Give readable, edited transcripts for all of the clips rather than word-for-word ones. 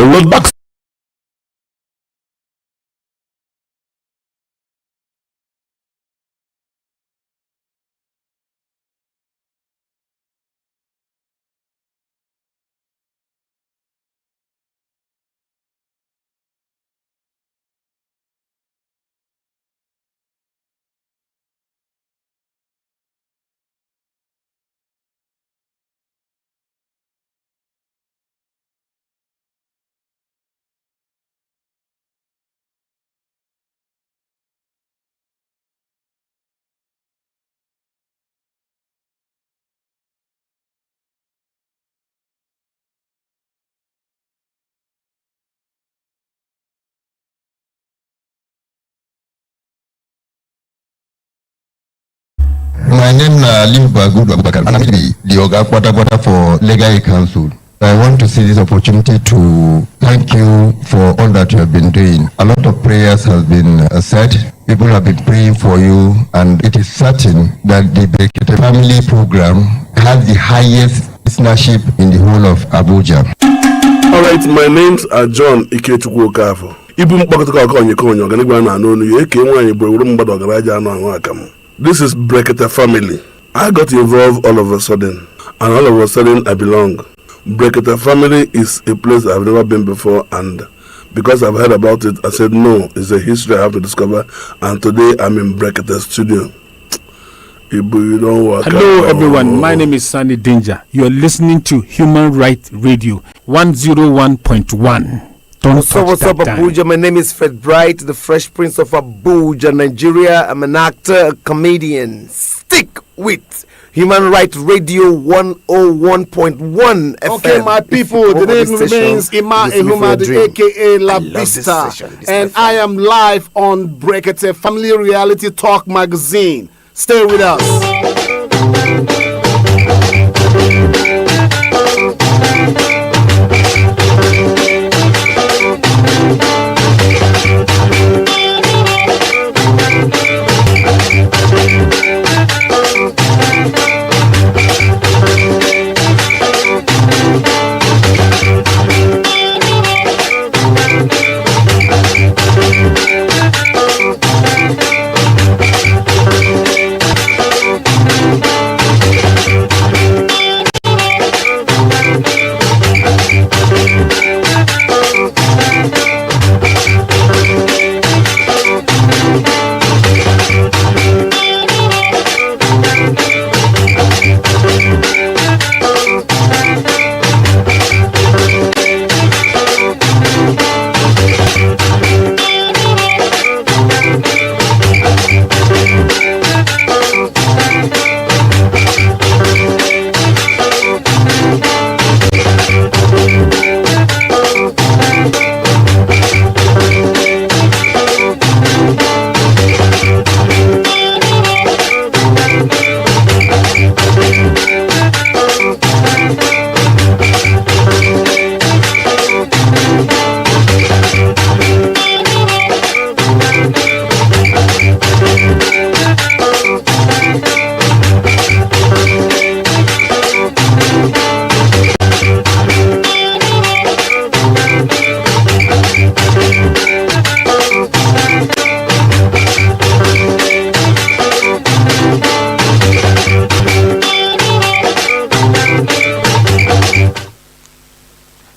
los Bucks. My name is Lim Bagudu Abubakar, and I'm the Oga Kwata for Legal Council. I want to see this opportunity to thank you for all that you have been doing. A lot of prayers have been said. People have been praying for you, and it is certain that the Brekete family program has the highest listenership in the whole of Abuja. All right, my names are John Ikechukwu Okafo. Ibu mkpakọta aka onye ka onye ọganigwa na anonu ya eke nwaanyị bụ ewuru mgbada ọgaraja anụ ahụ akamu. This is Brekete family. I got involved all of a sudden, and all of a sudden I belong. Brekete family is a place I've never been before, and because I've heard about it, I said no, it's a history I have to discover, and today I'm in Brekete studio. Hello everyone, my name is Sunny Danger. You are listening to Human Right Radio 101.1. What's up, Abuja? My name is Fred Bright, the Fresh Prince of Abuja, Nigeria. I'm an actor, a comedian. Stick with Human Right Radio 101.1 FM. Okay, my people, the name remains Ima Ehumadi, aka La Vista, and I am live on Brekete Family Reality Talk Magazine. Stay with us.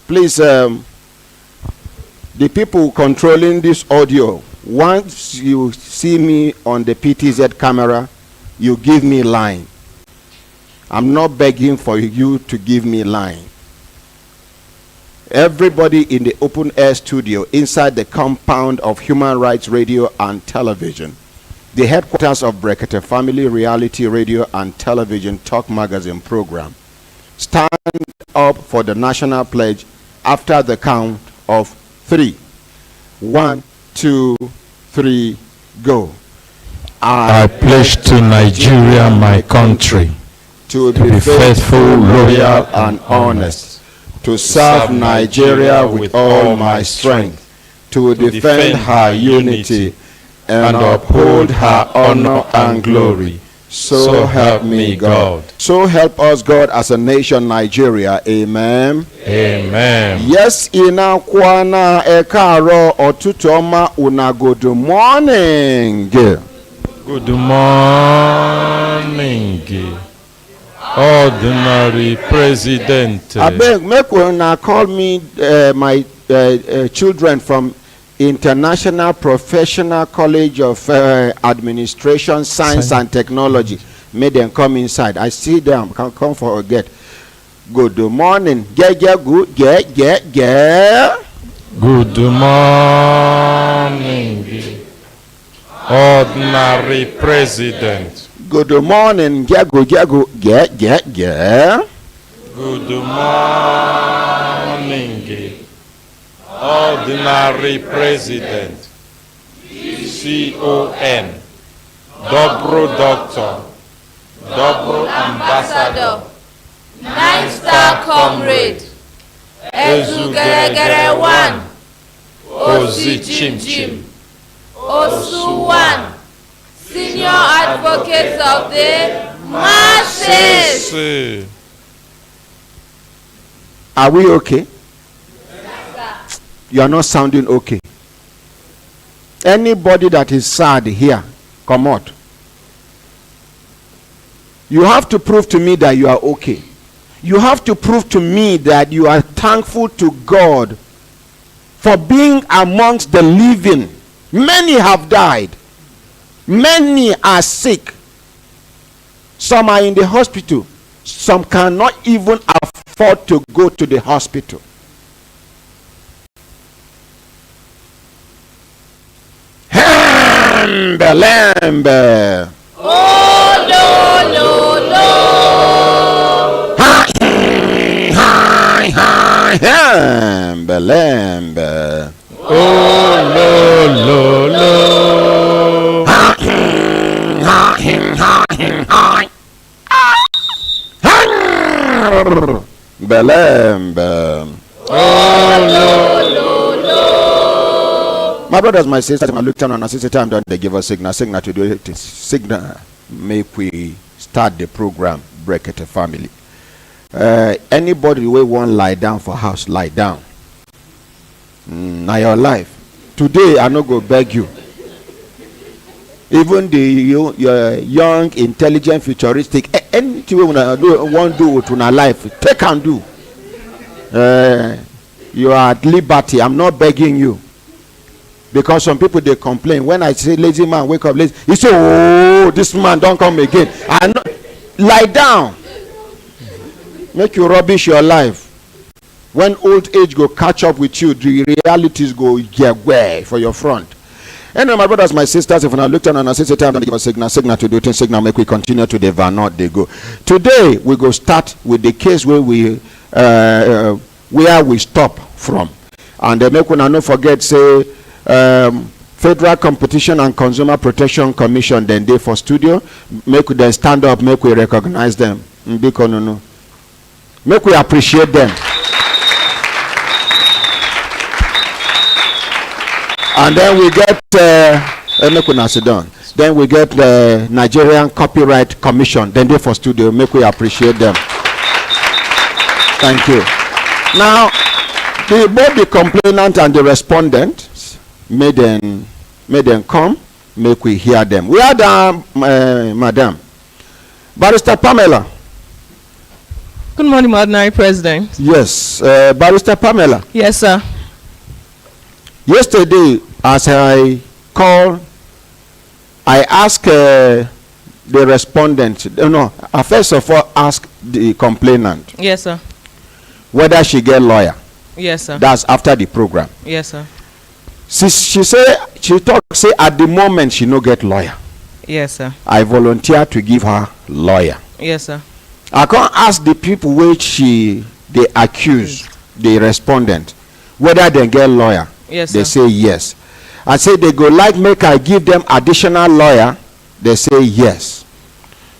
Please, the people controlling this audio, once you see me on the PTZ camera, you give me line. I'm not begging for you to give me line. Everybody in the open air studio inside the compound of Human Rights Radio and Television, the headquarters of Brekete Family Reality Radio and Television Talk Magazine program, stand up for the national pledge after the count of 3. 1, 2, 3, go. I pledge to Nigeria, my country, to be faithful, loyal, and honest, to serve Nigeria with all my strength, to defend her unity, and uphold her honor and glory, So help me God. So help us God as a nation, Nigeria. Amen. Amen. Yes, ina kwana ekaro otutoma una good morning. Good morning, ordinary president. I beg, make una call me my children from International Professional College of Administration, Science and Technology. May them come inside. I see them. Can come for a get. Good morning. Good morning, ordinary president. Good morning. Good morning, ordinary president. CON, double doctor, double ambassador, 9-star comrade, Ezugeregere 1, Ozi Chim Chim, Osu 1, senior advocates of the masses. Are we okay? You are not sounding okay. Anybody that is sad here, come out. You have to prove to me that you are okay. You have to prove to me that you are thankful to God for being amongst the living. Many have died. Many are sick. Some are in the hospital. Some cannot even afford to go to the hospital. Lembe. Oh, no, no, no. Lembe. Oh, no, no, no. Belembe. Oh, no, no. My brothers, my sisters, my look down on a sister time, don't they give us signal to do it. Signal, make we start the program, Brekete family. Anybody who want lie down for house, lie down. Now your life. Today, I no go beg you. Even the young, intelligent, futuristic, anything we want to do with our life, take and do. You are at liberty. I'm not begging you. Because some people they complain when I say lazy man wake up lazy. He say, oh, this man don't come again. I know. Lie down. Make you rubbish your life. When old age go catch up with you, the realities go get way for your front. Anyway, my brothers, my sisters, if I look down and I say time, don't give a signal to do things, signal make we continue to the vanot they go. Today we go start with the case where we stop from, and make we not forget say. Federal Competition and Consumer Protection Commission then they for studio make them stand up, make we recognize them, make we appreciate them, and then we get then we get the Nigerian Copyright Commission then they for studio, make we appreciate them. Thank you. Now both the complainant and the respondent may them come, make we hear them. We are the Madam Barrister Pamela. Good morning, Ordinary President. Yes, Barrister Pamela. Yes, sir. Yesterday, as I called, I asked the respondent. No, I first of all asked the complainant. Yes, sir. Whether she get lawyer. Yes, sir. That's after the program. Yes, sir. She say at the moment she no get lawyer. Yes, sir. I volunteer to give her lawyer. Yes, sir. I can't ask the people which they accuse the respondent whether they get lawyer. Yes, they sir. say yes. I say they go like make I give them additional lawyer. They say yes.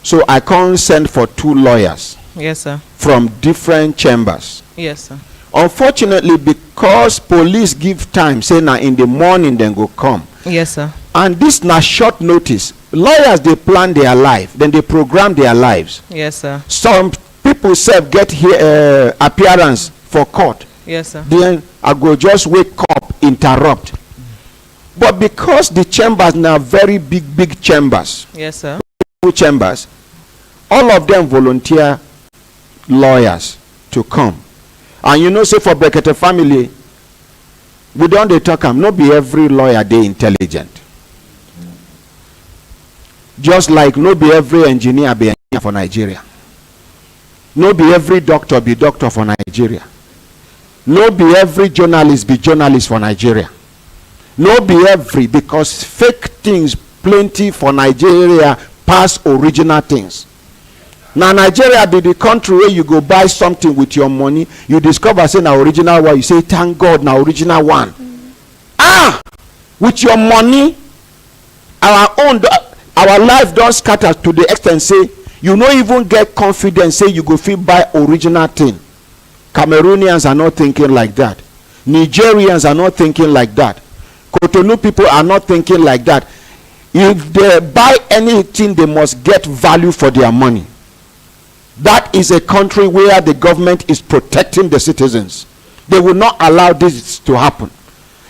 So I can't send for 2 lawyers. Yes, sir. From different chambers. Yes, sir. Unfortunately, because police give time, say now in the morning then go come. Yes, sir. And this na short notice. Lawyers, they plan their life, then they program their lives. Yes, sir. Some people self get here appearance for court. Yes, sir. Then I go just wake up, interrupt. But because the chambers now very big chambers. Yes, sir. Chambers, all of them volunteer lawyers to come. And you know, say for Brekete family, we don't dey talk am, no be every lawyer dey intelligent. Just like no be every engineer be engineer for Nigeria. No be every doctor be doctor for Nigeria. No be every journalist be journalist for Nigeria. No be every, because fake things plenty for Nigeria pass original things. Now Nigeria be the country where you go buy something with your money, you discover say na original one, you say thank God na original one. With your money, our life don scatter to the extent say you no even get confidence say you go fit buy original thing. Cameroonians are not thinking like that. Nigerians are not thinking like that. Cotonou people are not thinking like that. If they buy anything, they must get value for their money. That is a country where the government is protecting the citizens. They will not allow this to happen.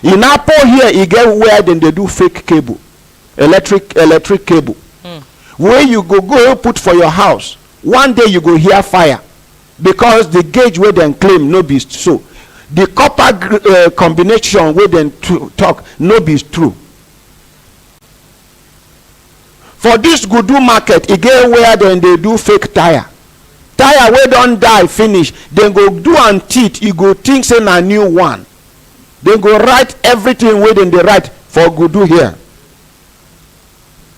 In Apple here, you get where then they do fake cable, electric cable. Where you go put for your house. One day you go hear fire because the gauge where they claim no be so. The copper combination where they talk no be true. For this Gudu market, e get where then they do fake tire wey don die finish, then go do and teeth, you go think say na new one. They go write everything wey dem dey write for Gudu here.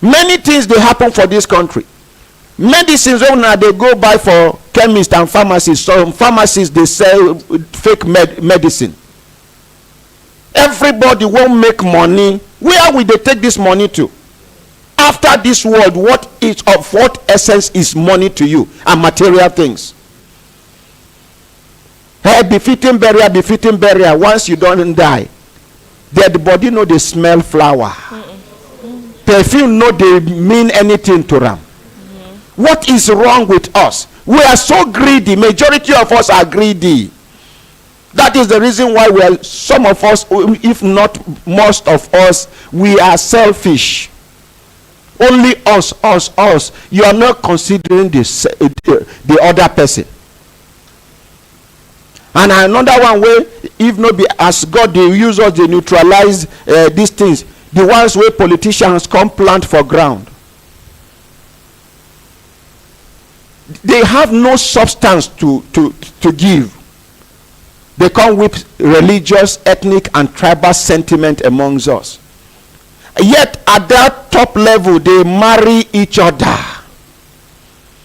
Many things dey happen for this country. Medicines wey una dey go buy for chemists and pharmacies, some pharmacies dey sell fake medicine. Everybody wan make money. Where we dey take this money to? After this world, what essence is money to you and material things? Hey, befitting burial, once you don't die, dead body no dey smell flower. Perfume no dey mean anything to them. What is wrong with us? We are so greedy. Majority of us are greedy. That is the reason why some of us, if not most of us, we are selfish. Only us. You are not considering the other person. And another one way, if not be as God, they use us, they neutralize these things. The ones where politicians come plant for ground. They have no substance to give. They come with religious, ethnic, and tribal sentiment amongst us. Yet at that top level, they marry each other.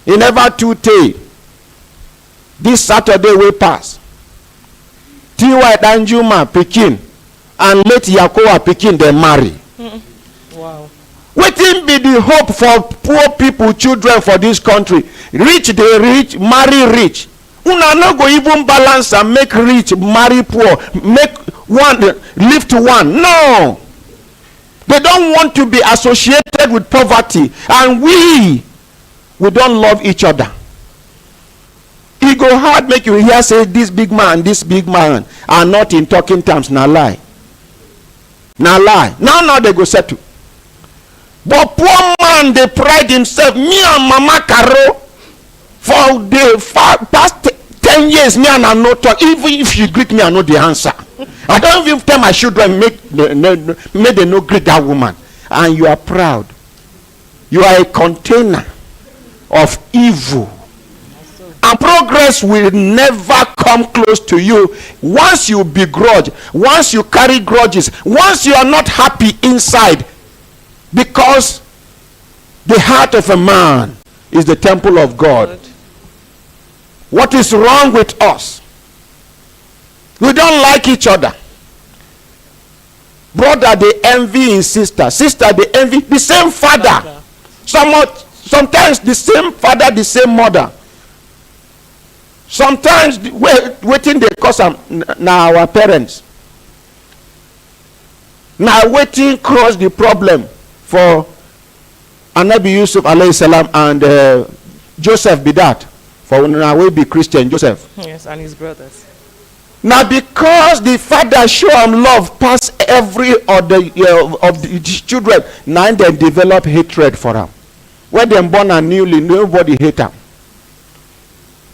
It never too tey. This Saturday we pass. T.Y. Danjuma pikin and late Yakowa pikin they marry. Wow. Wetin be the hope for poor people, children for this country? Rich they rich, marry rich. Una no go even balance and make rich marry poor, make one live to one. No. They don't want to be associated with poverty, and we don't love each other. It go hard make you hear say this big man are not in talking terms. Na lie. Now they go settle. But poor man, they pride himself. Me and Mama Caro for the past 10 years, me and I no talk. Even if she greet me, I know the answer. I don't even tell my children make they no greet that woman. And you are proud. You are a container of evil. And progress will never come close to you once you begrudge, once you carry grudges, once you are not happy inside. Because the heart of a man is the temple of God. What is wrong with us? We don't like each other. Brother, they envy in sister. Sister, they envy the same father. Sometimes the same father, the same mother. Sometimes waiting they cause now our parents. Now waiting cross the problem. for Anabi Yusuf alayhi salam and Joseph be that. For una wey be Christian, Joseph. Yes, and his brothers. Now because the father show him love past every other of the children, now they develop hatred for him. When them born and newly, nobody hate him.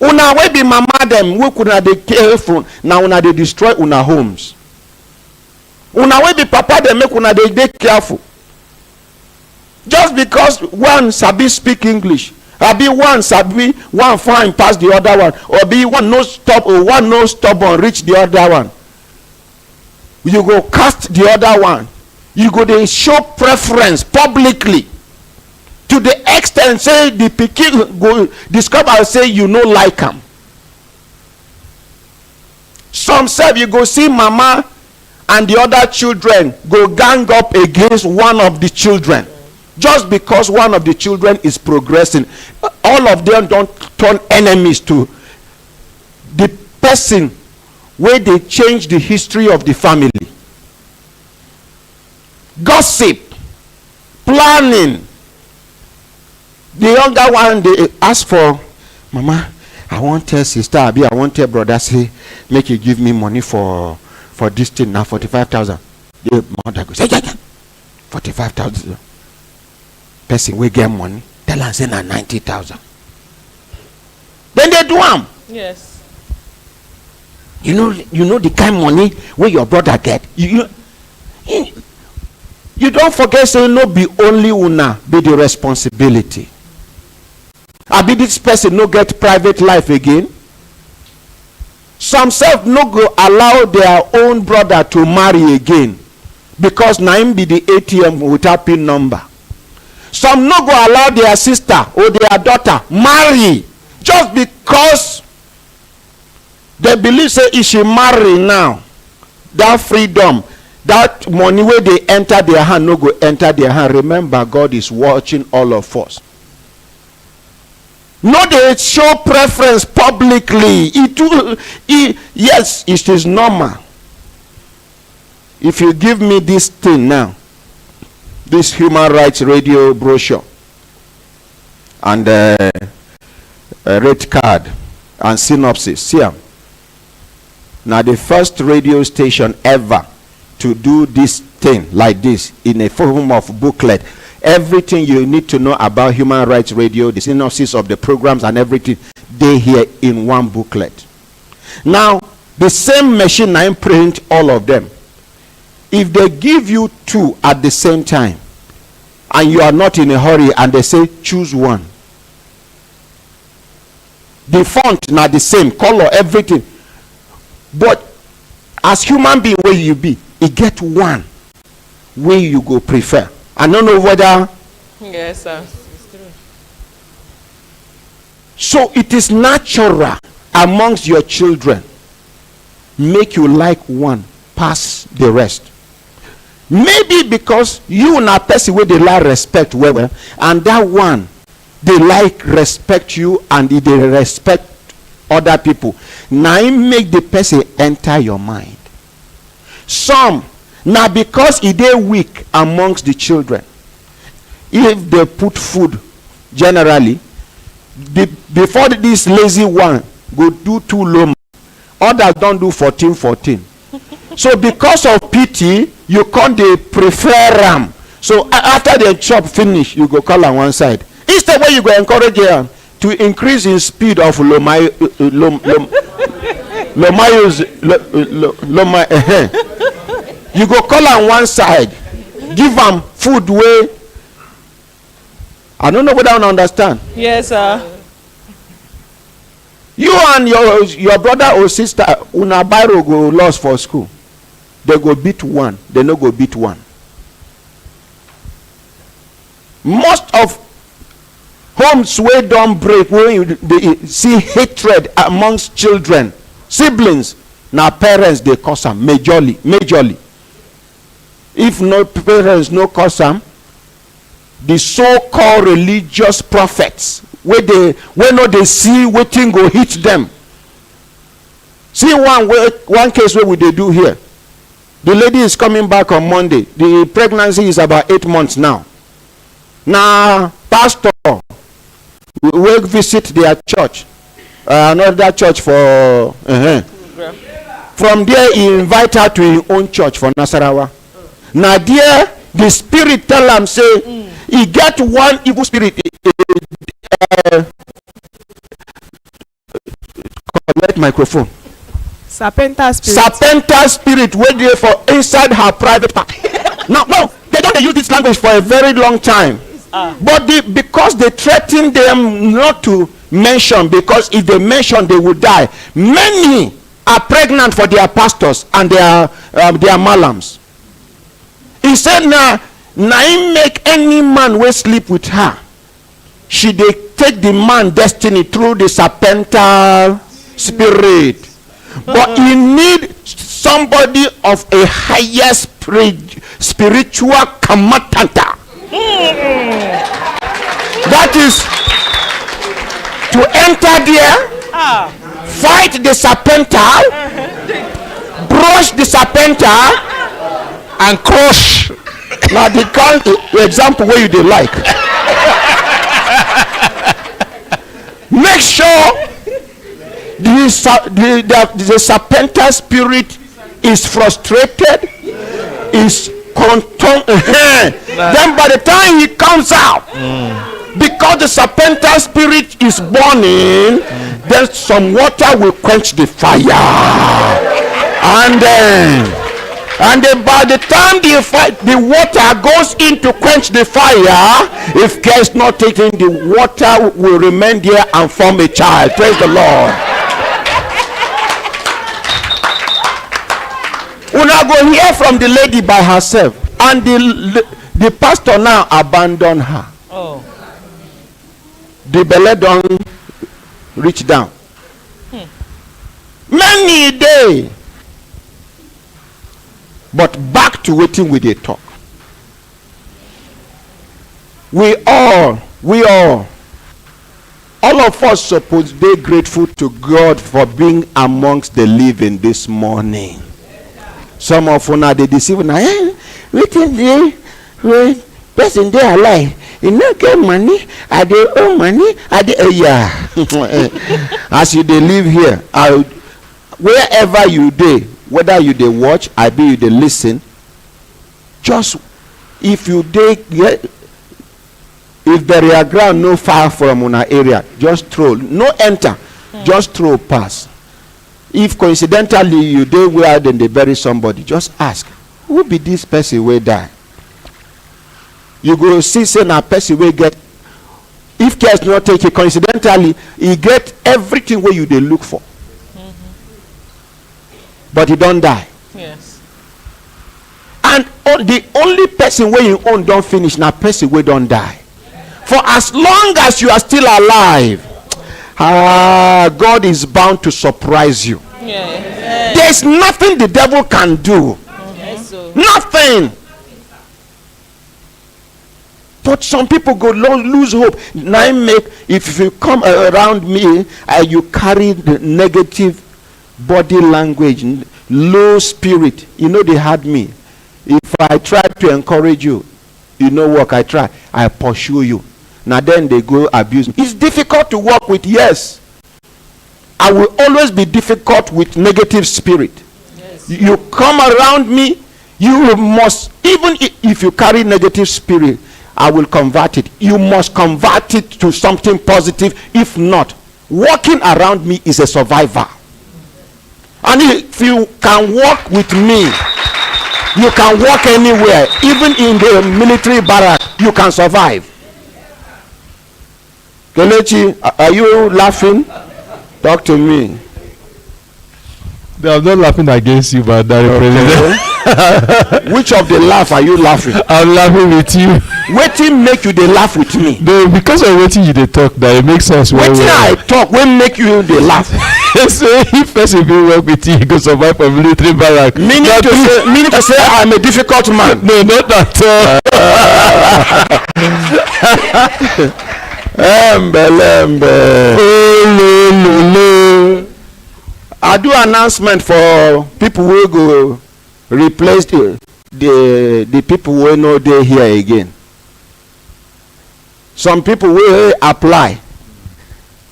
Una wey be mama them, we could not dey careful. Now una dey destroy una homes. Una wey be papa them, make una dey careful. Just because one sabi speak English, or be one sabi one fine pass the other one, or be one no stubborn reach the other one, you go cast the other one. You go dey show preference publicly to the extent say the pikin go discover and say you no like am. Some sef you go see mama and the other children go gang up against one of the children just because one of the children is progressing. All of them don't turn enemies to the person where they change the history of the family. Gossip, planning. The younger one, they ask for, mama, I want tell sister Abi, I want tell brother say make you give me money for this thing now, 45,000. The mother goes, 45,000. Person we get money, tell am say na 90,000. Then they do am. Yes. You know the kind money where your brother get. You don't forget say no be only una be the responsibility. Abi this person no get private life again. Some self no go allow their own brother to marry again because na him be the ATM without PIN number. Some no go allow their sister or their daughter marry just because they believe say if she marry now, that freedom, that money where they enter their hand no go enter their hand. Remember, God is watching all of us. No, they show preference publicly. Yes, it is normal. If you give me this thing now, this human rights radio brochure and a red card and synopsis, see them. Now the first radio station ever to do this thing like this in a form of booklet. Everything you need to know about human rights radio, the synopsis of the programs and everything, they here in one booklet. Now the same machine I print all of them. If they give you two at the same time and you are not in a hurry and they say choose one, the font not the same color, everything, but as human being where you be, you get one where you go prefer. I don't know whether. Yes, sir. It's true. So it is natural amongst your children make you like one pass the rest. Maybe because you na person where they like respect well, and that one they like respect you and they respect other people. Now it make the person enter your mind. Some now because he dey weak amongst the children, if they put food generally, before this lazy one go do 2 loma, others don't do 14. So because of pity, you can't dey prefer am. So after they chop finish, you go call on one side. Instead where you go encourage them to increase in speed of you go call on one side, give them food way. I don't know whether I understand. Yes, sir. You and your brother or sister, una biro go lost for school. They go beat one. They no go beat one. Most of homes where don't break, where they see hatred amongst children, siblings. Now parents they cause them majorly. If no parents no cause them, the so-called religious prophets where no they see waiting go hit them. See one case where they do here. The lady is coming back on Monday. The pregnancy is about 8 months now. Now, pastor will visit their church, another church for. From there, he invite her to his own church for Nasarawa. Now, there, the spirit tell him say, he get one evil spirit. Collect microphone. Serpentine spirit. Serpentine spirit waiting for inside her private part. No, they don't use this language for a very long time. But because they threaten them not to mention, because if they mention, they will die. Many are pregnant for their pastors and their malams. He said, now him make any man will sleep with her. She they take the man destiny through the serpentine spirit. But you need somebody of a higher spiritual kamatanta. That is to enter there, fight the serpentine, brush the serpentine, and crush. Now the example where you dey like. Make sure the serpentine spirit is frustrated, is then by the time he comes out, because the serpentine spirit is burning, then some water will quench the fire, and by the time the water goes in to quench the fire, if care is not taken, the water will remain there and form a child. Praise the Lord. Una go hear from the lady by herself, and the pastor now abandon her. The belly don't reach down. Many day. But back to waiting with a talk. We all of us supposed to be grateful to God for being amongst the living this morning. Some of una they deceive una. Waiting there, person they alive. You no get money, I dey owe money, I dey yeah. As you dey live here, wherever you dey, whether you dey watch, I be you dey listen. Just if you dey if burial ground no far from una area, just throw, no enter, just throw pass. If coincidentally you dey where then they bury somebody, just ask, who be this person wey die? You go see say na person wey get, if care is not taken, coincidentally he get everything wey you dey look for, but he don die. Yes. And the only person wey you own don finish na person wey don die. For as long as you are still alive, God is bound to surprise you. Yeah. There's nothing the devil can do. Nothing. But some people go lose hope. Now make, if you come around me and you carry the negative body language, low spirit, you know they had me. If I try to encourage you, you know what I try, I pursue you. Now then they go abuse me. It's difficult to work with, yes. I will always be difficult with negative spirit. Yes. You come around me, you must, even if you carry negative spirit, I will convert it. You must convert it to something positive. If not, walking around me is a survivor. And if you can walk with me, you can walk anywhere, even in the military barrack, you can survive. Kelechi, are you laughing? Talk to me. I'm not laughing against you, but President. Which of the laugh are you laughing? I'm laughing with you. Wetin make you dey laugh with me? No, because of wetin you dey talk, that it makes sense. Wetin I talk wey make you dey laugh? So if person fit work with you, he go survive for military barrack. Meaning to say I'm a difficult man. No, not at all. I do announcement for people who go replace the people who no dey here again. Some people will apply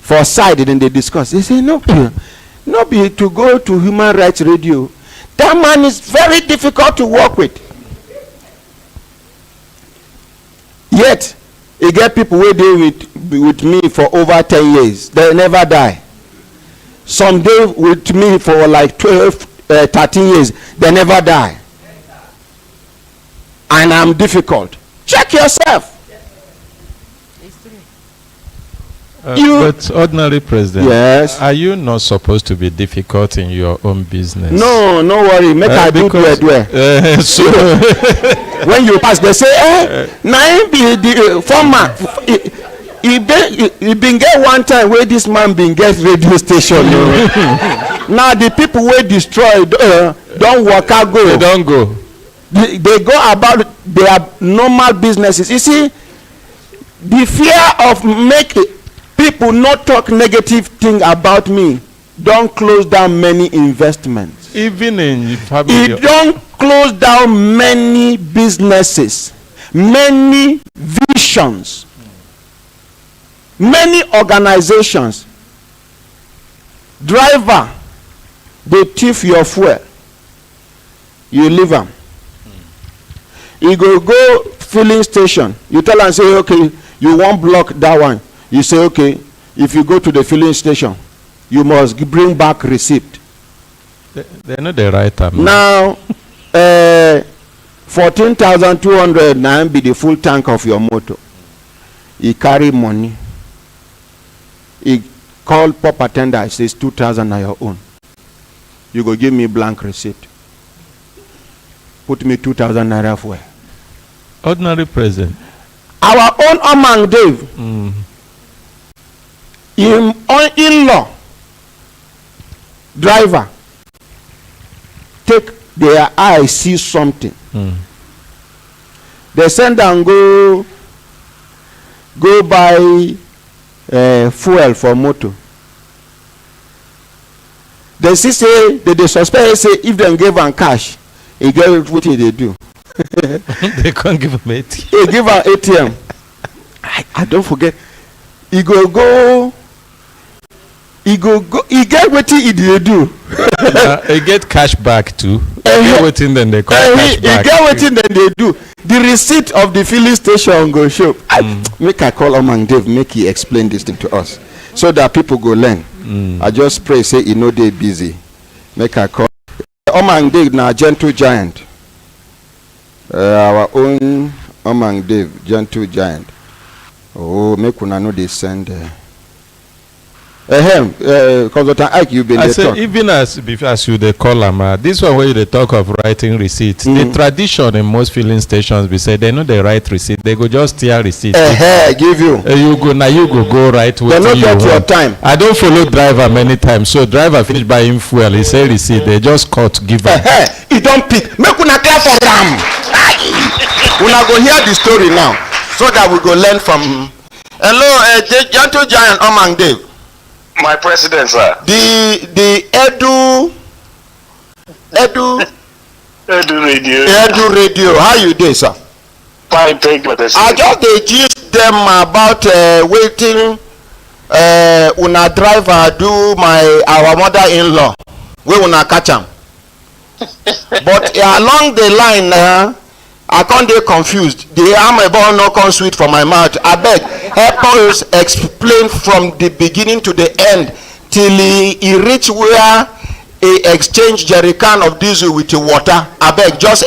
for side, then they discuss. They say, no be to go to Human Rights Radio. That man is very difficult to work with. Yet, you get people who deal with me for over 10 years. They never die. Some deal with me for like 12, 13 years. They never die. And I'm difficult. Check yourself. But ordinary president, yes, are you not supposed to be difficult in your own business? No worry. Make I do it. So when you pass, they say, now be the former. He been get one time where this man been get radio station. Now the people were destroyed. Don't work out go. They don't go. They go about their normal businesses. You see, the fear of making people not talk negative thing about me don't close down many investments. Even in family. It don't close down many businesses, many visions, many organizations. Driver, they thief your fuel. You leave them. You go filling station. You tell and say, okay, you won't block that one. You say, okay, if you go to the filling station, you must bring back receipt. They're not the right time. Now, 14,200 now be the full tank of your motor. He carry money. He call pop attender. He says 2,000 are your own. You go give me blank receipt. Put me 2,000 naira for it. Ordinary president. Our own Omang Dave. In-law driver take their eye see something. They send and go buy fuel for motor. They see say they suspect say if they give them cash, he get what they do. They can't give him ATM. He give her ATM. I don't forget. He go. He get what he do. He get cash back too. He get waiting then they call cash back. He get waiting then they do. The receipt of the filling station go show. Make I call Omang Dave, make he explain this thing to us, so that people go learn. I just pray say he know they busy. Make I call Omang Dave now gentle giant. Our own Omang Dave, gentle giant. Oh, make una know they send. Consultant Ike, you've been I there. say, even as you they call them, this one where they talk of writing receipts. The tradition in most filling stations, we say they know they write receipt. They go just tear receipt. Give you. You go right. They not get your time. I don't follow driver many times. So driver finish buying fuel. He say receipt. They just cut give him. He don't pick. Make una clap for them. Una go hear the story now, so that we go learn from. Hello, gentle giant Omang Dave. My president, sir. The Edu radio. How you doing, sir? Fine, thank you. I just dey gist them about waiting. Una driver do our mother-in-law. We una catch am. But along the line, I can't get confused. The amebo no come sweet for my mouth. I beg, help us explain from the beginning to the end till he reach where he exchange jerry can of diesel with the water. I beg, just.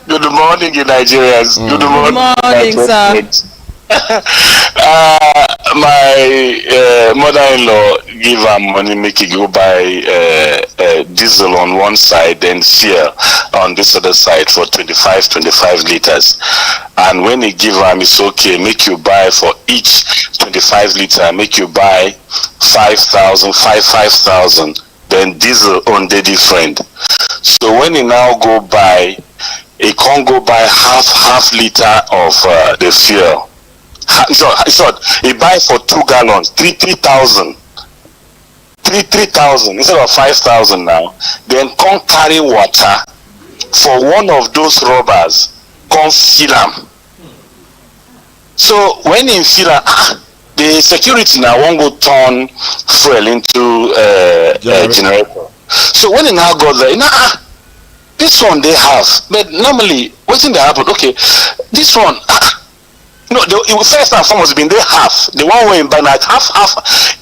Good morning, you Nigerians. Good morning, sir. My mother-in-law give her money, make he go buy diesel on one side, then fuel on this other side for 25 liters. And when he give her, it's okay, make you buy for each 25 liter, make you buy 5,000. Then diesel on the different. So when he now go buy, he can't go buy half liter of the fuel. Short, he buy for 2 gallons, 3,000. 3,000 instead of 5,000 now. Then come carry water for one of those rubbers, come fill them. So when in feel the security now won't go turn fuel into generator. So when he now got there, this one they have, but normally what's in the happen? Okay, this one. No, the first and foremost been they half. The one way in buy like half.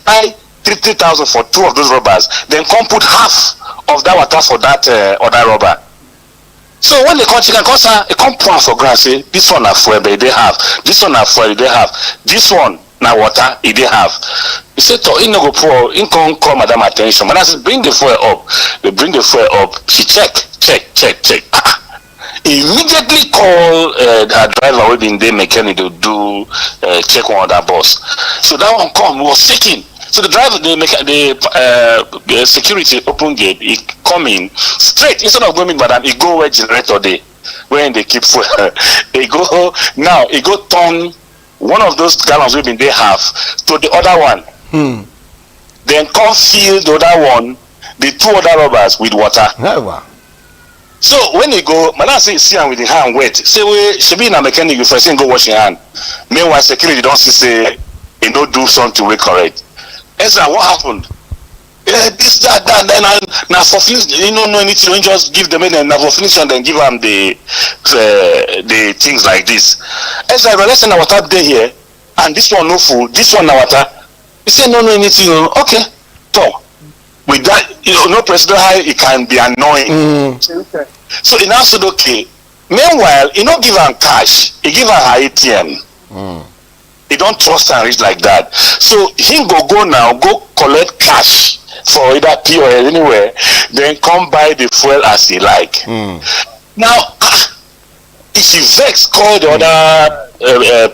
Buy 3,000 for 2 of those rubbers. Then come put half of that water for that other rubber. So when they come chicken, they come pour for grass. Say this one na fuel, but they have. This one na fuel, they have. This one na water, they have. He said, "To in no go pour, in come call madam attention." Madam said, "Bring the fuel up." They bring the fuel up. She check. Immediately call her driver wey been dey mechanic to do check one other bus. So that one come, was shaking. So the driver, the security open gate, he come in straight instead of going madam, he go where generator dey, when they keep fuel. he go turn one of those gallons wey been dey half to the other one. Then come fill the other one, the 2 other rubbers with water. So when he go, madam say see him with the hand wet. Say we should be in a mechanic before saying go wash your hand. Meanwhile security don't see say he no do something we correct. Ezra, what happened? This, that, then now for finish, you don't know anything, you just give them and now for finish and then give them the things like this. Ezra, let's say water day here, and this one no food, this one na water. He said no anything. Okay, talk. With that, no president, how it can be annoying. So he now said, okay. Meanwhile, he not give her cash, he give her ATM. He don't trust her rich like that. So he go now, go collect cash for either P or anywhere, then come buy the fuel as he like. Now, if he vex, call the other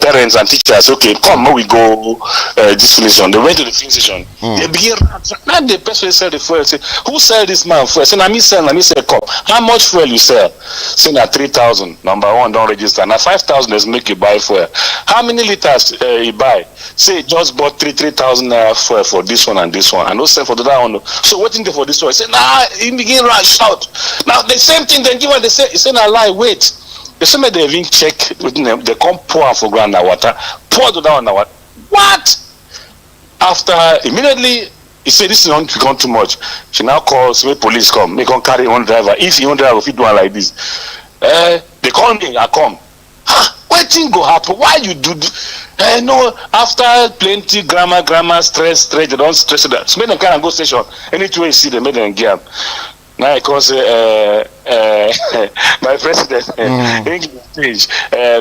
parents and teachers, okay, come, we go this filling station. They went to the filling station. They begin, now the person sell the fuel, say, who sell this man fuel? Say, let me sell cup. How much fuel you sell? Say, na 3,000. Number one, don't register. Now 5,000 is make you buy fuel. How many liters you buy? Say, just bought 3,000 fuel for this one and this one. And no sell for the other one. So waiting there for this one. Say, nah, he begin rush out. Now the same thing, then give her, they say, nah, lie, wait. The same they even check with them, they come pour for ground water, pour to down water. What? After immediately he said this is not become too much. She now calls, make police come, make on carry one driver. If you want driver if you do one like this. They call me, I come. What thing go happen? Why you do no, after plenty grammar, stress, they don't stress that. So make them carry and go station. Anything you see them, make them get them. Now because my president English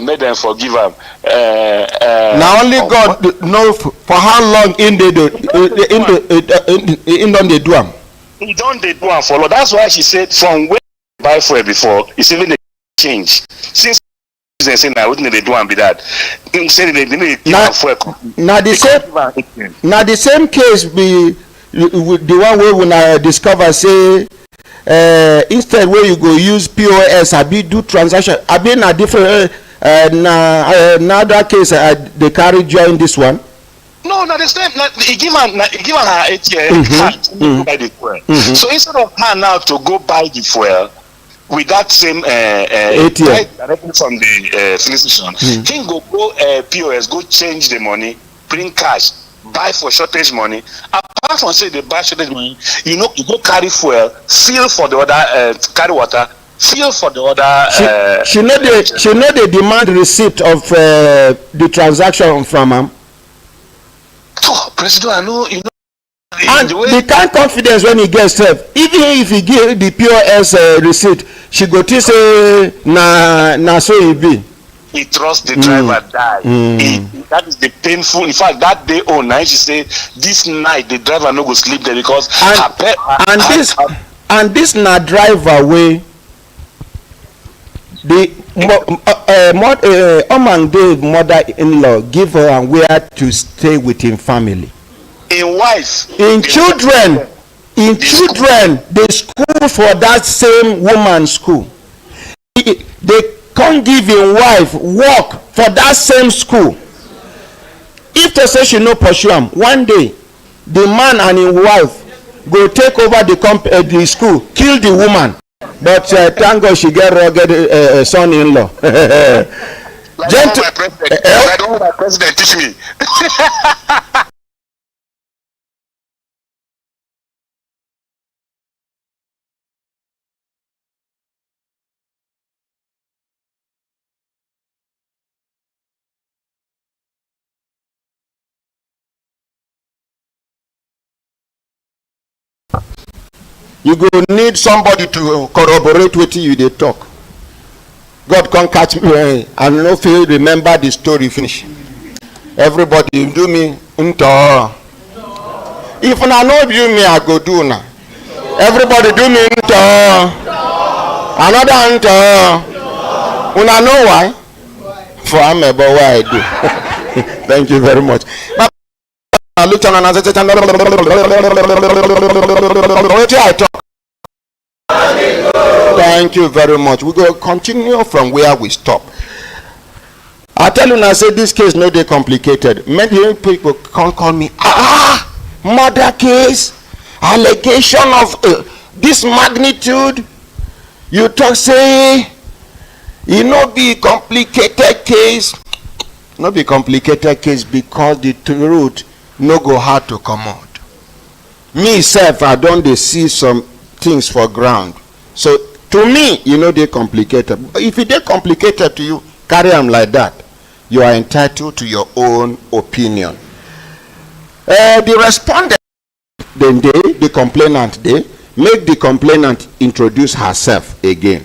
made them forgive him. Now only God know for how long in they do they do them. He don't they do them for long. That's why she said from when they buy fuel before, it's even they change. Since they say now wouldn't they do them be that? Say they now the same case be the one where when I discover say instead where you go use POS, I be do transaction. I be in a different another case they carry join this one. No, the same. He give her ATM card to buy the fuel. So instead of her now to go buy the fuel with that same ATM directly from the filling station, he go POS, go change the money, bring cash, buy for shortage money. Apart from say they buy shortage money, you go carry fuel, fill for the other, carry water, fill for the other. She know the demand receipt of the transaction from him. Oh, President, I know you know. And the kind confidence when he gets help, even if he give the POS receipt, she go to say na so he be. He trusts the driver die. That is the painful. In fact, that day now she say this night the driver no go sleep there because this na driver way the Oman Dave mother-in-law give her and where to stay with him family. In wife. In children. The school for that same woman's school. They can't give him wife work for that same school. If they say she no pursue him, one day the man and his wife go take over the school, kill the woman. But thank God she get rugged son-in-law. Like my president. Like what my president teach me. You go need somebody to corroborate with you they talk. God can't catch me and no feel remember the story finish. Everybody do me into. If I know you me I go do now. Everybody do me into. Another into. Una know why? For I'm about why I do. Thank you very much. I looked on another I talk. Thank you very much. We go continue from where we stop. I tell you now, say this case no dey complicated. Many people can't call me murder case, allegation of this magnitude. You talk say it no be complicated case. No be complicated case because the truth no go hard to come out. Me self I don dey see some things for ground. So to me you know they complicated. If it dey complicated to you, carry am like that. You are entitled to your own opinion. The respondent then the complainant they make the complainant introduce herself again.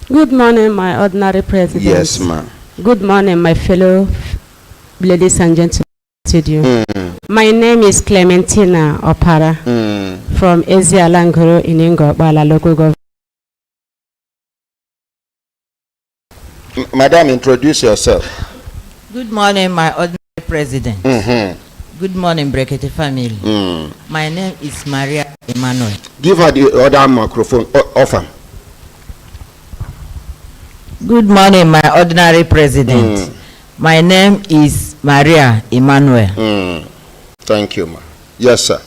Good morning, my ordinary president. Yes, ma'am. Good morning, my fellow ladies and gentlemen. My name is Clementina Opara from Ezialangoro in Ingobala local government. Madam, introduce yourself. Good morning, my ordinary president. Good morning, Brekete family. My name is Maria Emmanuel. Give her the other microphone. Offer. Good morning, my ordinary president. My name is Maria Emmanuel. Thank you, ma. Yes, sir.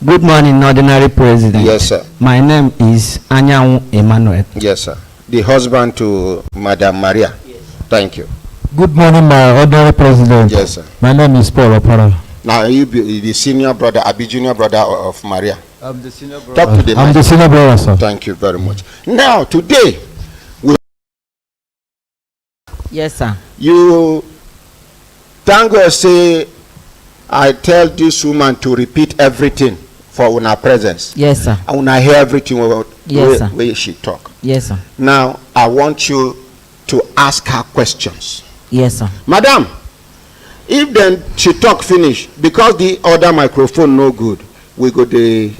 Good morning, ordinary president. Yes, sir. My name is Anyanwu Emmanuel. Yes, sir. The husband to Madam Maria. Yes. Thank you. Good morning, my ordinary president. Yes, sir. My name is Paul Opara. Now you be the senior brother, Abi junior brother of Maria. I'm the senior brother. Talk to the I'm the senior brother, sir. Thank you very much. Now today, yes, sir. You thank God say I tell this woman to repeat everything for una presence. Yes, sir. I wanna hear everything yes, sir. Where she talk. Yes, sir. Now I want you to ask her questions. Yes, sir. Madam, if then she talk finish because the other microphone no good, we go the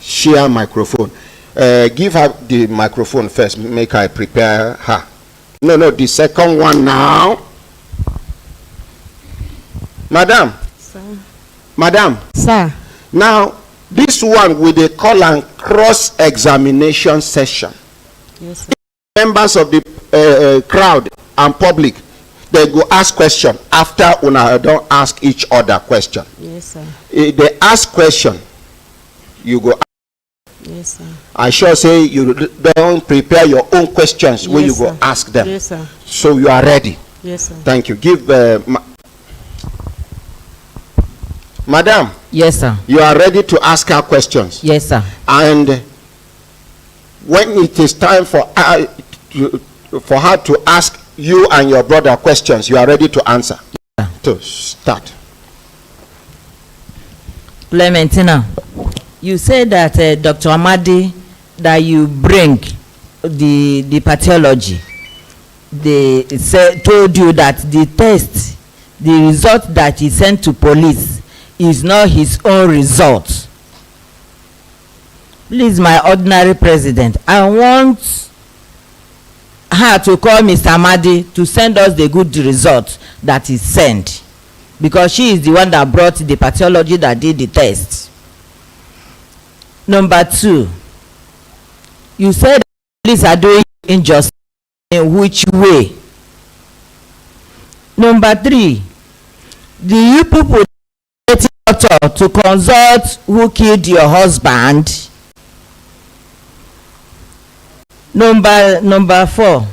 share microphone. Give her the microphone first. Make her prepare her. No, the second one now. Madam. Sir. Madam. Sir. Now, this one with a call and cross-examination session. Yes, sir. Members of the crowd and public, they go ask question after una don't ask each other question. Yes, sir. If they ask question, you go ask. Yes, sir. I sure say you don't prepare your own questions when yes, you go sir. ask them. Yes, sir. So you are ready. Yes, sir. Thank you. Give Madam. Yes, sir. You are ready to ask her questions. Yes, sir. And when it is time for her to ask you and your brother questions, you are ready to answer. Yeah. To start. Clementina, you said that Dr. Amadi, that you bring the pathology. They told you that the test, the result that he sent to police is not his own result. Please, my ordinary president, I want her to call Mr. Amadi to send us the good result that he sent, because she is the one that brought the pathology that did the test. Number 2, you said police are doing injustice. In which way? Number 3, do you people doctor to consult who killed your husband? Number 4,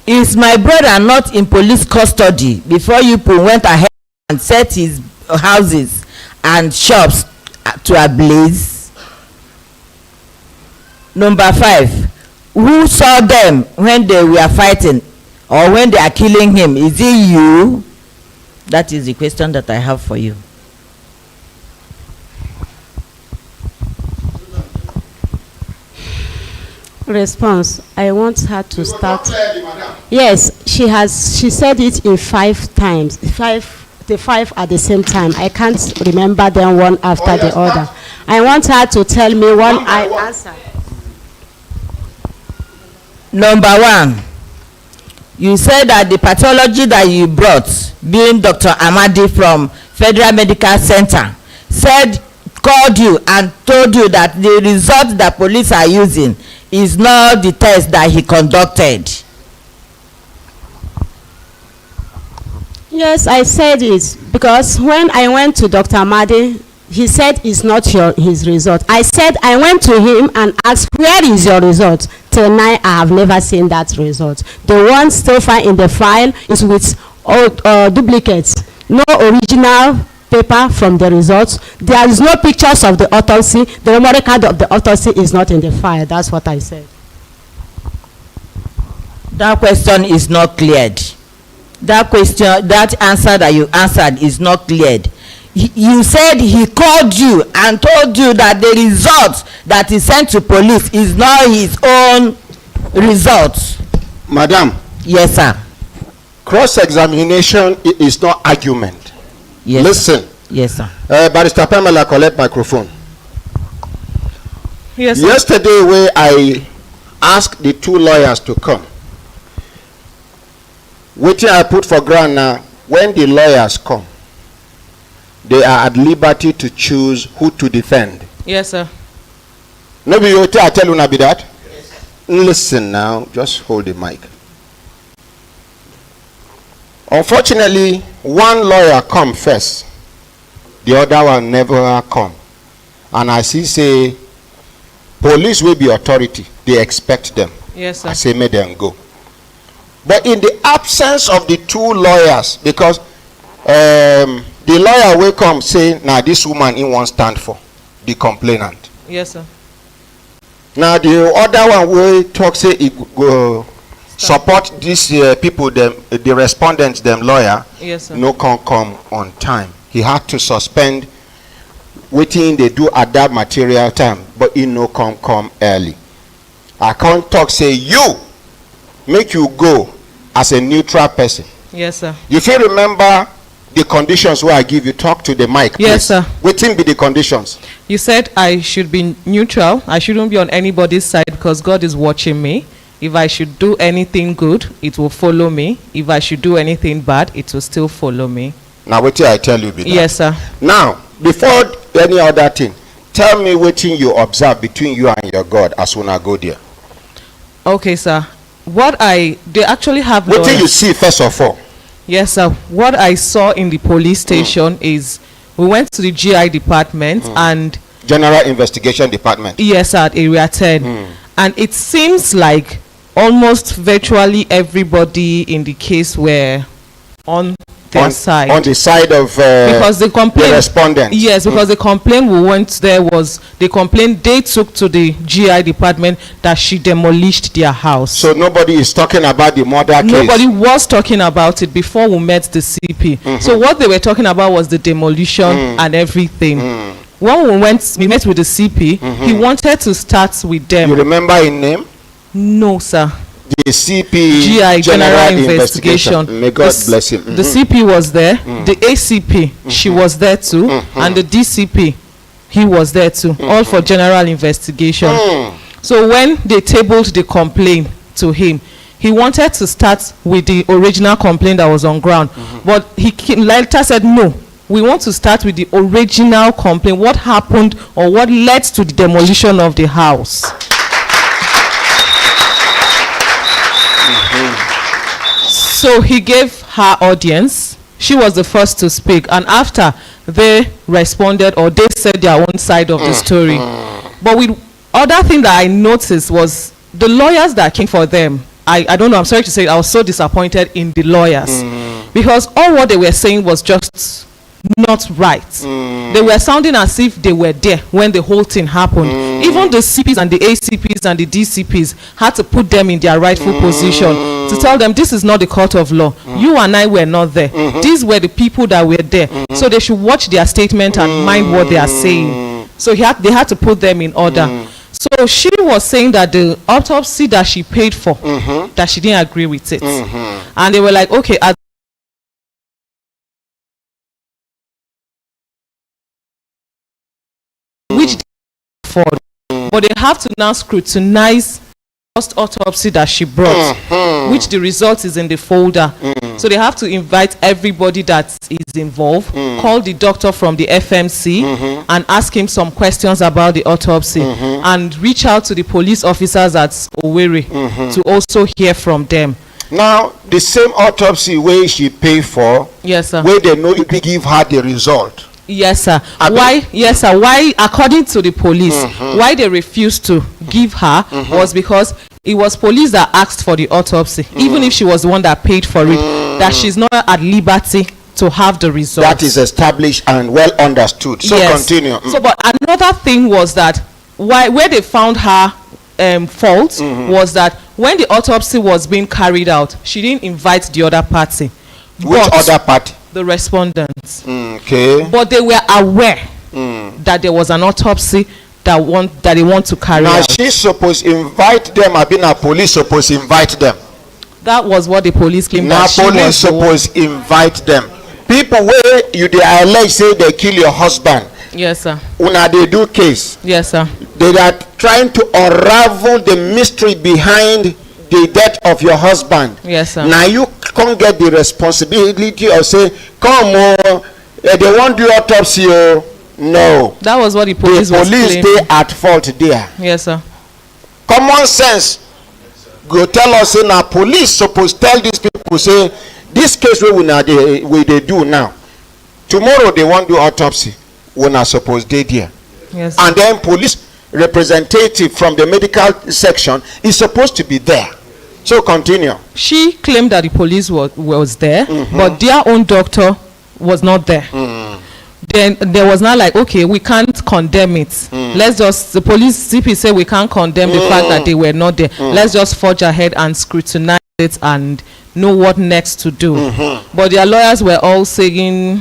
Is my brother not in police custody before you went ahead and set his houses and shops to ablaze? Number 5, who saw them when they were fighting or when they are killing him? Is it you? That is the question that I have for you. Response. I want her to start. Yes, she said it in 5 times. The 5 at the same time. I can't remember them one after the other. I want her to tell me one I answered. Number 1, you said that the pathology that you brought, being Dr. Amadi from Federal Medical Center, called you and told you that the result that police are using is not the test that he conducted. Yes, I said it because when I went to Dr. Amadi, he said it's not his result. I said I went to him and asked, where is your result? Till now, I have never seen that result. The one still found in the file is with duplicates, no original paper from the results. There is no pictures of the autopsy. The memory card of the autopsy is not in the file. That's what I said. That question is not cleared. That answer that you answered is not cleared. You said he called you and told you that the result that he sent to police is not his own result. Madam. Yes, sir. Cross-examination is not argument. Yes, listen. Sir. Yes, sir. Barrister Pamela, collect microphone. Yes, sir. Yesterday, where I asked the 2 lawyers to come, waiting I put for ground now, when the lawyers come, they are at liberty to choose who to defend. Yes, sir. Maybe you I tell you not be that. Yes. Listen now, just hold the mic. Unfortunately, one lawyer come first, the other one never come, and I see say police will be authority. They expect them. Yes, sir. I say make them go. But in the absence of the 2 lawyers, because the lawyer will come say, now this woman in one stand for the complainant. Yes, sir. Now the other one will talk say he go support these people, the respondents, them lawyer. Yes, sir. No can come on time. He had to suspend waiting they do at that material time, but he no come early. I can't talk say you make you go as a neutral person. Yes, sir. If you remember the conditions where I give you, talk to the mic. Yes, please. sir. Waiting be the conditions. You said I should be neutral. I shouldn't be on anybody's side because God is watching me. If I should do anything good, it will follow me. If I should do anything bad, it will still follow me. Now wait till I tell you. Yes, sir. Now, before any other thing, tell me what you observe between you and your God as soon as I go there. Okay, sir. They actually have. What do you see first of all? Yes, sir. What I saw in the police station is we went to the GI department and General Investigation Department. Yes, sir, at Area 10. And it seems like almost virtually everybody in the case were on their side. On the side of because the complaint, the respondent. Yes, because the complaint we went there was the complaint they took to the GI department that she demolished their house. So nobody is talking about the murder case. Nobody was talking about it before we met the CP. So what they were talking about was the demolition and everything. When we met with the CP, he wanted to start with them. You remember his name? No, sir. The CP GI General Investigation. May God bless him. The CP was there. The ACP, she was there too. And the DCP, he was there too. All for general investigation. So when they tabled the complaint to him, he wanted to start with the original complaint that was on ground. But he later said, no, we want to start with the original complaint. What happened or what led to the demolition of the house? So he gave her audience. She was the first to speak, and after they responded or they said their own side of the story. But with other thing that I noticed was the lawyers that came for them, I don't know, I'm sorry to say, I was so disappointed in the lawyers because all what they were saying was just not right. They were sounding as if they were there when the whole thing happened. Even the CPs and the ACPs and the DCPs had to put them in their rightful position to tell them this is not the court of law. You and I were not there. These were the people that were there. So they should watch their statement and mind what they are saying. So they had to put them in order. So she was saying that the autopsy that she paid for, that she didn't agree with it. And they were like, okay, which for, but they have to now scrutinize first autopsy that she brought, which the result is in the folder. So they have to invite everybody that is involved, call the doctor from the FMC and ask him some questions about the autopsy, and reach out to the police officers at Owerri to also hear from them. Now, the same autopsy where she paid for, yes, sir, where they know you give her the result. Yes, sir. Why? Yes, sir. Why, according to the police, why they refused to give her was because it was police that asked for the autopsy, even if she was the one that paid for it, that she's not at liberty to have the result. That is established and well understood. So yes. Continue. So, but another thing was that where they found her fault was that when the autopsy was being carried out, she didn't invite the other party. Which other party? The respondents. Okay. But they were aware that there was an autopsy that they want to carry out. Now she's supposed to invite them. I've been a police supposed to invite them. That was what the police claimed. Now police supposed to invite them. People where you they allege say they kill your husband. Yes, sir. When they do case. Yes, sir. They are trying to unravel the mystery behind the death of your husband. Yes, sir. Now you can't get the responsibility of say, come on, they won't do autopsy. No. That was what the police was claiming. They at fault there. Yes, sir. Common sense go tell us say now police supposed tell these people say this case we they do now. Tomorrow they won't do autopsy. We're not supposed they there. Yes. And then police representative from the medical section is supposed to be there. So continue. She claimed that the police was there, but their own doctor was not there. Then there was not like, okay, we can't condemn it. Let's just, the police CP say we can't condemn the fact that they were not there. Let's just forge ahead and scrutinize it and know what next to do. But their lawyers were all saying,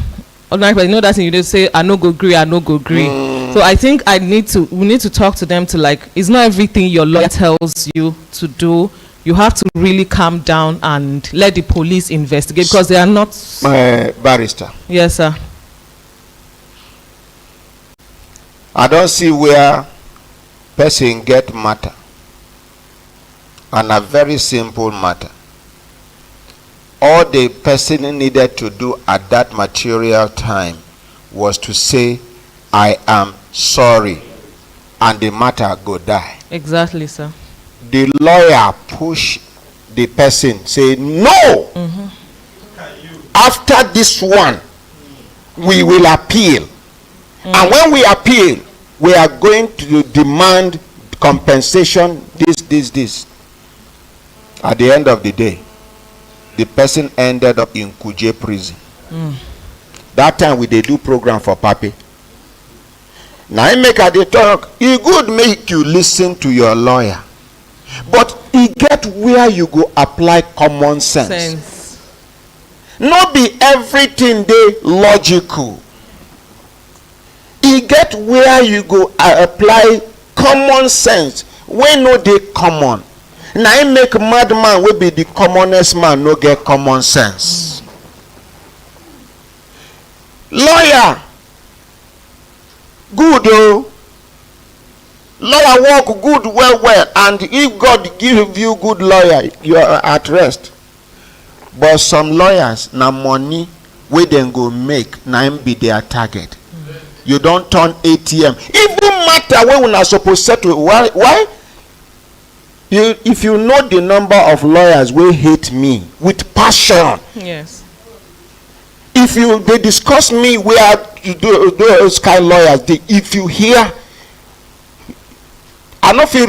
you know that thing you just say, I no go agree, I no go agree. So I think we need to talk to them to like, it's not everything your lawyer tells you to do. You have to really calm down and let the police investigate because they are not. Barrister. Yes, sir. I don't see where person get matter. And a very simple matter. All the person needed to do at that material time was to say, I am sorry, and the matter go die. Exactly, sir. The lawyer push the person, say, no! After this one, we will appeal. And when we appeal, we are going to demand compensation, this. At the end of the day, the person ended up in Kuje prison. That time we do program for Papi. Now I make a dey talk, it good make you listen to your lawyer. But it get where you go apply common sense. Not be everything dey logical. It get where you go apply common sense when no dey common. Now I make madman will be the commonest man no get common sense. Lawyer, good oh. Lawyer work good well, and if God give you good lawyer, you are at rest. But some lawyers na money wey dem go make na im be their target. You don't turn ATM. Even matter when we are supposed to settle. Why? If you know the number of lawyers wey hate me with passion. Yes. If they discuss me where those kind of lawyers, if you hear, I don't feel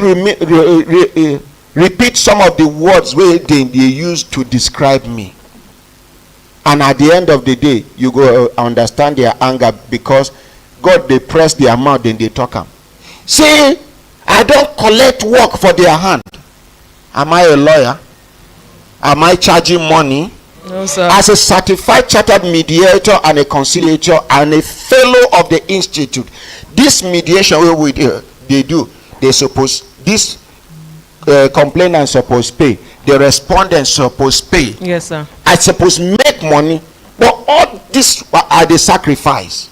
repeat some of the words where they use to describe me. And at the end of the day, you go understand their anger, because God, they press their mouth, then they talk am. See, I don't collect work for their hand. Am I a lawyer? Am I charging money? No, sir. As a certified chartered mediator and a conciliator and a fellow of the institute, this mediation they suppose, this complainant suppose pay, the respondent suppose pay. Yes, sir. I suppose make money, but all this are the sacrifice.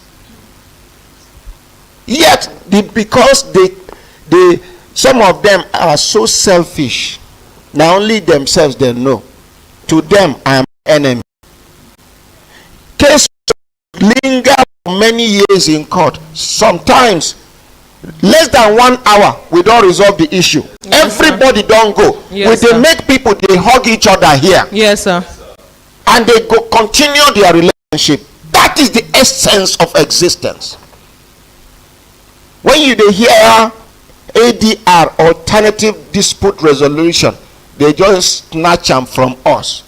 Yet, because they some of them are so selfish, now only themselves they know. To them, I am enemy. Cases linger for many years in court. Sometimes less than 1 hour, we don't resolve the issue. Yes, everybody sir. Don't go. Yes, they make people, they hug each other here. Yes, sir. And they go continue their relationship. That is the essence of existence. When you hear ADR, alternative dispute resolution, they just snatch them from us.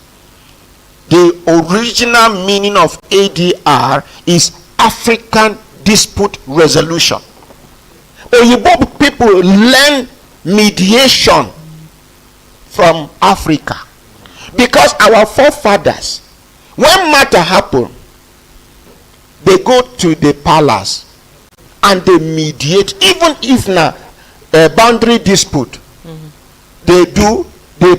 The original meaning of ADR is African dispute resolution. Oyibo people learn mediation from Africa, because our forefathers, when matter happen, they go to the palace and they mediate, even if na a boundary dispute. They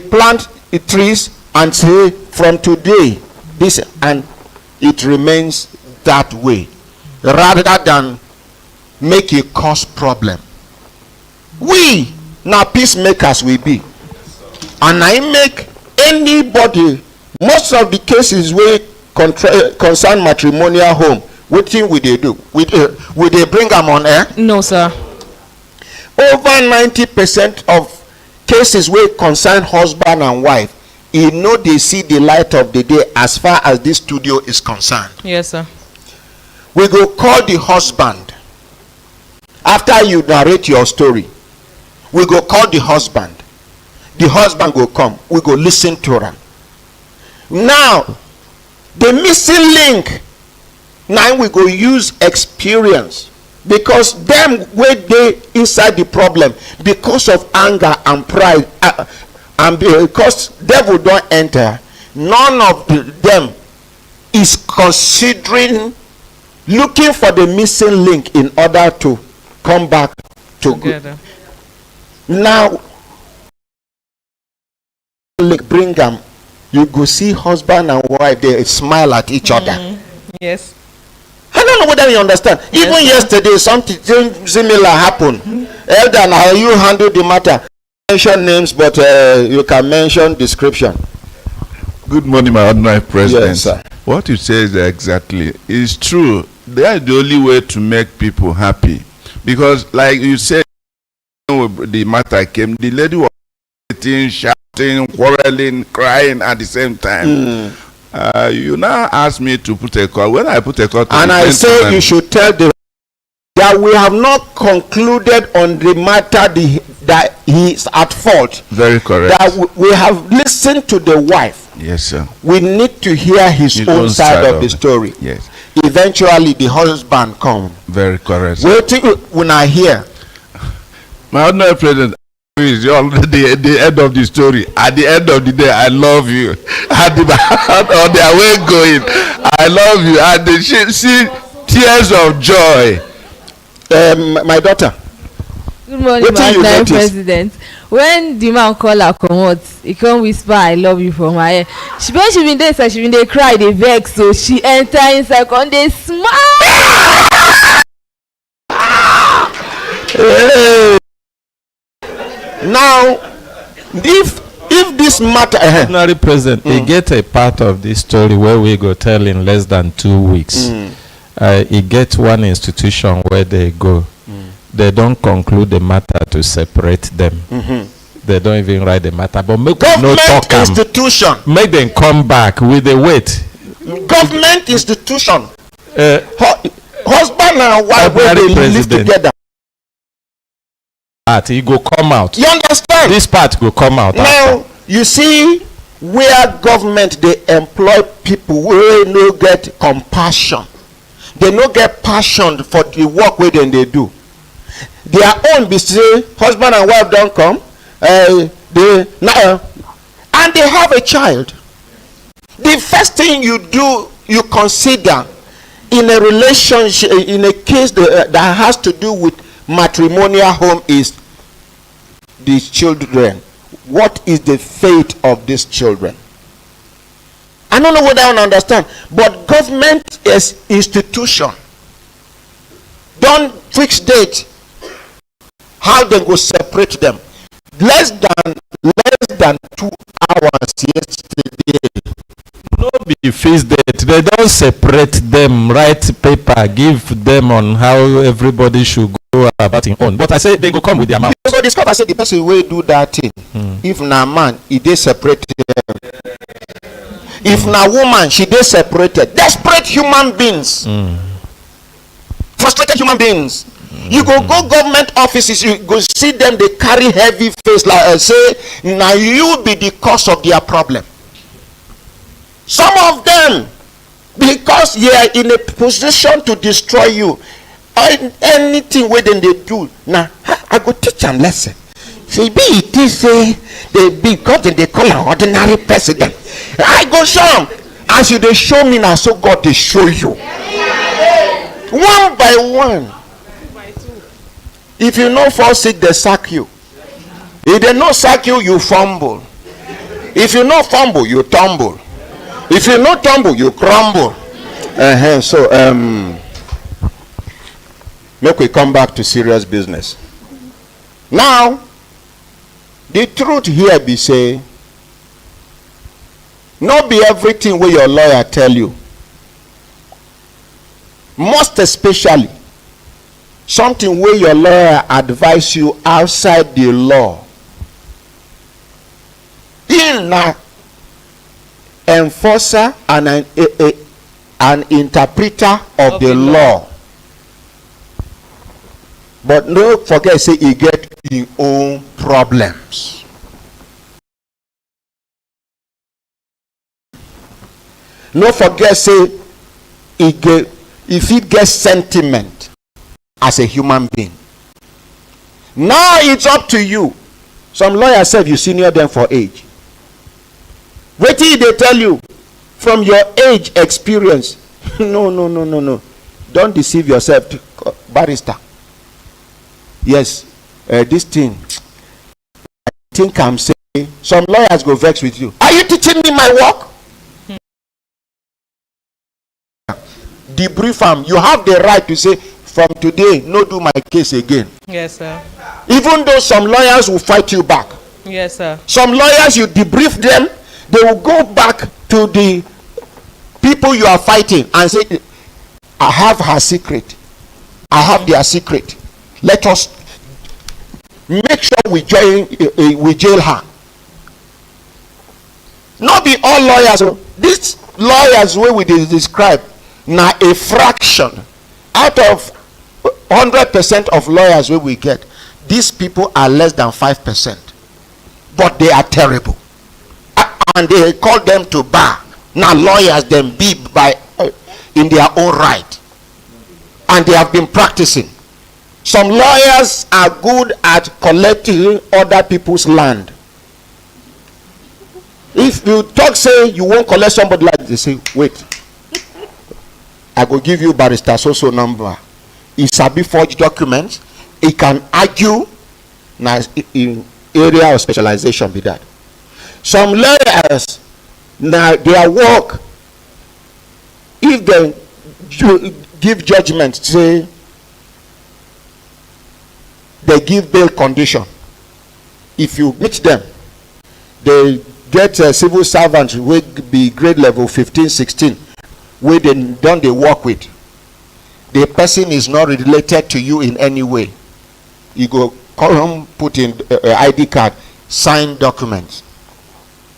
plant trees and say, from today this, and it remains that way, rather than make a cause problem. We now peacemakers we be, and I make anybody, most of the cases where concern matrimonial home, what thing will they do? Will they bring them on air? No, sir. Over 90% of cases where concern husband and wife, you know, they see the light of the day as far as this studio is concerned. Yes, sir. We go call the husband. After you narrate your story, we go call the husband. The husband go come. We go listen to her. Now, the missing link, now we go use experience, because them where they inside the problem because of anger and pride, and because devil don't enter, none of them is considering looking for the missing link in order to come back together. Now bring them, you go see husband and wife, they smile at each other. Yes. I don't know whether you understand. Yes, even yesterday something similar happened. Elder, how you handle the matter? Mention names, but you can mention description. Good morning, my honorary president. Yes, sir. What you say is exactly is true. They are the only way to make people happy, because like you said, the matter came, the lady was sitting, shouting, quarreling, crying at the same time. You now ask me to put a call. When I put a call to and I say you should tell them that we have not concluded on the matter that he is at fault. Very correct. That we have listened to the wife. Yes, sir. We need to hear his own side of the story. Yes. Eventually, the husband come. Very correct. Waiting when I hear. My honorary president, is the end of the story. At the end of the day, I love you. At the on their way going, I love you. And they see tears of joy. My daughter. Good morning, my president. When the man call her comot, he come whisper I love you for my ear. When she been there, so she been dey cry, dey vex, so she enter inside come dey smile. Hey. Now, if this matter, honorary president, they get a part of this story where we go tell in less than 2 weeks. He get one institution where they go. They don't conclude the matter to separate them. They don't even write the matter. But make no talk institution. Make them come back with the weight. Government institution. Husband and wife, where they live together. part, it go come out. You understand? This part go come out. Now, you see where government they employ people who no get compassion. They no get passion for the work where they do. Their own be say husband and wife don't come, and they have a child. The first thing you do, you consider in a relationship, in a case that has to do with matrimonial home, is these children. What is the fate of these children? I don't know whether I understand, but government is institution. Don't fix date how they go separate them. Less than 2 hours yesterday. No be fixed date. They don't separate them, write paper, give them on how everybody should go about it on. But I say they go come with their mouth. So discover say the person will do that thing. If na man, he dey separated. If na woman, she dey separated. Desperate human beings. Frustrated human beings. You go government offices, you go see them, they carry heavy face like say, now you be the cause of their problem. Some of them, because you are in a position to destroy you, anything where they do, now I go teach them lesson. See, be it is they because they call an ordinary president. I go show them. As you they show me now, so God they show you. One by one. If you no fall sick, they sack you. If they no sack you, you fumble. If you no fumble, you tumble. If you no tumble, you crumble. So make we come back to serious business. Now, the truth here be say, not be everything where your lawyer tell you. Most especially, something where your lawyer advise you outside the law. In an enforcer and an interpreter of the law. But no forget say he get his own problems. No forget say if he gets sentiment as a human being. Now it's up to you. Some lawyers say you senior them for age. Wait till they tell you from your age experience. No. Don't deceive yourself, barrister. Yes, this thing, I think I'm saying, some lawyers go vex with you. Are you teaching me my work? Debrief them. You have the right to say, from today, no do my case again. Yes, sir. Even though some lawyers will fight you back. Yes, sir. Some lawyers, you debrief them, they will go back to the people you are fighting and say, I have her secret. I have their secret. Let us make sure we jail her. Not be all lawyers. These lawyers where we describe now a fraction out of 100% of lawyers where we get. These people are less than 5%, but they are terrible, and they call them to bar. Now lawyers them be by in their own right, and they have been practicing. Some lawyers are good at collecting other people's land. If you talk, say you won't collect somebody like, they say, wait, I will give you barrister so number. He sabi forge documents. He can argue. Now in area of specialization be that. Some lawyers, now their work, if they give judgment, say they give bail condition. If you meet them, they get a civil servant will be grade level 15, 16, where they work with. The person is not related to you in any way. You go call him, put in ID card, sign documents.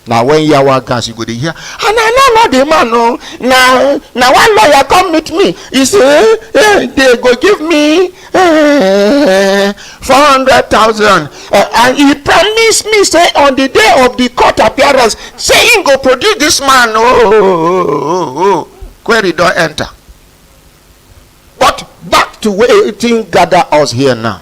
Now when you are gas, you go to hear, and I know the man. No, now one lawyer come meet me. He say, they go give me 400,000, and he promised me say on the day of the court appearance, say he go produce this man. Query don't enter. But back to where thing gather us here now.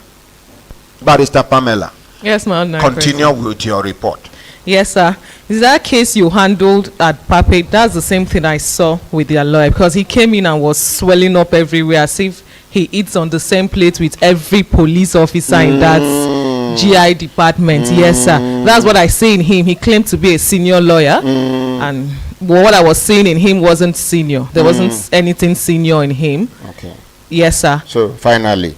Barrister Pamela. Yes, ma'am. Continue with your report. Yes, sir. Is that case you handled at Pape? That's the same thing I saw with their lawyer, because he came in and was swelling up everywhere as if he eats on the same plate with every police officer in that GI department. Yes, sir. That's what I see in him. He claimed to be a senior lawyer, and what I was seeing in him wasn't senior. There wasn't anything senior in him. Okay. Yes, sir. So finally,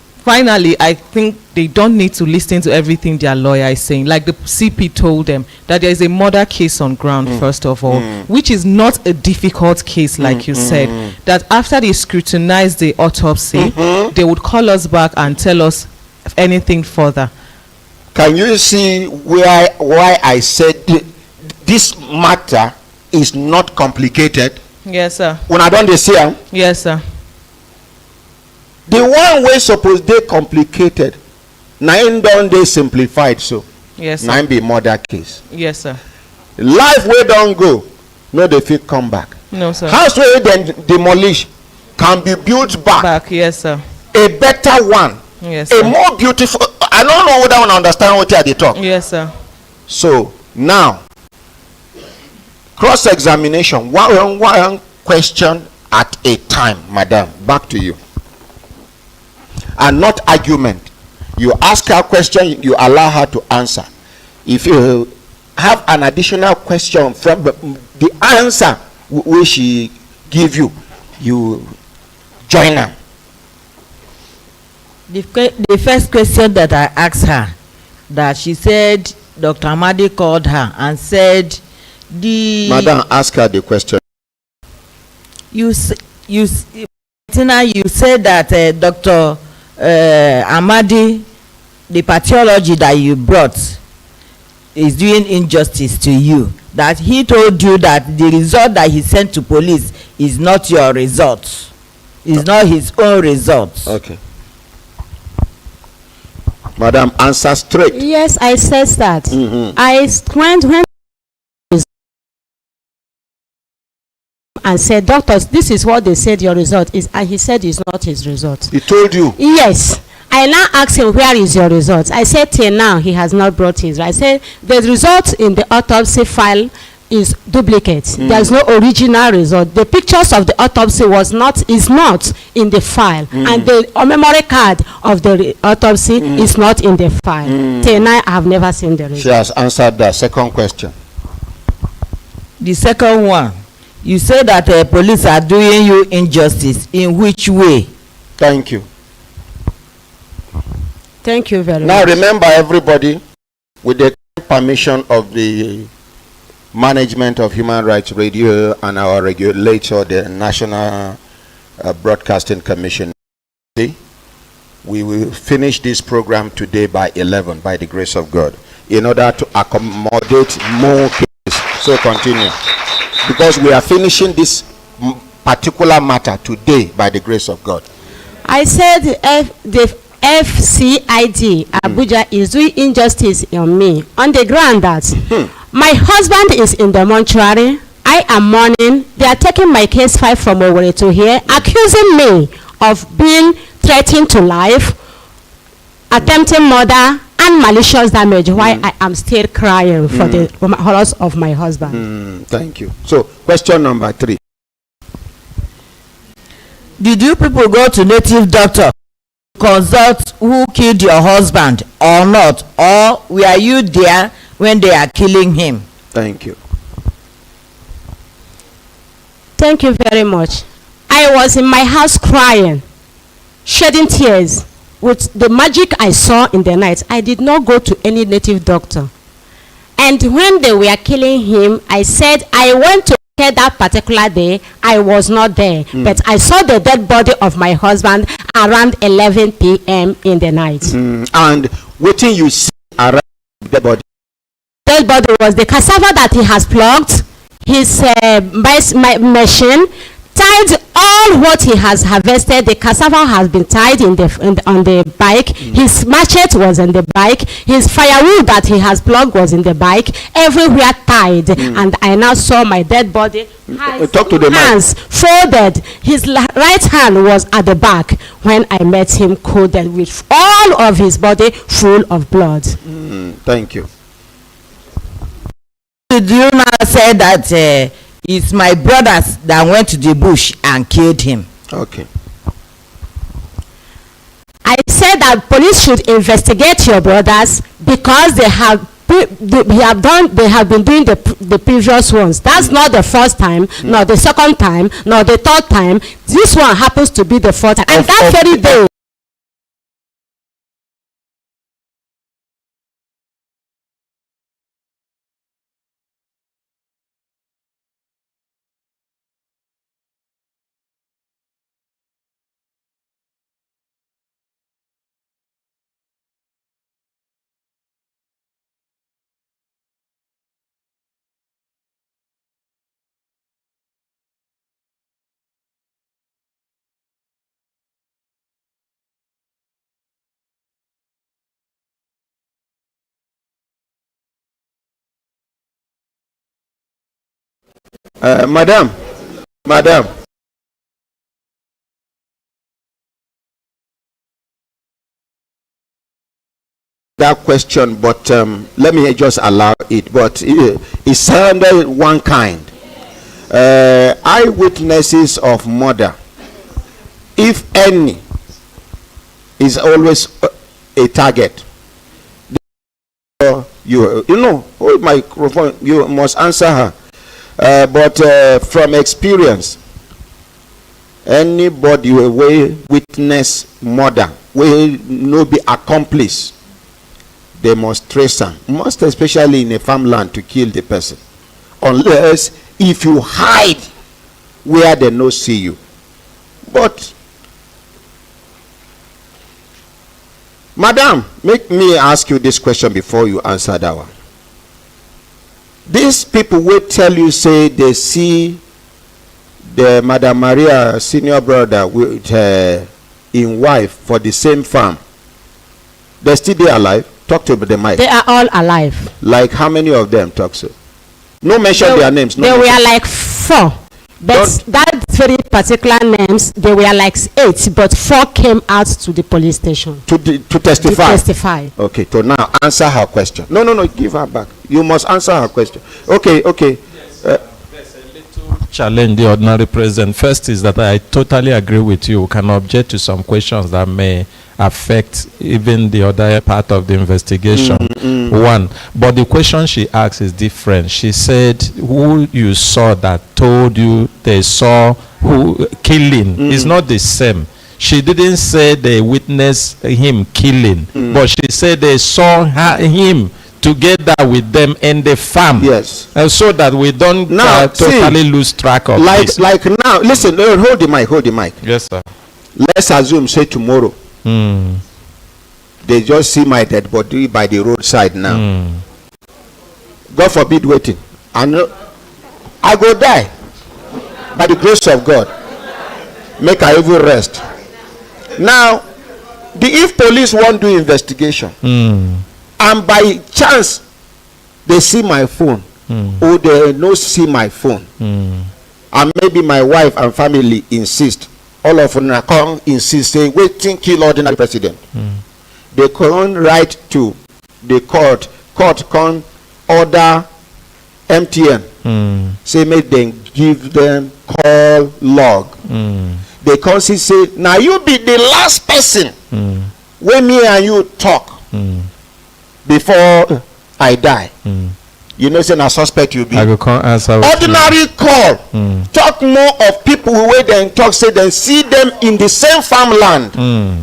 I think they don't need to listen to everything their lawyer is saying. Like the CP told them that there is a murder case on ground, first of all, which is not a difficult case, like you said. That after they scrutinize the autopsy, they would call us back and tell us anything further. Can you see why I said this matter is not complicated? Yes, sir. When I don't see him? Yes, sir. The one way suppose they complicated, nine don't they simplified so. Yes, sir. Nine be murder case. Yes, sir. Life way don't go, no they fit come back. No, sir. House way then demolish can be built back. Yes, sir. A better one. Yes, a sir. more beautiful. I don't know whether I understand what they talk. Yes, sir. So now, cross-examination. One question at a time, madam. Back to you. And not argument. You ask her a question, you allow her to answer. If you have an additional question from the answer which she give you, you join her. The first question that I asked her, that she said Dr. Amadi called her and said Madam, ask her the question. You said that Dr. Amadi, the pathology that you brought is doing injustice to you. That he told you that the result that he sent to police is not your result. Is not his own result. Okay. Madam, answer straight. Yes, I said that. I went and said, doctors, this is what they said your result is, and he said it's not his result. He told you? Yes. I now asked him, where is your result? I said, till now he has not brought his. I said, the result in the autopsy file is duplicate. There's no original result. The pictures of the autopsy is not in the file, and the memory card of the autopsy is not in the file. Till now I have never seen the result. She has answered the second question. The second one, you say that police are doing you injustice. In which way? Thank you. Thank you very much. Now remember, everybody, with the permission of the management of Human Rights Radio and our regulator, the National Broadcasting Commission, we will finish this program today by 11, by the grace of God, in order to accommodate more cases. So continue, because we are finishing this particular matter today by the grace of God. I said the FCID Abuja is doing injustice on me on the ground that my husband is in the mortuary. I am mourning. They are taking my case file from Owerri to here, accusing me of being threatened to life, attempting murder, and malicious damage. Why I am still crying for the horrors of my husband. Thank you. So, question number 3. Did you people go to native doctor, consult who killed your husband or not, or were you there when they are killing him? Thank you. Thank you very much. I was in my house crying, shedding tears with the magic I saw in the night. I did not go to any native doctor. And when they were killing him, I said I went to that particular day. I was not there, but I saw the dead body of my husband around 11 p.m. in the night. And what you see around the body? dead body was the cassava that he has plucked, his machine, tied all what he has harvested. The cassava has been tied on the bike. His machete was in the bike. His firewood that he has plugged was in the bike. Everywhere tied. And I now saw my dead body. Talk to the hands folded. His right hand was at the back when I met him, coated with all of his body full of blood. Thank you. Did you now say that it's my brothers that went to the bush and killed him? Okay. I said that police should investigate your brothers because they have been doing the previous ones. That's not the first time, nor the second time, nor the third time. This one happens to be the fourth time. And that very day. Madam. That question, but let me just allow it. But it sounded one kind. Eyewitnesses of murder, if any, is always a target. You know, hold microphone. You must answer her. But from experience, anybody will witness murder, will no be accomplice, they must trace them, most especially in a farmland, to kill the person, unless if you hide where they no see you. But madam, make me ask you this question before you answer that one. These people will tell you, say they see the Madam Maria senior brother with in wife for the same farm. They still be alive? Talk to the mic. They are all alive. Like how many of them talk so? No mention their names. No, they were like 4. But that very particular names, they were like 8, but 4 came out to the police station. To testify? To testify. Okay, so now answer her question. No, give her back. You must answer her question. Okay. Yes, there's a little challenge the ordinary president. First is that I totally agree with you. We can object to some questions that may affect even the other part of the investigation. One, but the question she asked is different. She said who you saw that told you they saw who killing is not the same. She didn't say they witnessed him killing, but she said they saw him together with them in the farm. Yes. So that we don't totally lose track of this. Like now, listen, hold the mic. Yes, sir. Let's assume, say tomorrow, they just see my dead body by the roadside now. God forbid waiting. And I go die by the grace of God. Make I even rest. Now, if police won't do investigation, and by chance they see my phone, or they no see my phone, and maybe my wife and family insist, all of them come insist, say, waiting, kill ordinary president. They can write to the court can order MTN, say make them give them call log. They can say, now you be the last person when me and you talk before I die. You know, say a suspect you be. I will answer ordinary call. Talk more of people who wait and talk, say they see them in the same farmland.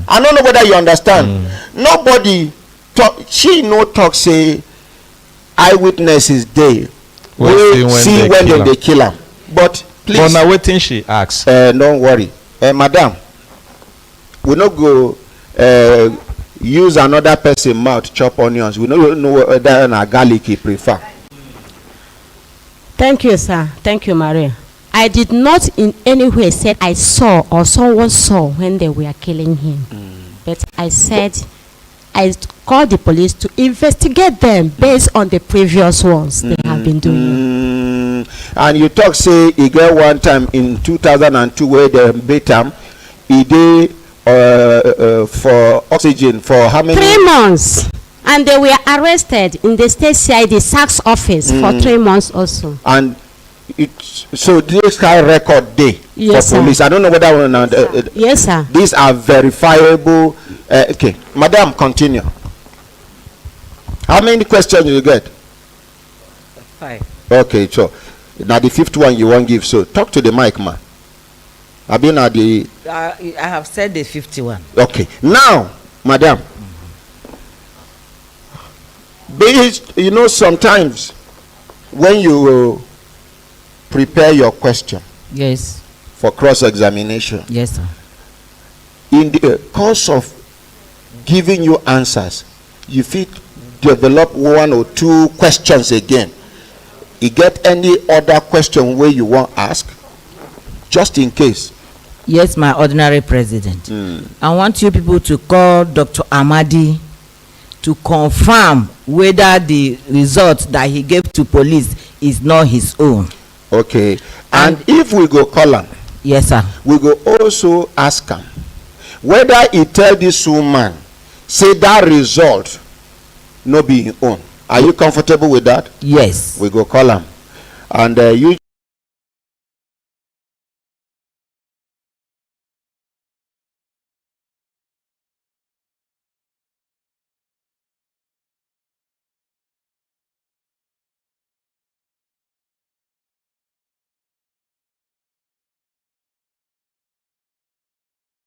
I don't know whether you understand. Nobody talk. She no talk, say eyewitnesses day. We'll see when they kill him. But please. But now waiting she asks. Don't worry, madam. We not go use another person mouth chop onions. We don't know whether na garlic he prefer. Thank you, sir. Thank you, Maria. I did not in any way say I saw or someone saw when they were killing him. But I said I called the police to investigate them based on the previous ones they have been doing. And you talk say he get one time in 2002 where they beat him. He did for oxygen for how many? 3 months. And they were arrested in the state CID SACS office for 3 months also. And so this high record day yes, for police. Sir. I don't know whether one. Yes, sir. These are verifiable. Okay, madam, continue. How many questions you get? 5. Okay, so now the 5th one you won't give. So talk to the mic, man. I've been at the. I have said the 51. Okay, now, madam. Based, you know, sometimes when you prepare your question. Yes. For cross-examination. Yes, sir. In the course of giving you answers, you fit develop 1 or 2 questions again. You get any other question where you want ask, just in case. Yes, my ordinary president. I want you people to call Dr. Amadi to confirm whether the result that he gave to police is not his own. Okay. And if we go call him, yes, sir, we go also ask him whether he tell this woman say that result no be his own. Are you comfortable with that? Yes. We go call him. And you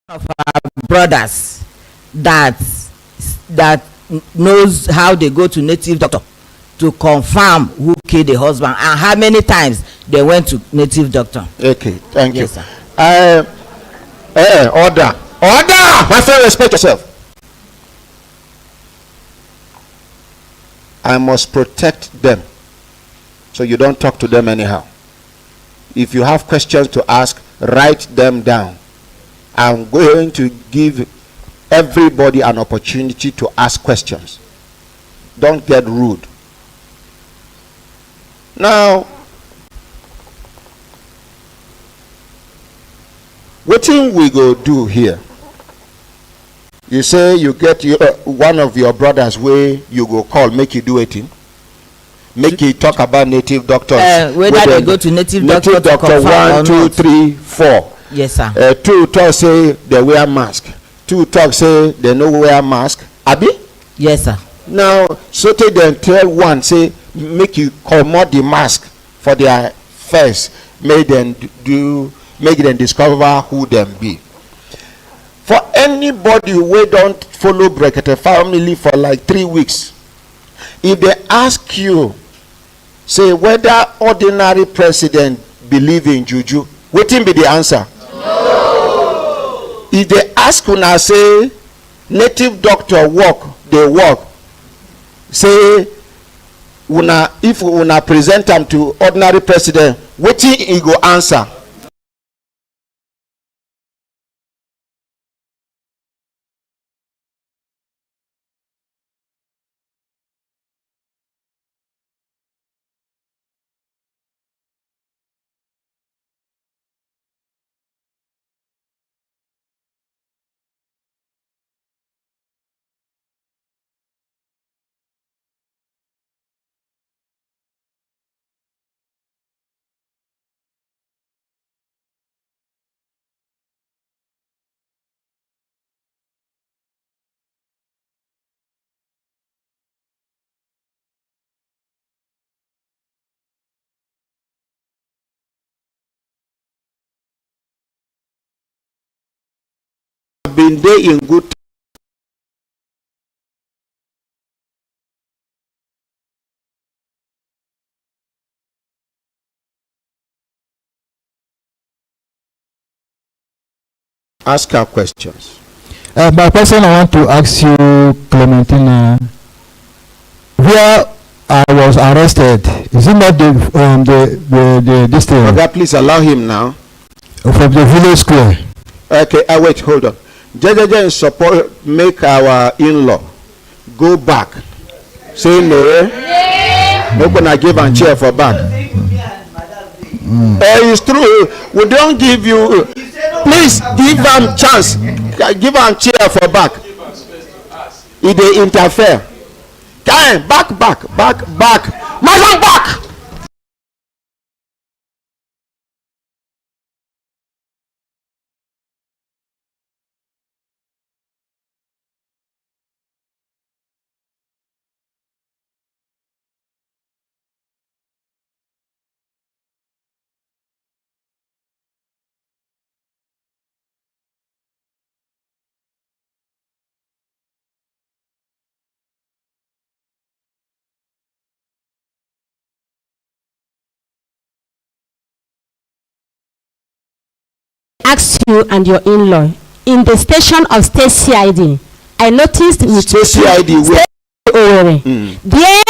of our brothers that knows how they go to native doctor to confirm who killed the husband and how many times they went to native doctor. Okay, thank you. Yes, sir. Order. My friend, respect yourself. I must protect them, so you don't talk to them anyhow. If you have questions to ask, write them down. I'm going to give everybody an opportunity to ask questions. Don't get rude. Now, what thing we go do here? You say you get one of your brothers where you go call, make you do it in. Make you talk about native doctors. Whether they go to native doctor to doctor confirm 1, 2, 3, 4. Yes, sir. 2 talk say they wear mask. 2 talk say they no wear mask. Abi? Yes, sir. Now, so take them tell 1 say make you comot the mask for their face. Make them discover who them be. For anybody who don't follow Brekete family for like 3 weeks, if they ask you, say whether ordinary president believe in juju, wetin be the answer? No. If they ask una say native doctor work, they work, say una if una present am to ordinary president, wetin he go answer? Been there in good ask her questions. My question I want to ask you, Clementina, where I was arrested, is it not the this thing? Okay, please allow him now. From the village square. Okay, wait, hold on. Jajaja in support, make our in-law go back. Say no. Not gonna give and chair for back. It's true. We don't give you. Please give them chance. Give them chair for back. If they interfere, back. Madam, back. Asked you and your in-law in the station of state CID. I noticed with state CID there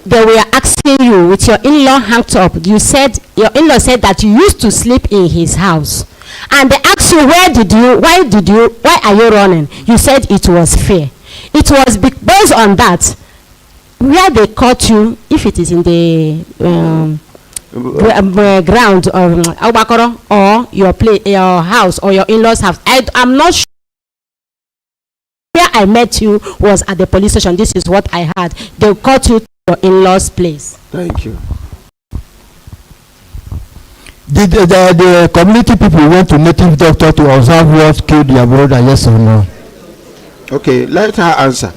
they were asking you with your in-law hanged up. You said your in-law said that you used to sleep in his house, and they asked you why are you running? You said it was fear. It was based on that where they caught you, if it is in the ground or your house or your in-laws house. I'm not sure. Where I met you was at the police station. This is what I heard. They caught you to your in-laws place. Thank you. Did the community people went to native doctor to observe what killed their brother, yes or no? Okay, let her answer.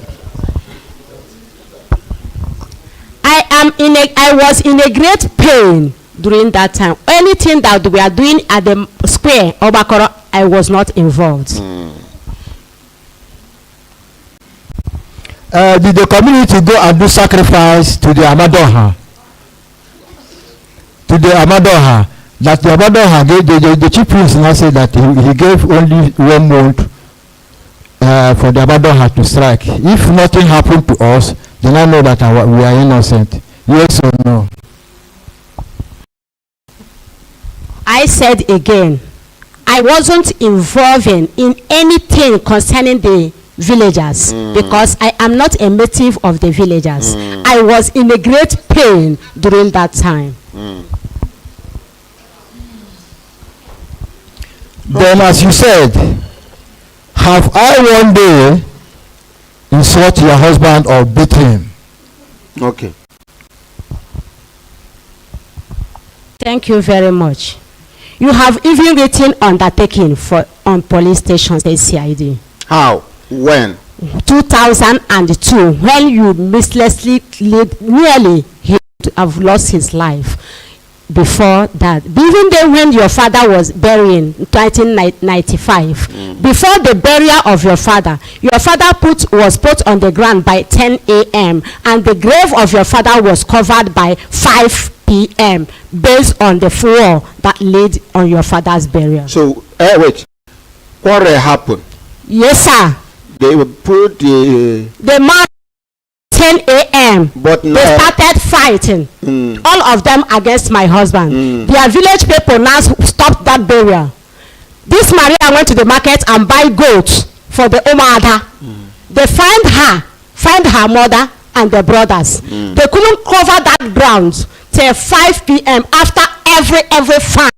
I was in a great pain during that time. Anything that we are doing at the square Obakoro, I was not involved. Did the community go and do sacrifice to the Amadoha? To the Amadoha, that the Amadoha gave the chief priest now said that he gave only 1 month for the Amadoha to strike. If nothing happened to us, then I know that we are innocent. Yes or no? I said again, I wasn't involved in anything concerning the villagers because I am not a native of the villagers. I was in a great pain during that time. Then, as you said, have I one day insult your husband or beat him? Okay. Thank you very much. You have even written undertaking on police station CID. How? When? 2002, when you mercilessly nearly he would have lost his life. Before that, even then when your father was burying 1995, before the burial of your father was put on the ground by 10 a.m. and the grave of your father was covered by 5 p.m. based on the floor that laid on your father's burial. So, wait, what happened? Yes, sir. They would put the man 10 a.m. But they started fighting, all of them against my husband. Their village people now stopped that burial. This Maria went to the market and buy goats for the Omada. They find her mother and the brothers. They couldn't cover that ground till 5 p.m. after every fight.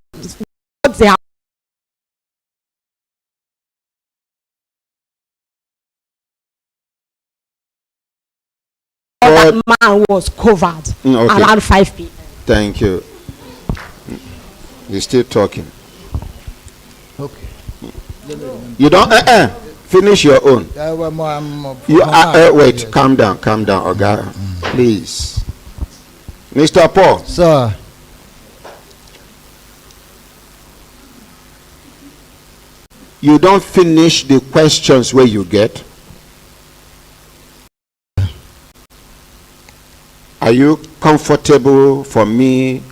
That man was covered around 5 p.m. Thank you. You're still talking. Okay. You don't finish your own. Wait, calm down, Oga. Please. Mr. Paul. Sir. You don't finish the questions where you get. Are you comfortable for me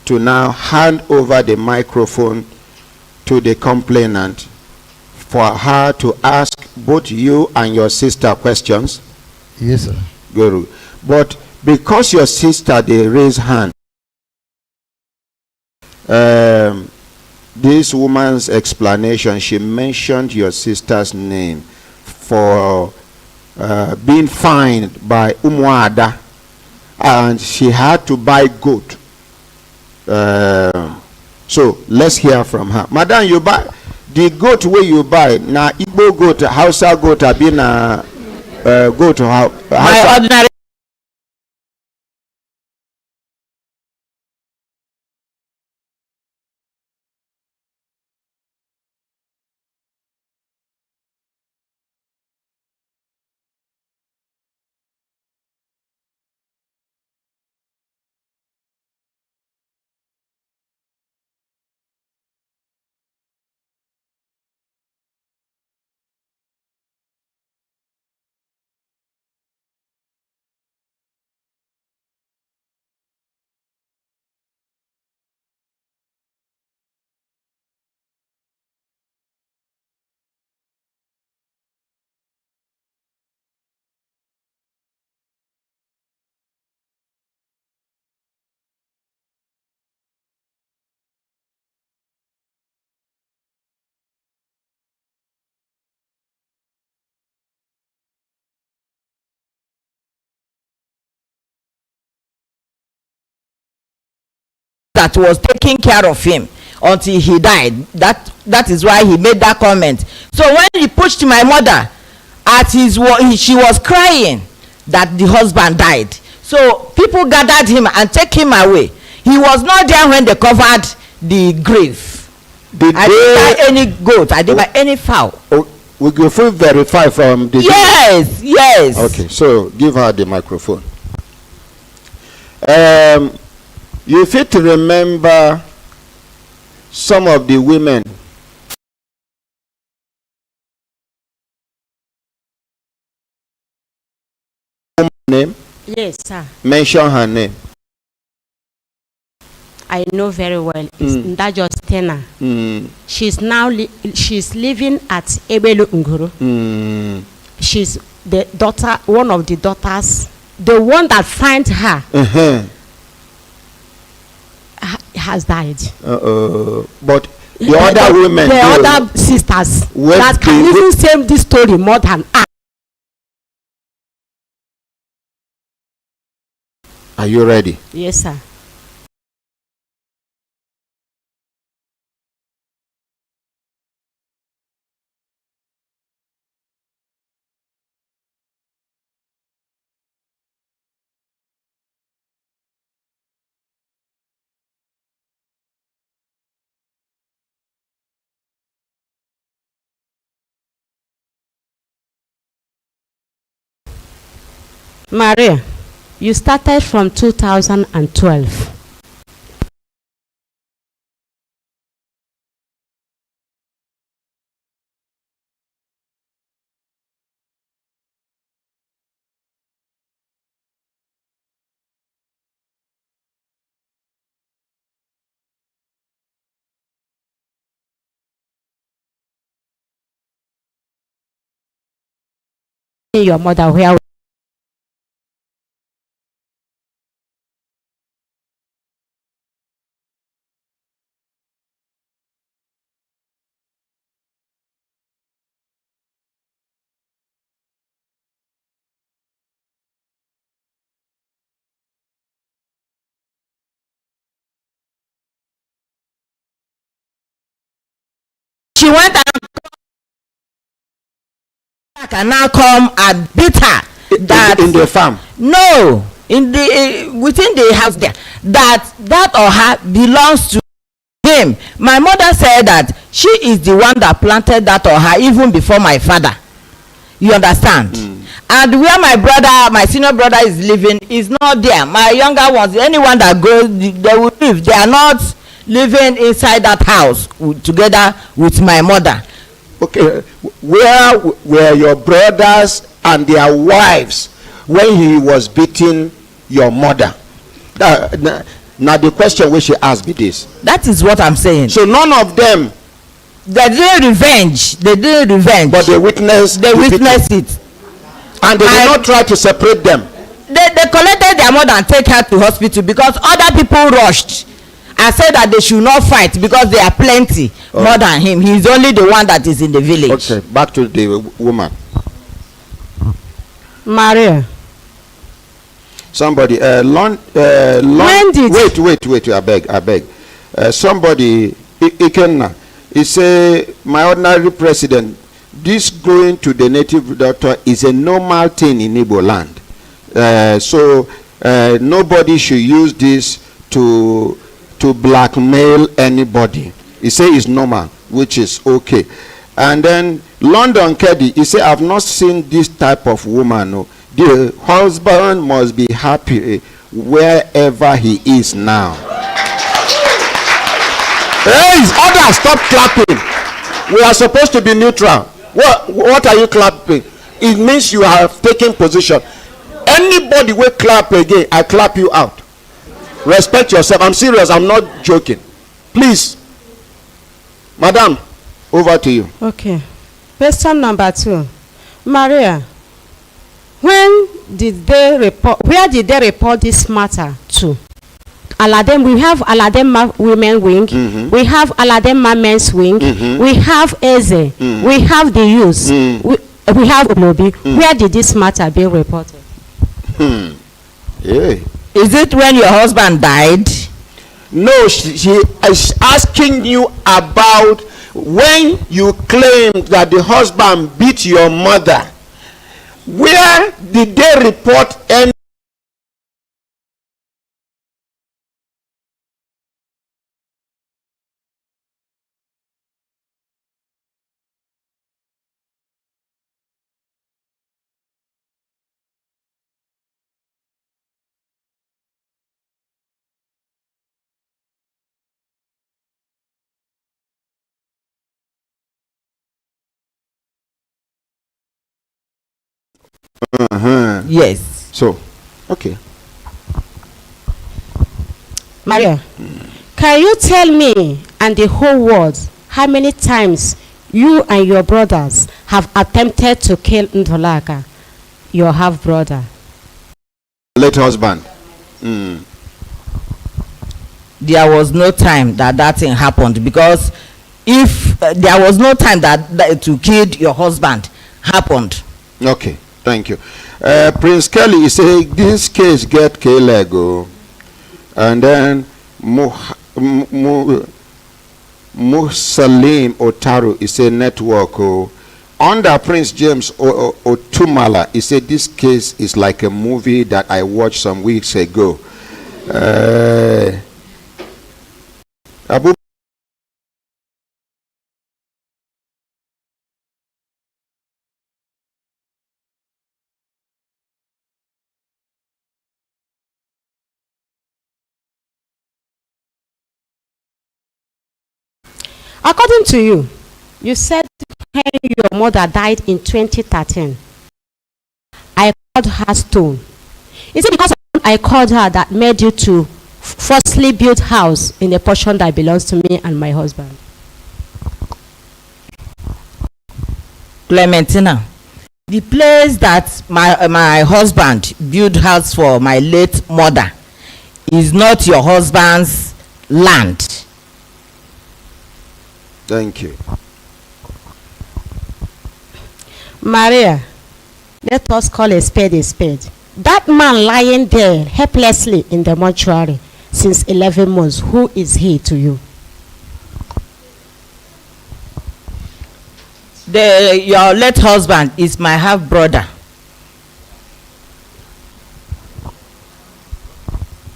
to now hand over the microphone to the complainant for her to ask both you and your sister questions? Yes, sir. Good. But because your sister they raise hand, this woman's explanation, she mentioned your sister's name for being fined by Umwada, and she had to buy goat. So let's hear from her. Madam, you buy the goat where you buy na Igbo goat, Hausa goat, abi na goat Hausa? My ordinary. That was taking care of him until he died. That is why he made that comment. So when he pushed my mother at she was crying that the husband died. So people gathered him and take him away. He was not there when they covered the grave. I didn't buy any goat. I didn't buy any fowl. We go full verify from the. Yes, yes. Okay, so give her the microphone. You fit remember some of the women name? Yes, sir. Mention her name. I know very well. It's Ndajo Stena. She's now she's living at Ebelu Nguru. She's the daughter, one of the daughters, the one that find her. Has died. But the other women, the other sisters that can even say this story more than I. Are you ready? Yes, sir. Maria, you started from 2012. Your mother, where she went and now come and beat her. That in the farm? No, in the within the house there. That or her belongs to him. My mother said that she is the one that planted that or her even before my father. You understand? And where my senior brother is living is not there. My younger ones, anyone that goes, they will live. They are not living inside that house together with my mother. Okay, where were your brothers and their wives when he was beating your mother? Now the question we should ask be this. That is what I'm saying. So none of them They didn't revenge. They didn't revenge. But they witnessed. They witnessed it. And they did not try to separate them. They collected their mother and take her to hospital because other people rushed and said that they should not fight because there are plenty more than him. He's only the one that is in the village. Okay, back to the woman. Maria. Somebody, wait, I beg. Somebody, Ikenna, he say, my ordinary president, this going to the native doctor is a normal thing in Igbo land. So nobody should use this to blackmail anybody. He say it's normal, which is okay. And then London Keddy, he say, I've not seen this type of woman. No. The husband must be happy wherever he is now. Hey, others, stop clapping. We are supposed to be neutral. What are you clapping? It means you have taken position. Anybody will clap again, I clap you out. Respect yourself. I'm serious. I'm not joking. Please, madam, over to you. Okay. Question number 2. Maria, when did they report? Where did they report this matter to? Aladem, we have Aladem women wing. We have Aladem men's wing. We have Eze. We have the youth. We have Omobi. Where did this matter be reported? Yeah. Is it when your husband died? No, she is asking you about when you claimed that the husband beat your mother. Where did they report any? Yes. So, okay. Maria, can you tell me and the whole world how many times you and your brothers have attempted to kill Ndolaka, your half brother? Late husband. There was no time that thing happened, because if there was no time that to kill your husband happened. Okay, thank you. Prince Kelly is saying this case get K-Lego, and then Musalim Otaru is a network. Under Prince James Otumala, he said this case is like a movie that I watched some weeks ago. Abu According to you, you said when your mother died in 2013, I called her stone. Is it because I called her that made you to forcibly build house in a portion that belongs to me and my husband? Clementina, the place that my husband built house for my late mother is not your husband's land. Thank you. Maria, let us call a spade a spade. That man lying there helplessly in the mortuary since 11 months, who is he to you? Your late husband is my half brother.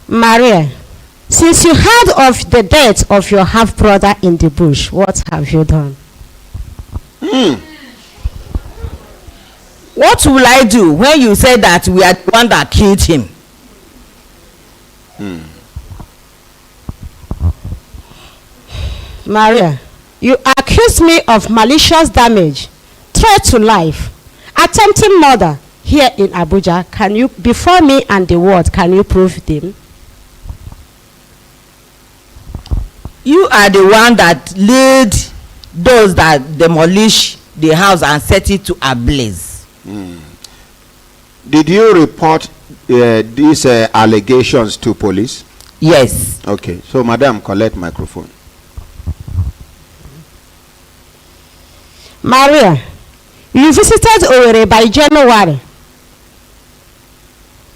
Maria, since you heard of the death of your half brother in the bush, what have you done? What will I do when you say that we are the one that killed him? Maria, you accuse me of malicious damage, threat to life, attempting murder here in Abuja. Can you, before me and the world, can you prove them? You are the one that laid those that demolish the house and set it to ablaze. Did you report these allegations to police? Yes. Okay, so madam, collect microphone. Maria, you visited Owerri by January.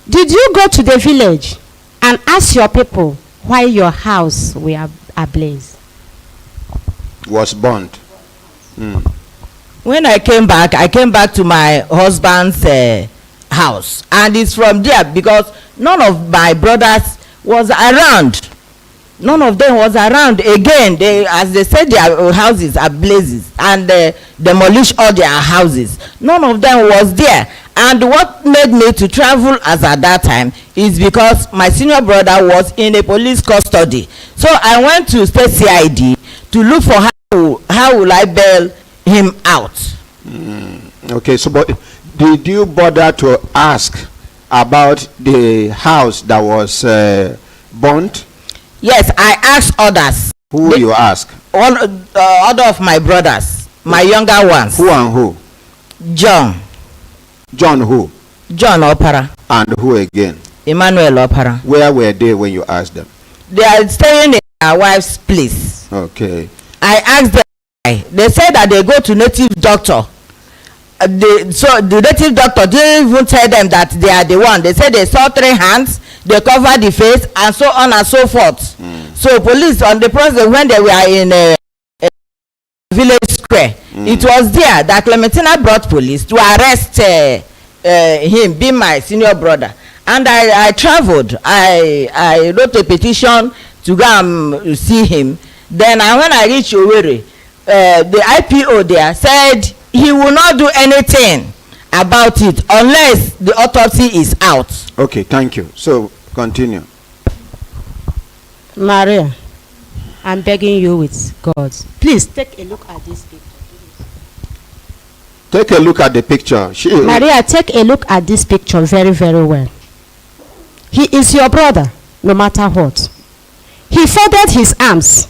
Did you go to the village and ask your people why your house were ablaze? Was burned. When I came back to my husband's house, and it's from there because none of my brothers was around. None of them was around again. They, as they said, their houses are blazes and demolish all their houses. None of them was there. And what made me to travel as at that time is because my senior brother was in a police custody. So I went to state CID to look for how will I bail him out. Okay, so but did you bother to ask about the house that was burnt? Yes, I asked others. Who you ask? All other of my brothers, my younger ones. Who and who? John. John who? John Opara. And who again? Emmanuel Opara. Where were they when you asked them? They are staying in their wife's place. Okay. I asked them. They said that they go to native doctor. So the native doctor didn't even tell them that they are the one. They said they saw 3 hands, they covered the face, and so on and so forth. So police on the process when they were in a village square, it was there that Clementina brought police to arrest him, being my senior brother. And I traveled. I wrote a petition to go and see him. Then when I reached Owerri, the IPO there said he will not do anything about it unless the autopsy is out. Okay, thank you. So continue. Maria, I'm begging you with God. Please take a look at this picture. Take a look at the picture. Maria, take a look at this picture very, very well. He is your brother, no matter what. He folded his arms.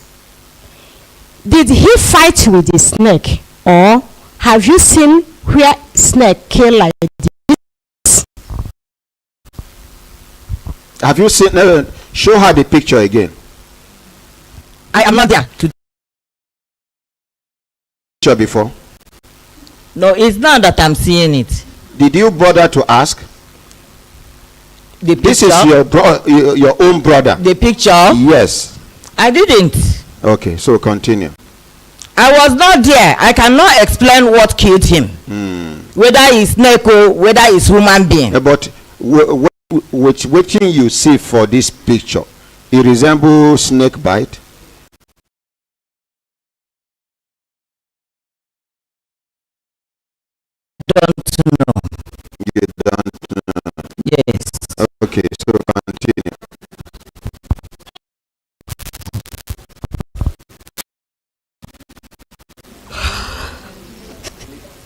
Did he fight with the snake, or have you seen where snake kill like this? Have you seen? Show her the picture again. I am not there to picture before. No, it's not that I'm seeing it. Did you bother to ask? The picture? This is your own brother. The picture? Yes. I didn't. Okay, so continue. I was not there. I cannot explain what killed him. Whether it's snake or whether it's human being. But which thing you see for this picture, it resembles snake bite. Don't know. You don't know. Yes. Okay, so continue.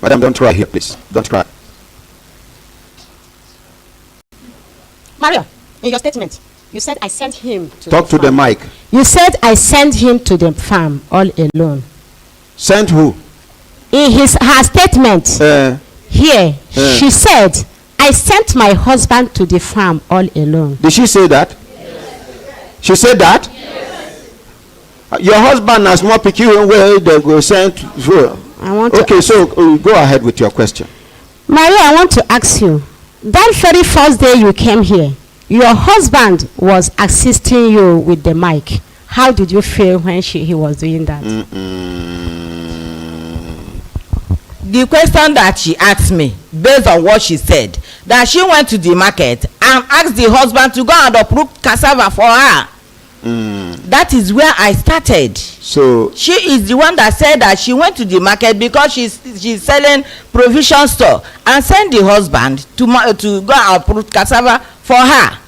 Madam, don't cry here, please. Don't cry. Maria, in your statement, you said I sent him to Talk to the mic. You said I sent him to the farm all alone. Sent who? In her statement here, she said, I sent my husband to the farm all alone. Did she say that? Yes. She said that? Yes. Your husband has more peculiar way they go sent. I want okay, so go ahead with your question. Maria, I want to ask you, that very first day you came here, your husband was assisting you with the mic. How did you feel when he was doing that? The question that she asked me, based on what she said, that she went to the market and asked the husband to go and uproot cassava for her. That is where I started. So she is the one that said that she went to the market because she's selling provision store and sent the husband to go and uproot cassava for her.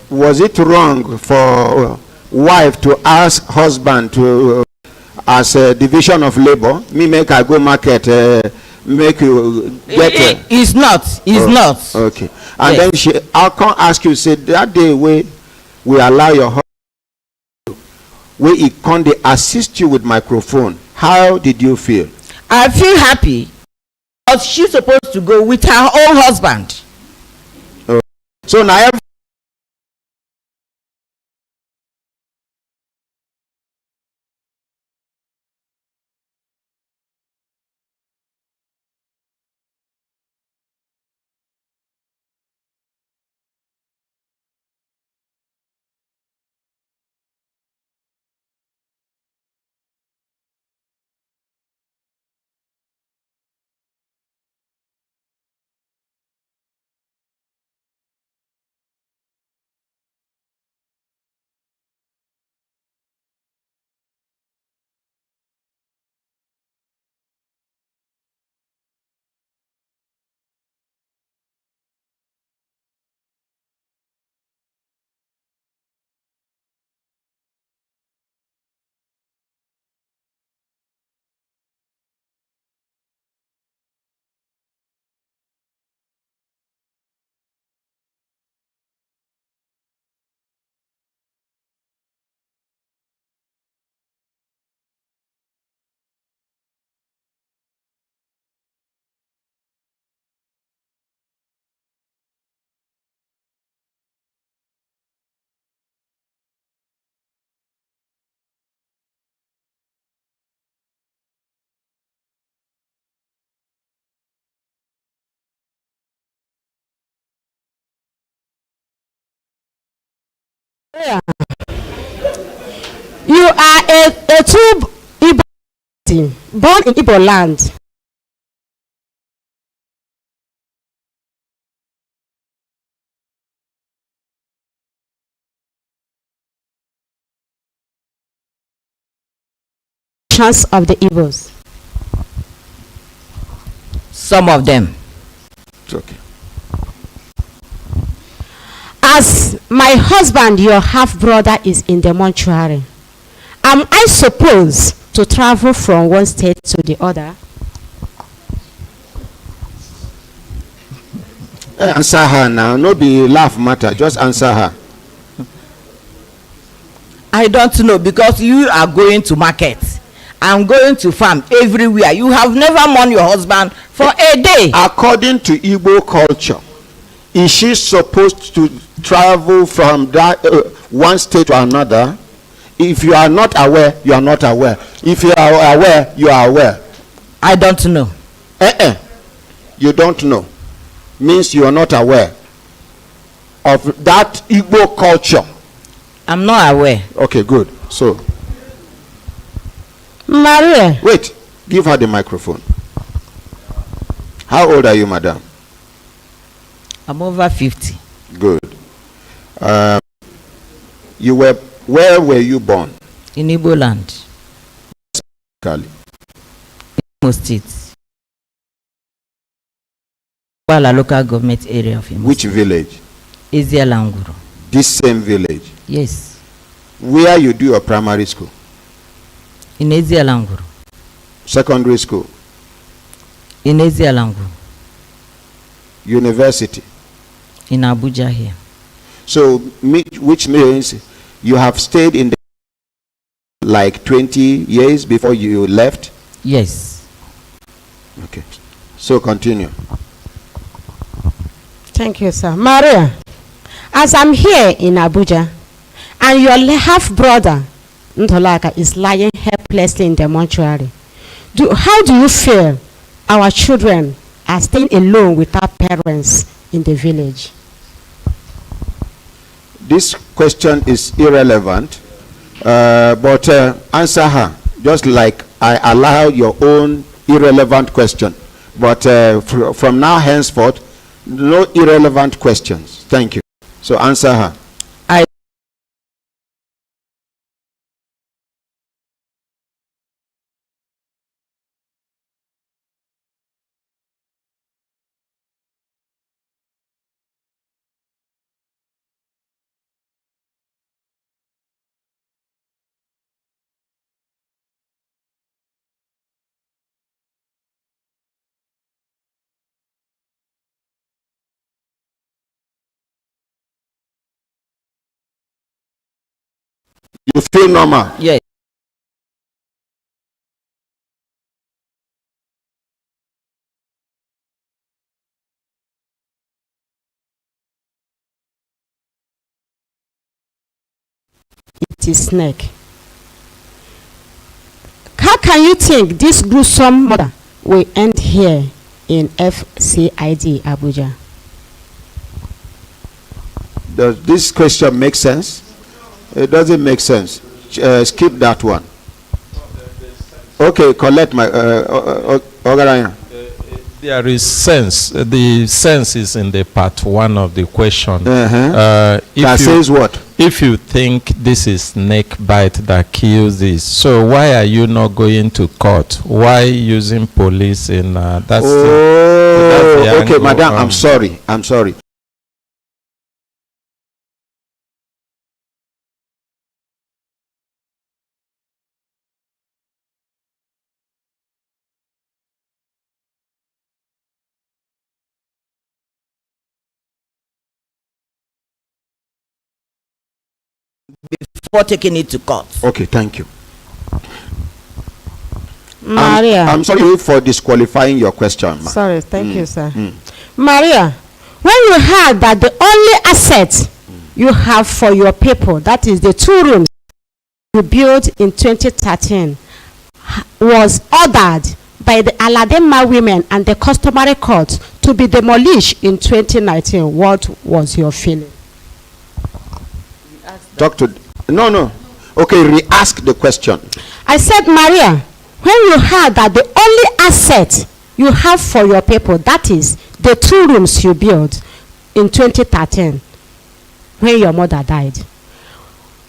Was it wrong for wife to ask husband to as a division of labor? Me make I go market, make you get it. It's not. Not. Okay. And yes. Then I can't ask you. Say that day we allow your husband. where it can they assist you with microphone, how did you feel? I feel happy because she's supposed to go with her own husband. So now You are a true Igbo, born in Igbo land. Chance of the Igbos. Some of them. it's okay. As my husband, your half brother, is in the mortuary, am I supposed to travel from one state to the other? Answer her now. No be laugh matter. Just answer her. I don't know, because you are going to market. I'm going to farm everywhere. You have never mourned your husband for a day. According to Igbo culture, is she supposed to travel from that one state to another? If you are not aware, you are not aware. If you are aware, you are aware. I don't know. You don't know. Means you are not aware of that Igbo culture. I'm not aware. Okay, good. So, Maria. wait. Give her the microphone. How old are you, madam? I'm over 50. Good. Where were you born? In Igbo land. Kali. Imo State. Kuala local government area of Imo Which State. village? Ezialanguru. This same village? Yes. Where you do your primary school? In Ezialanguru. Secondary school? In Ezialanguru. University? In Abuja here. So, which means you have stayed in the like 20 years before you left? Yes. Okay. So continue. Thank you, sir. Maria, as I'm here in Abuja, and your half brother, Ntolaka, is lying helplessly in the mortuary, how do you feel our children are staying alone without parents in the village? This question is irrelevant, but answer her, just like I allow your own irrelevant question. But from now henceforth, no irrelevant questions. Thank you. So answer her. You feel normal? Yes. It is snake. How can you think this gruesome murder will end here in FCID Abuja? Does this question make sense? It doesn't make sense. Skip that one. Okay, collect my Ogaranya. There is sense. The sense is in the part one of the question. That says what? If you think this is snake bite that kills this, so why are you not going to court? Why using police in that's okay, madam, I'm sorry. Before taking it to court. Okay, thank you. Maria. I'm sorry for disqualifying your question. Sorry, thank you, sir. Maria, when you heard that the only asset you have for your people, that is the 2 rooms you built in 2013, was ordered by the Aladema women and the customary court to be demolished in 2019, what was your feeling? Doctor, no. Okay, re-ask the question. I said, Maria, when you heard that the only asset you have for your people, that is the 2 rooms you built in 2013, when your mother died,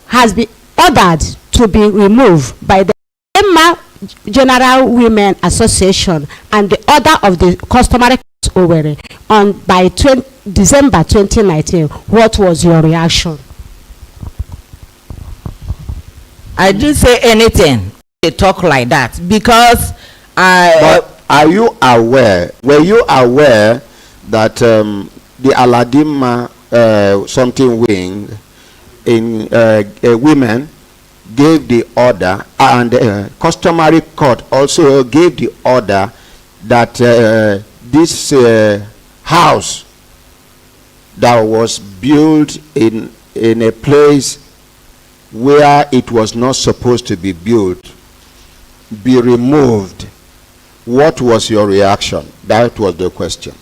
has been ordered to be removed by the Emma General Women Association and the order of the customary court on by December 2019, what was your reaction? I didn't say anything. They talk like that because But are you aware? Were you aware that the Aladima something wing in women gave the order, and customary court also gave the order that this house that was built in a place where it was not supposed to be built be removed? What was your reaction? That was the question.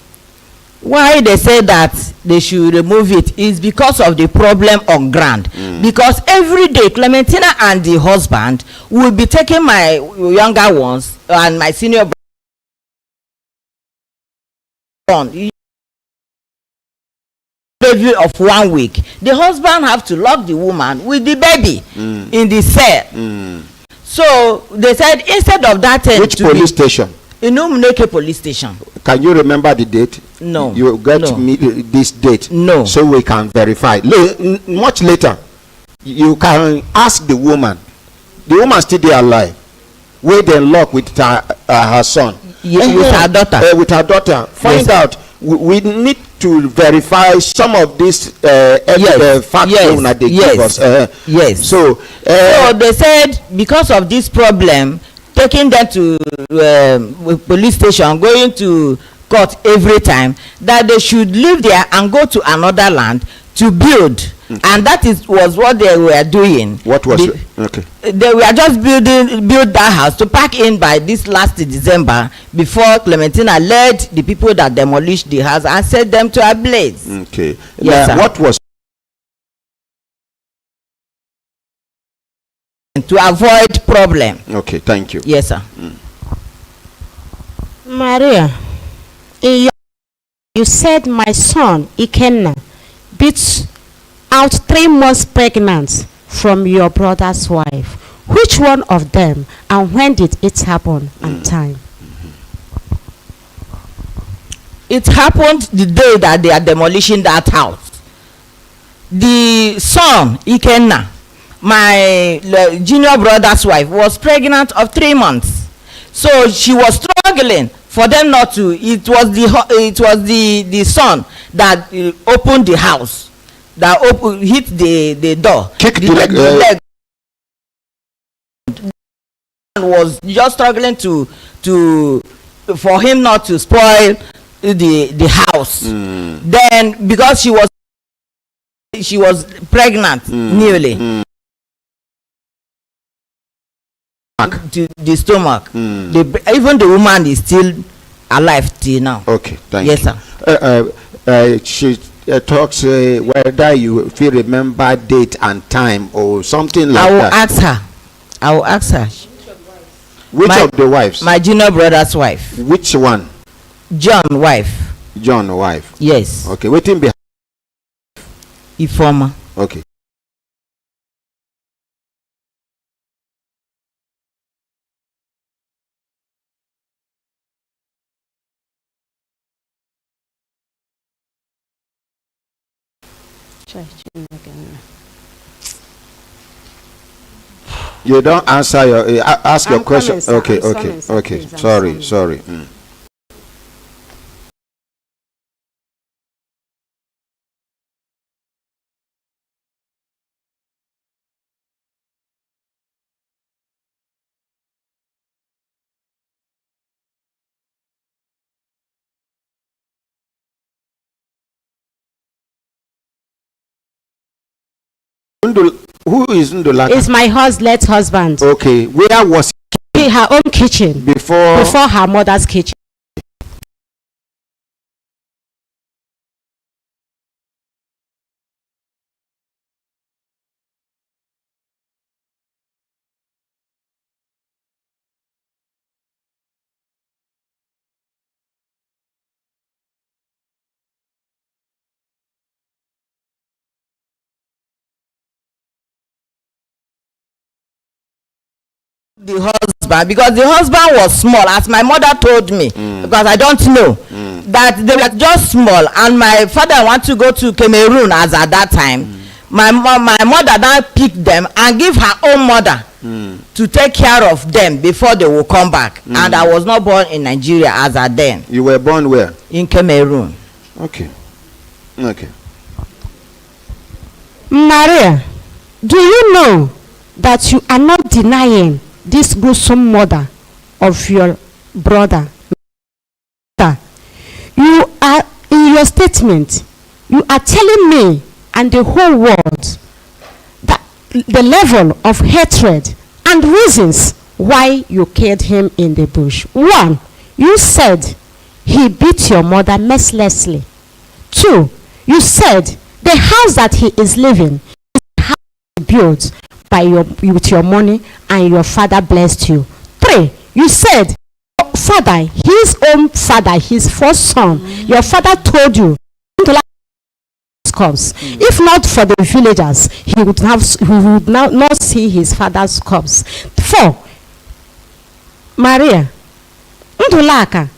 Why they say that they should remove it is because of the problem on ground. Because every day Clementina and the husband will be taking my younger ones and my senior baby of 1 week. The husband have to lock the woman with the baby in the cell. So they said instead of that, which police station? In Umuneke police station. Can you remember the date? No. You get me this date? No. So we can verify. Much later, you can ask the woman. The woman still there alive. Where they lock with her son. With her daughter. With her daughter. Find out. We need to verify some of these facts that they give us. Yes. So they said because of this problem, taking them to police station, going to court every time, that they should leave there and go to another land to build. And that was what they were doing. What was it? Okay. They were just build that house to pack in by this last December, before Clementina led the people that demolished the house and set them to ablaze. Okay. Yes, sir. What was to avoid problem? Okay, thank you. Yes, sir. Maria, you said my son Ikenna beats out 3 months pregnant from your brother's wife. Which one of them, and when did it happen and time? It happened the day that they are demolishing that house. The son Ikenna, my junior brother's wife, was pregnant of 3 months, so she was struggling for them not to. It was the son that opened the house, that hit the door, kick the leg was just struggling to for him not to spoil the house. Then because she was pregnant newly. To the stomach. Even the woman is still alive till now. Okay, thank you. Yes, sir. She talks whether you feel remember date and time or something like that. I will ask her. Which of the wives? My junior brother's wife. Which one? John wife. John wife. Yes. Okay, waiting behind. Ifoma. Okay. You don't answer your ask your question. Okay. Sorry. Who is Ndulaka? It's my late husband. Okay, where was he? Her own kitchen. Before her mother's kitchen. The husband, because the husband was small, as my mother told me, because I don't know that they were just small, and my father wanted to go to Cameroon as at that time. My mother now picked them and give her own mother to take care of them before they will come back. And I was not born in Nigeria as at then. You were born where? In Cameroon. Okay. Maria, do you know that you are not denying this gruesome murder of your brother? You are, in your statement, you are telling me and the whole world that the level of hatred and reasons why you killed him in the bush. 1, you said he beat your mother mercilessly. 2, you said the house that he is living is a house built with your money and your father blessed you. 3, you said your father, his own father, his first son, your father told you to like corpse. If not for the villagers, he would not see his father's corpse. 4, Maria, Ndulaka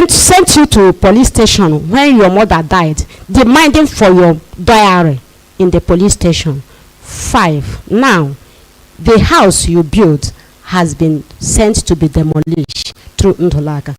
sent you to police station when your mother died, demanding for your diary in the police station. 5, now the house you built has been sent to be demolished through Ndulaka.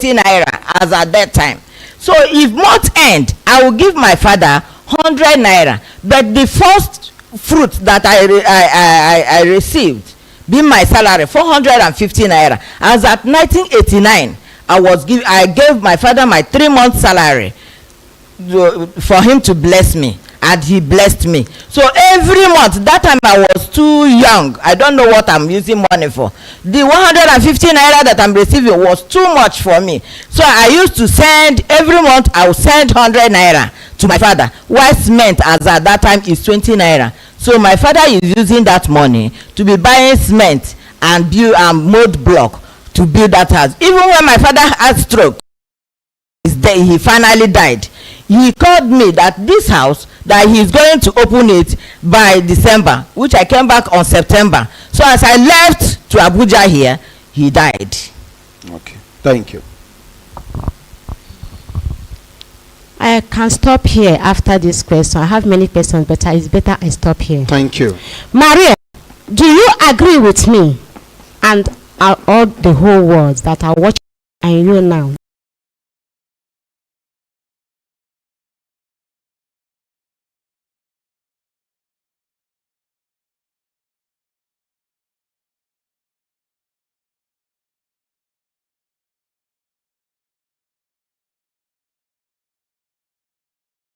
Naira as at that time. So if month end, I will give my father 100 naira. But the first fruit that I received, being my salary, 450 naira. As at 1989, I gave my father my 3-month salary for him to bless me. And he blessed me. So every month, that time I was too young. I don't know what I'm using money for. The 150 naira that I'm receiving was too much for me. So I used to send, every month I would send 100 naira to my father. What's meant as at that time is 20 naira. So my father is using that money to be buying cement and build and mold block to build that house. Even when my father had stroke, he finally died. He called me that this house, that he is going to open it by December, which I came back on September. So as I left to Abuja here, he died. Okay, thank you. I can stop here after this question. I have many questions, but it's better I stop here. Thank you. Maria, do you agree with me and all the whole world that are watching and you now?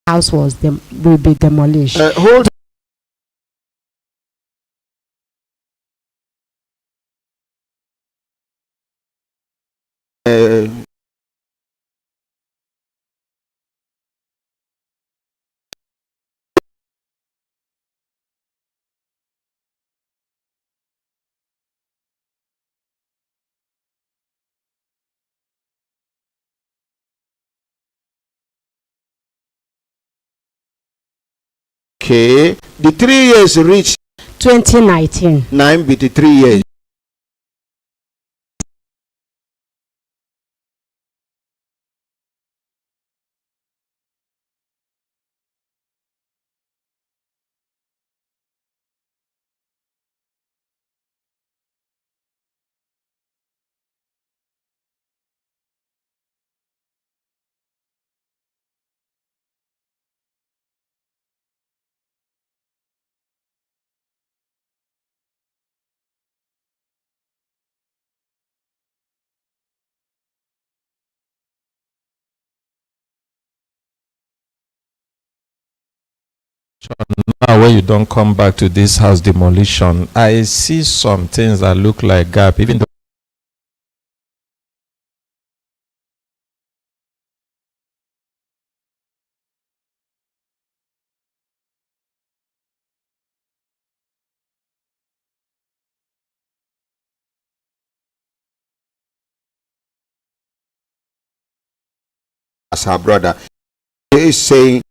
House will be demolished. Hold. Okay, the 3 years reached 2019. 9 with the 3 years. Now when you don't come back to this house demolition, I see some things that look like gap, even though as her brother, he is saying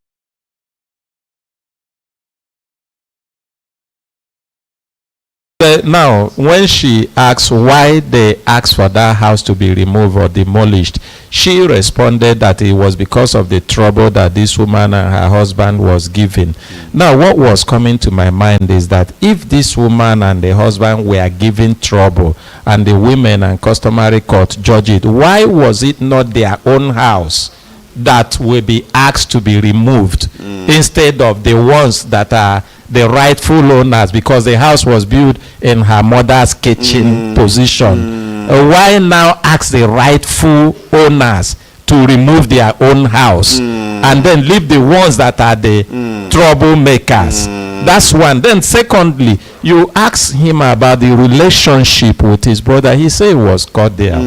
now when she asks why they asked for that house to be removed or demolished, she responded that it was because of the trouble that this woman and her husband was giving. Now what was coming to my mind is that if this woman and the husband were giving trouble and the women and customary court judge it, why was it not their own house that will be asked to be removed instead of the ones that are the rightful owners, because the house was built in her mother's kitchen position? Why now ask the rightful owners to remove their own house and then leave the ones that are the troublemakers? That's one. Then secondly, you ask him about the relationship with his brother. He said it was cordial.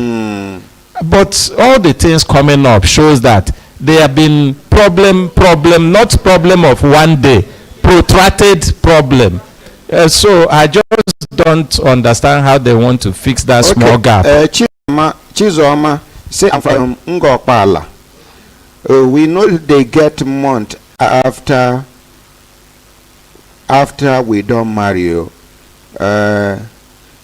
But all the things coming up shows that there have been not problem of one day, protracted problem. So I just don't understand how they want to fix that small gap. Chizoma say I'm from Ngopala. We know they get month after we don't marry you.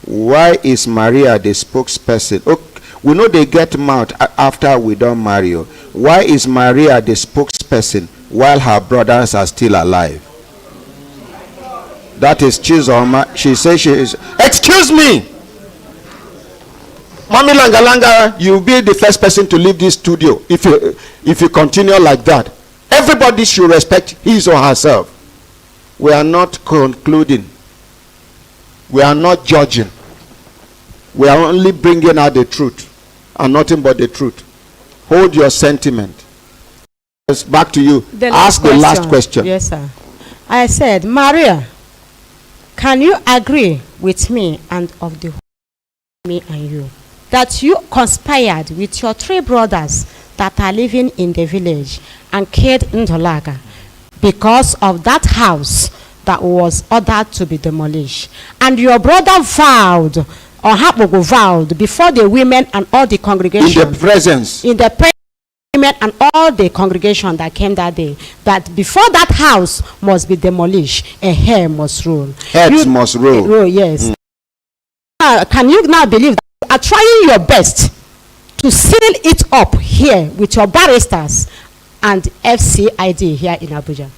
Why is Maria the spokesperson? Okay, we know they get month after we don't marry you. Why is Maria the spokesperson while her brothers are still alive? That is Chizoma. She says she is. Excuse me, Mami Langa, you'll be the first person to leave this studio if you continue like that. Everybody should respect his or herself. We are not concluding. We are not judging. We are only bringing out the truth and nothing but the truth. Hold your sentiment. Back to you. Ask the last question. Yes, sir. I said, Maria, can you agree with me and of the me and you that you conspired with your 3 brothers that are living in the village and killed Ndolaga because of that house that was ordered to be demolished. And your brother vowed, or Hapogo vowed, before the women and all the congregation. In the presence. In the presence of women and all the congregation that came that day, that before that house must be demolished, a hair must roll. Heads must roll. Yes. Can you now believe that you are trying your best to seal it up here with your barristers and FCID here in Abuja?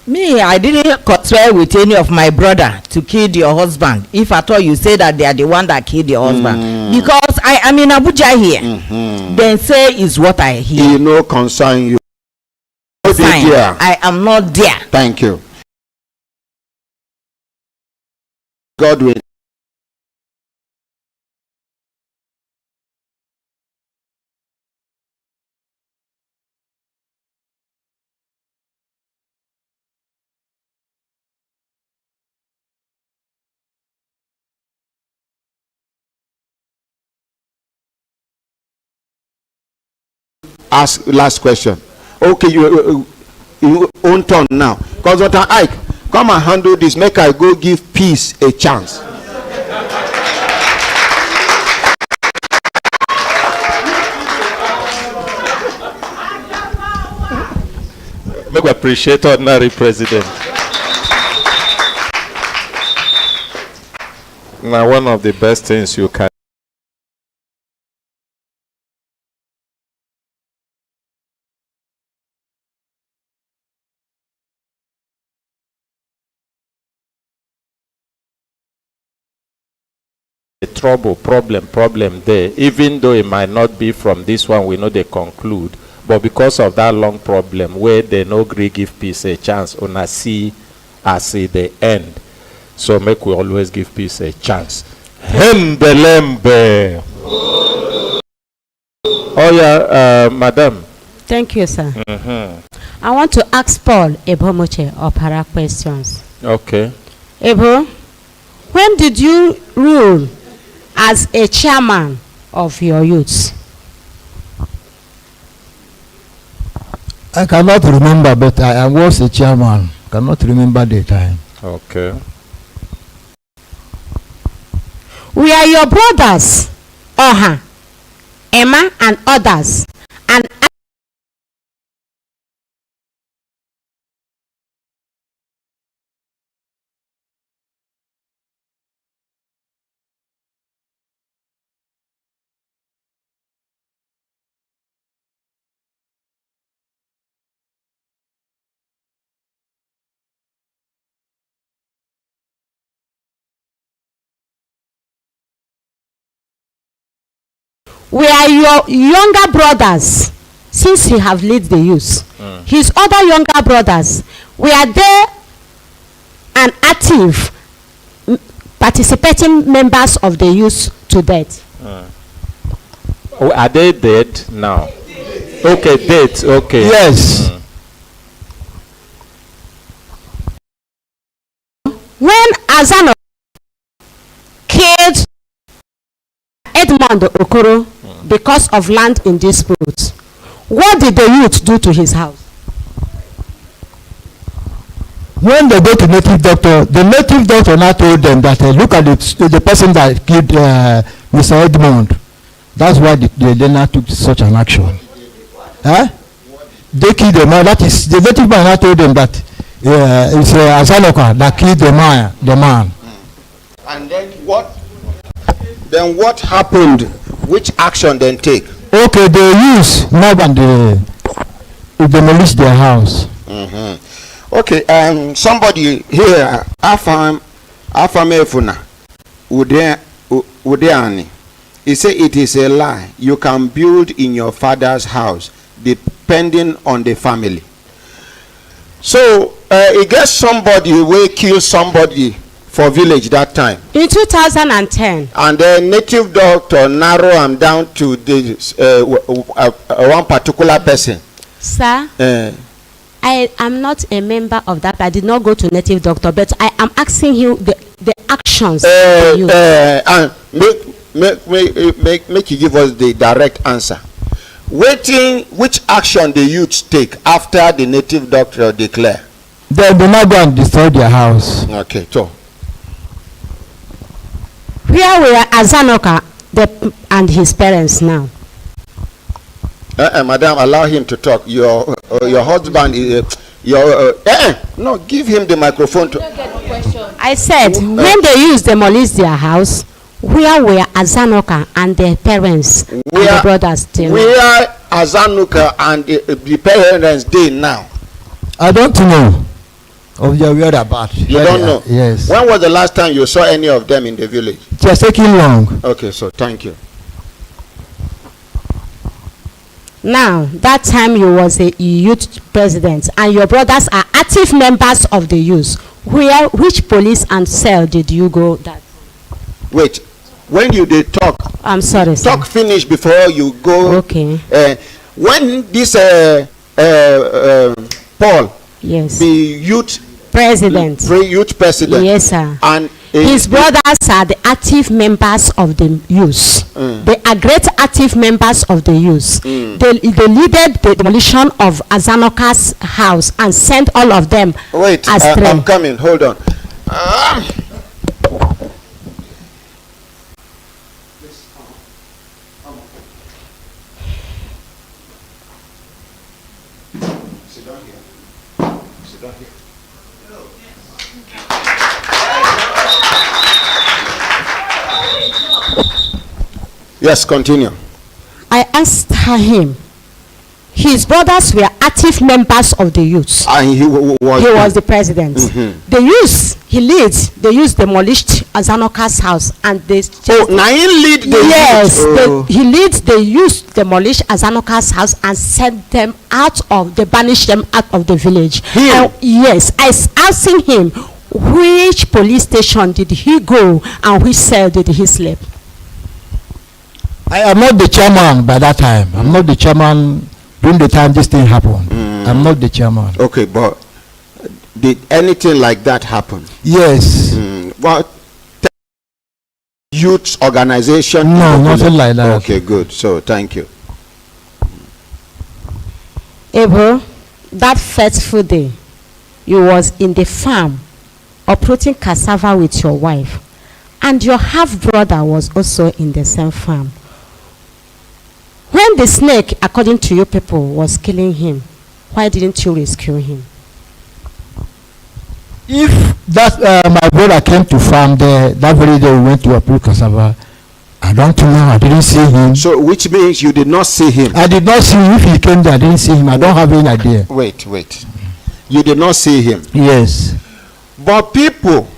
Me, I didn't conspire with any of my brother to kill your husband. If at all you say that they are the one that killed your husband. Because I am in Abuja here. Then say is what I hear. You know concern you. I am not there. Thank you. God will. Ask last question. Okay, you own turn now. Because Dr. Ike, come and handle this. Make I go give peace a chance. Make we appreciate ordinary president. Now, one of the best things you can problem there, even though it might not be from this one, we know they conclude, but because of that long problem where they no gree give peace a chance, una see as the end. So make we always give peace a chance. Hembelembe. Oh yeah, madam. Thank you, sir. I want to ask Paul Ebomoche Opara questions. Okay. Ebo, when did you rule as a chairman of your youth? I cannot remember, but I was a chairman. Cannot remember the time. Okay. We are your brothers, Oha, Emma, and others, and we are your younger brothers, since you have led the youth. His other younger brothers, we are there and active participating members of the youth to date. Oh, are they dead now? Okay, dead. Okay. Yes. When Azano killed Edmond Okoro because of land in dispute, what did the youth do to his house? When they go to native doctor, the native doctor now told them that look at the person that killed Mr. Edmond. That's why they now took such an action. They killed the man. That is the native man now told them that it's Azaloka that killed the man. And then what? Then what happened? Which action then take? Okay, they use now and they demolish their house. Okay, somebody here, Afamefuna, Udeani, he said it is a lie. You can build in your father's house, depending on the family. So, it gets somebody will kill somebody for village that time. In 2010. And the native doctor narrow him down to this one particular person. Sir, I am not a member of that. I did not go to native doctor, but I am asking you the actions. And make you give us the direct answer. which action the youth take after the native doctor declare? They not go and destroy their house. Okay, so. Where were Azanoka and his parents now? Madam, allow him to talk. Your husband is no, give him the microphone to. I said when they used demolish their house, where were Azanoka and their parents and the brothers still? Where Azanoka and the parents they now? I don't know of their whereabouts. You don't know? Yes. When was the last time you saw any of them in the village? It was taking long. Okay, so thank you. Now, that time you was a youth president and your brothers are active members of the youth. Which police and cell did you go that? Wait, when you did talk. I'm sorry, sir. Talk finish before you go. Okay. When this Paul. Yes. The youth president. Youth president. Yes, sir. And his brothers are the active members of the youth. They are great active members of the youth. They leaded the demolition of Azanoka's house and sent all of them. Wait, I'm coming. Hold on. Sit down here. Sit down here. Yes, continue. I asked him. His brothers were active members of the youth. And he was the president. The youth he leads. The youth demolished Azanoka's house and they. Now he lead the yes, youth. He leads the youth demolish Azanoka's house and sent them out of. They banished them out of the village. Yes, I asking him which police station did he go and which cell did he sleep. I am not the chairman by that time. I'm not the chairman during the time this thing happened. I'm not the chairman. Okay, but did anything like that happen? Yes. What youth organization? No, nothing like that. Okay, good. So thank you. Abel, that fateful day, you was in the farm uprooting cassava with your wife, and your half brother was also in the same farm. When the snake, according to you people, was killing him, why didn't you rescue him? If that my brother came to farm there, that very day we went to uproot cassava, I don't know, I didn't see him. So which means you did not see him? I did not see him. If he came there, I didn't see him. I don't have any idea. Wait. You did not see him? Yes. But people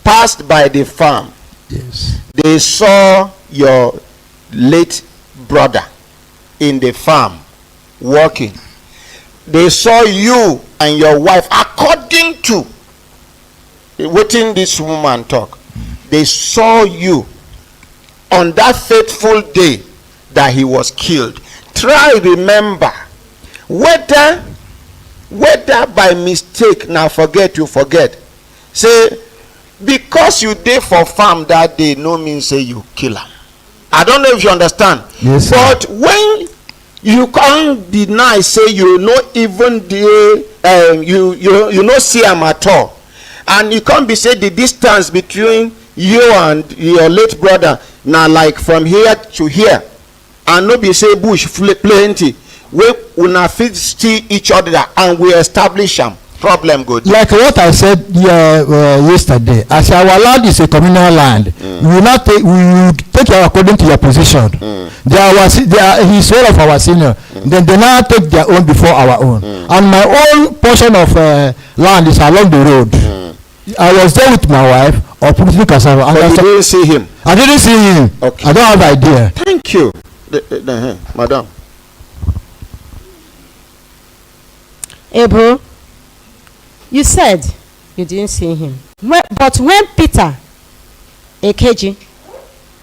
passed by the farm. Yes. They saw your late brother in the farm working. They saw you and your wife, according to what this woman talk. They saw you on that fateful day that he was killed. Try remember whether by mistake, now forget, say because you did for farm that day no mean say you kill her. I don't know if you understand. Yes, but when you can't deny say you no even you no see him at all, and you can't be say the distance between you and your late brother now like from here to here, and no be say bush plenty, we una fit see each other and we establish them. Problem good. Like what I said yesterday, as our land is a communal land, we will not take, we will take it according to your position. They are he's one of our senior. Then they now take their own before our own. And my own portion of land is along the road. I was there with my wife or putting cassava. But you didn't see him? I didn't see him. Okay. I don't have idea. Thank you. Madam. Abel, you said you didn't see him. But when Peter Ekeji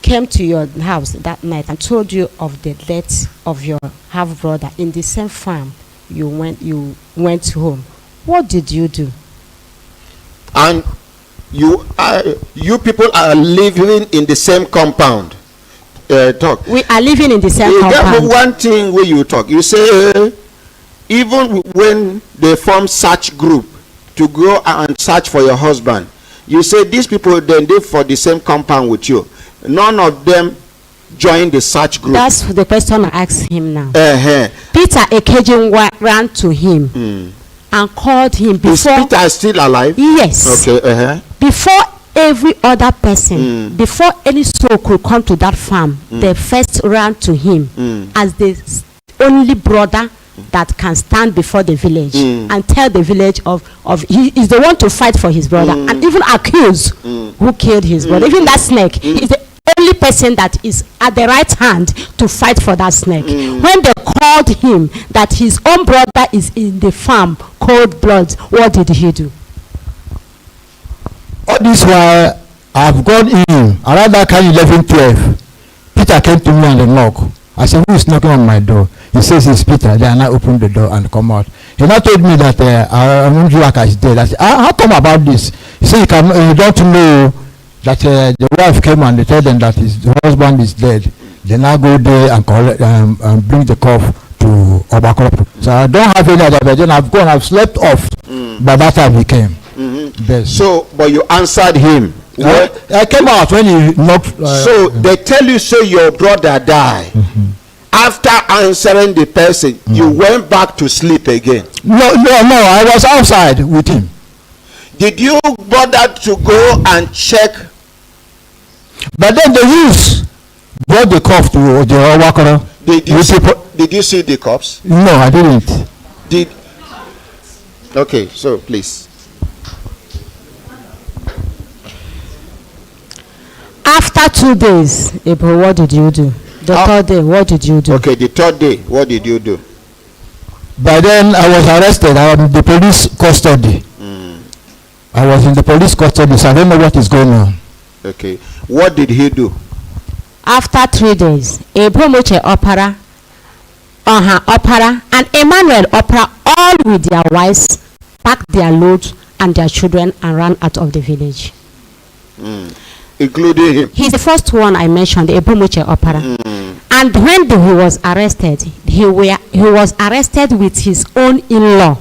came to your house that night and told you of the death of your half brother in the same farm you went home, what did you do? And you people are living in the same compound. talk. We are living in the same compound. One thing where you talk, you say even when they form such group to go and search for your husband, you say these people then live for the same compound with you. None of them join the search group. That's the question I asked him now. Peter Ekejingwa ran to him and called him before. Is Peter still alive? Yes. Okay. Before every other person, before any soul could come to that farm, they first ran to him as the only brother that can stand before the village and tell the village of he is the one to fight for his brother and even accuse who killed his brother. Even that snake, he's the only person that is at the right hand to fight for that snake. When they called him that his own brother is in the farm, cold blood, what did he do? All this while I've gone in around that kind 11-12. Peter came to me on the knock. I said, who is knocking on my door? He says it's Peter. Then I opened the door and come out. He now told me that Amunjuaka is dead. I said, how come about this? He said, you don't know that the wife came and they told them that his husband is dead. They now go there and collect and bring the corpse to Obakop. So I don't have any other version. I've slept off. By that time he came. So, but you answered him. I came out when he knocked. So they tell you, say your brother died. After answering the person, you went back to sleep again. No. I was outside with him. Did you bother to go and check? But then the youth brought the corpse to the Owakoro. Did you see the corpse? No, I didn't. Okay, so please. After 2 days, April, what did you do? The third day, what did you do? Okay, the third day, what did you do? By then, I was arrested. I was in the police custody. I was in the police custody, so I don't know what is going on. Okay, what did he do? After 3 days, April Moche Opera, and Emmanuel Opera, all with their wives, packed their loads and their children and ran out of the village. Including him. He's the first one I mentioned, the Ebomoche Opera. And when he was arrested, he was arrested with his own in-law,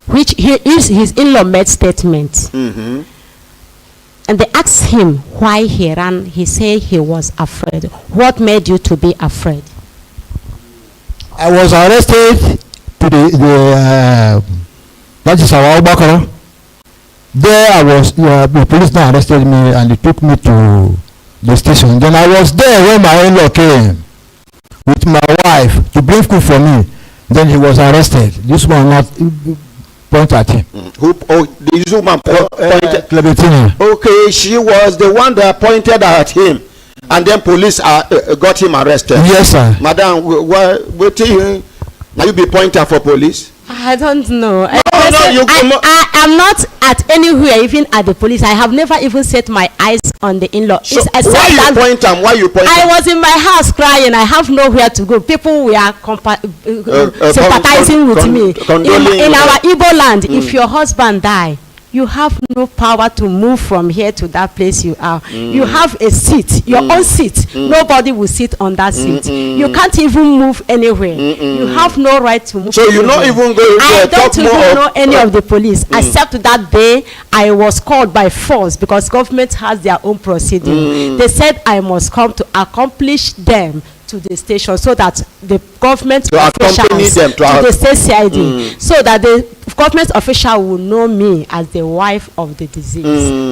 which his in-law made statements. And they asked him why he ran. He said he was afraid. What made you to be afraid? I was arrested to that is our Obakoro. There I was, the police now arrested me and they took me to the station. Then I was there when my in-law came with my wife to bring food for me. Then he was arrested. This one not point at him. This woman pointed. Clementina. Okay, she was the one that pointed at him. And then police got him arrested. Yes, sir. Madam, what now you be pointer for police? I don't know. I am not at anywhere, even at the police. I have never even set my eyes on the in-law. So why you point him? Why you point him? I was in my house crying. I have nowhere to go. People were sympathizing with me. In our Igbo land, if your husband die, you have no power to move from here to that place you are. You have a seat, your own seat. Nobody will sit on that seat. You can't even move anywhere. You have no right to move. So you not even going I don't even know any of the police, except that day I was called by force because government has their own procedure. They said I must come to accomplish them to the station so that the government officials to the state CID so that the government official will know me as the wife of the deceased.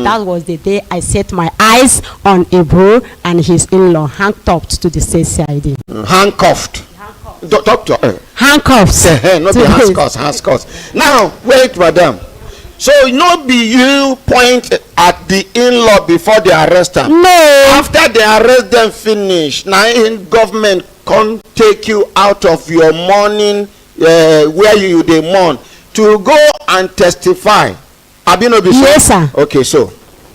That was the day I set my eyes on Ebro and his in-law handcuffed to the state CID. Handcuffed. Doctor. Handcuffs. Not the handcuffs. Now wait, madam. So not be you point at the in-law before they arrest them. No. After they arrest them finish, now in government can't take you out of your mourning where you they mourn to go and testify. Yes, sir. Okay, so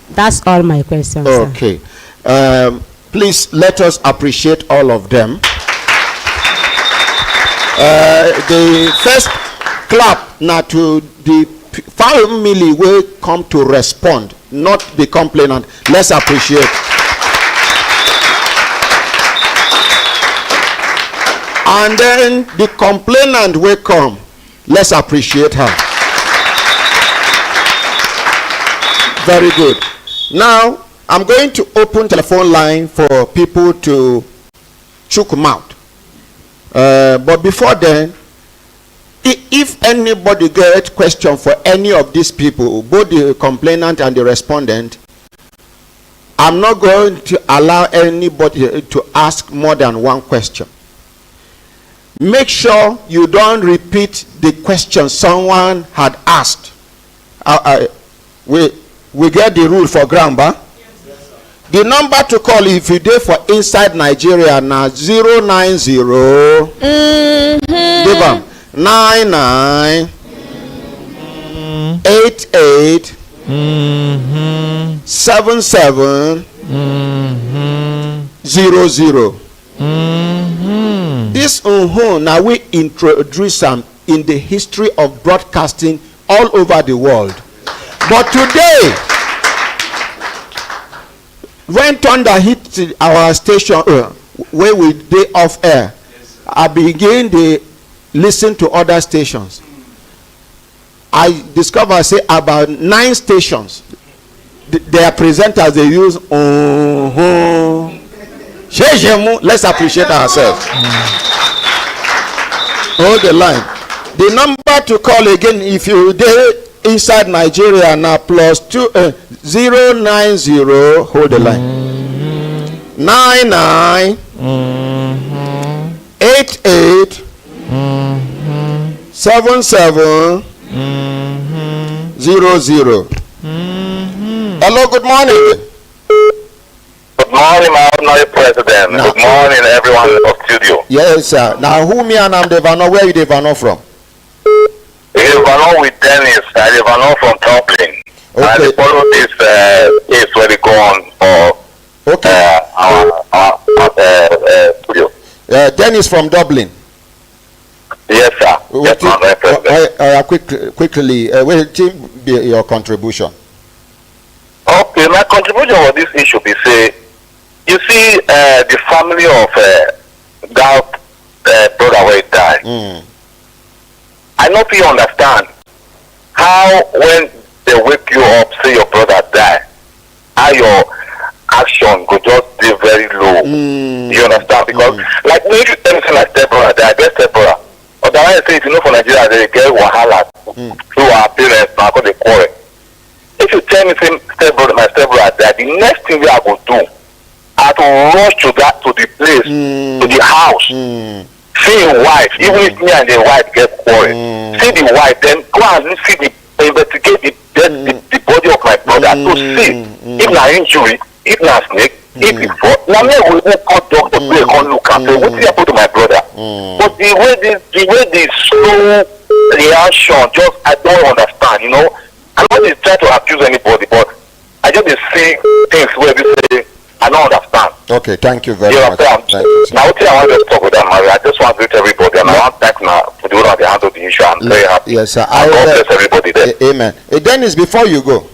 that's all my questions. Okay. Please let us appreciate all of them. The first clap now to the family will come to respond, not the complainant. Let's appreciate. And then the complainant will come. Let's appreciate her. Very good. Now, I'm going to open telephone line for people to chook mouth. But before then, if anybody gets question for any of these people, both the complainant and the respondent, I'm not going to allow anybody to ask more than one question. Make sure you don't repeat the question someone had asked. We get the rule for grammar. The number to call if you did for inside Nigeria now 090 99 88 77 00. This now we introduce them in the history of broadcasting all over the world. But today, when thunder hit our station where we day off air, I begin to listen to other stations. I discover say about 9 stations, their presenters they use let's appreciate ourselves. Hold the line. The number to call again if you did inside Nigeria now +2 090. Hold the line. 99 88 77 00. Hello, good morning. Good morning, my honorary president. Good morning, everyone in the studio. Yes, sir. Now, who me and I'm Devano? Where you Devano from? Devano with Dennis. I Devano from Dublin. Okay. I follow this case where they go on for our studio. Dennis from Dublin. Yes, sir. Yes, my honorary president. Quickly, will be your contribution? Okay, my contribution for this issue be say, you see, the family of that brother where he died. I know you understand how when they wake you up, say your brother died, how your action go just be very low. You understand? Because like when you tell me like step brother died, get step brother. Otherwise, say if you know for Nigeria they get wahala through our parents now because they quarrel. If you tell me say my step brother died, the next thing we are going to do, I have to rush to the place, to the house, see your wife, even if me and the wife get quarrel, see the wife, then go and investigate the body of my brother to see if na injury, if na snake, if it fall. Now me will go call doctor to come look and say wetin happen to my brother. But the way the slow reaction, just I don't understand. You know, I'm not trying to accuse anybody, but I just see things where they say I don't understand. Okay, thank you very much. Thank you, now, what I want to talk with them, I just want to greet everybody, and I want to thank now for the way they handle the issue. I'm very happy. Yes, sir. God bless everybody there. Amen. Dennis, before you go.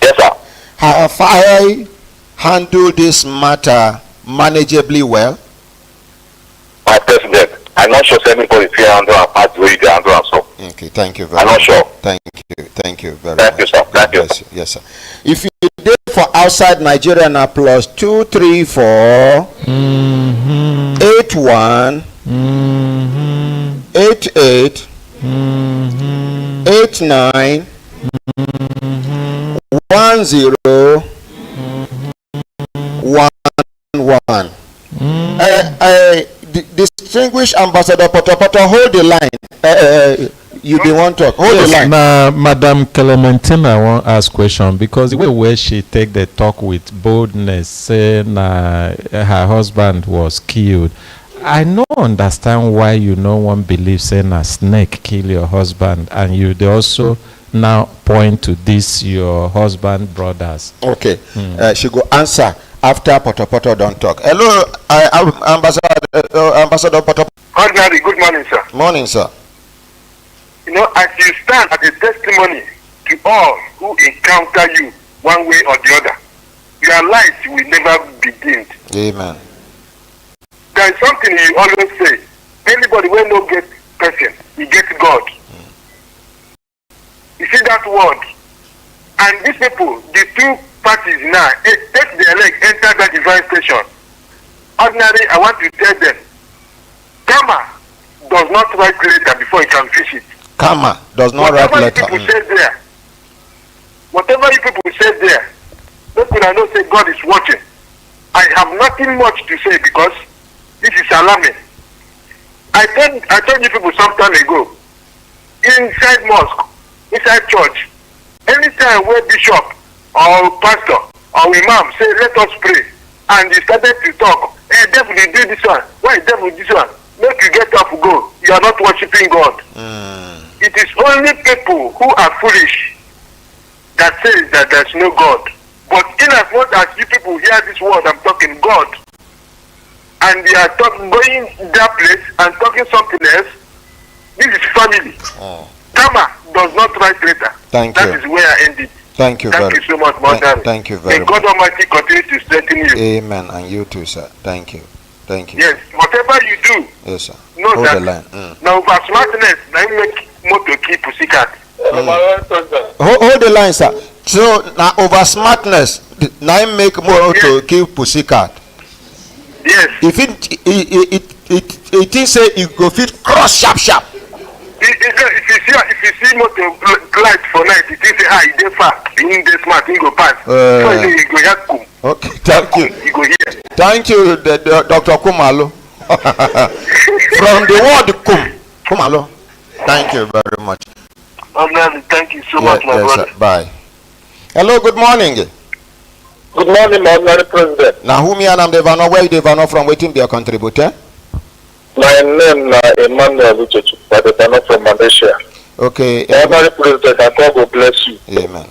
Yes, sir. Have I handled this matter manageably well? My president, I'm not sure if anybody feel handle and pass the way they handle and so. Okay, thank you very much. I'm not sure. Thank you very much. Thank you, sir. Thank you. Yes, sir. If you did for outside Nigeria now +234 81 88 89 1011. Distinguished Ambassador Potopoto, hold the line. You didn't want to talk. Hold the line. Madam Clementina, I want to ask question because the way where she take the talk with boldness, saying her husband was killed. I no understand why you no one believe saying a snake kill your husband, and you they also now point to this your husband brothers. Okay, she go answer after Potopoto don't talk. Hello, Ambassador Potopoto. Ordinary, good morning, sir. Morning, sir. You know, as you stand as a testimony to all who encounter you one way or the other, your life will never be dimmed. Amen. There there is something he always say. Anybody when no get person, he gets God. You see that word? And these people, the two parties now, take their leg, enter that divine station. Ordinarily, I want to tell them, karma does not write letter before you can fish it. Karma does not write letter. Whatever you people say there, those people know say God is watching. I have nothing much to say because this is alarming. I told you people some time ago, inside mosque, inside church, anytime where bishop or pastor or imam say let us pray, and he started to talk, hey, devil you do this one, why devil this one? Make you get up go. You are not worshiping God. It is only people who are foolish that says that there is no God. But in as much as you people hear this word I'm talking God, and they are going that place and talking something else, this is family. Karma does not write letter. Thank you. That is where I end it. Thank you Thank you so much, Mother. Thank you very May much. God Almighty continue to strengthen you. Amen. And you too, sir. Thank you. Thank you. Yes, whatever you do, Yes, sir. know Hold that the line. now over smartness, now make motor keep pussycat. Hold the line, sir. So now over smartness, now make more to keep pussycat. Yes. If it thinks say it go fit cross sharp. If you see motor light for night, it is it dey far. In the smart, he go pass. So you go help come. Okay, thank you. You go here. Thank you, Dr. Kumalo. From the word Kumalo. Thank you very much. Thank you so much, my brother. Sir. Bye. Hello, good morning. Good morning, my brother president. Now, who me and I'm Devano? Where you Devano from? Waiting be a contributor. My name is Emmanuel Uchechu, but Devano from Malaysia. Okay. My brother president, I God will bless you. Amen.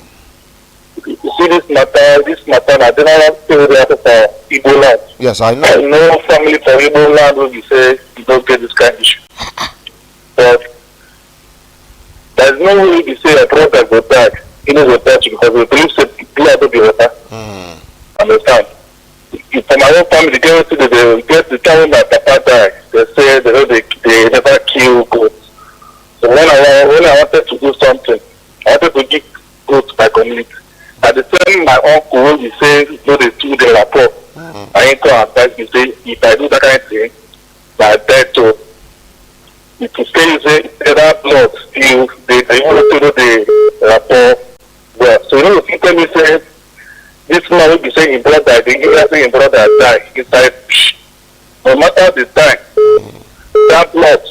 You see this matter, I general theory for Igbo land. Yes, I know. I know family for Igbo land will be say you don't get this kind of issue. But there's no way you say a brother go die. He knows what touch because we believe that blood will be water. Understand? For my own family, they get the time that Papa died. They say they never kill goats. So when I wanted to do something, I wanted to give goats to my community. At the time, my uncle will say, no, they do the rapport. I ain't going to advise me, say, if I do that kind of thing, I dead to. If you say, that blood, they want to do the rapport well. So, you know, if you tell me, say, this man will be saying, in brother, the English saying, in brother, die. It's like, no matter the time, that blood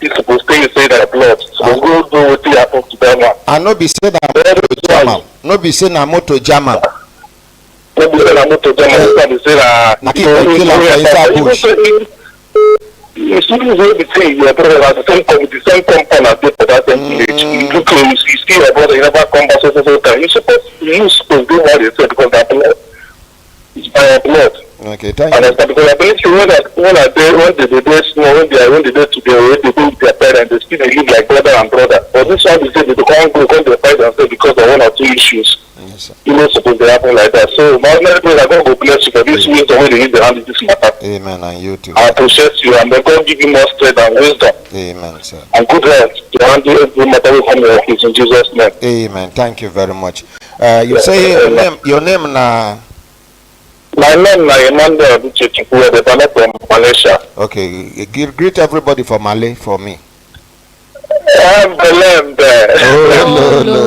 is supposed to say that blood. So, go do what happens to that man. I no be say na moto jama. No be say na moto jama. No be say na moto jama. No be say na kill am inside bush. You see this way between your brother at the same compound as they for that same village. You do close, you see your brother, you never come back so time. You supposed to do what they say because that blood is by your blood. Okay, thank you. And because I believe you when they do small, when they do today, when they do with their parents, they still live like brother and brother. But this one, they say they can't go, when they fight themselves because of one or two issues. Yes, sir. You know, supposed to happen like that. So, my ordinary prayer, God will bless you for this way, the way they need to handle this matter. Amen, and you too. I appreciate you, and may God give you more strength and wisdom. Amen, sir. And good health to handle every matter we come your office in Jesus' name. Amen. Thank you very much. You say your name na. My name is Emmanuel Uchechu, the banner from Malaysia. Okay, greet everybody for Malay for me.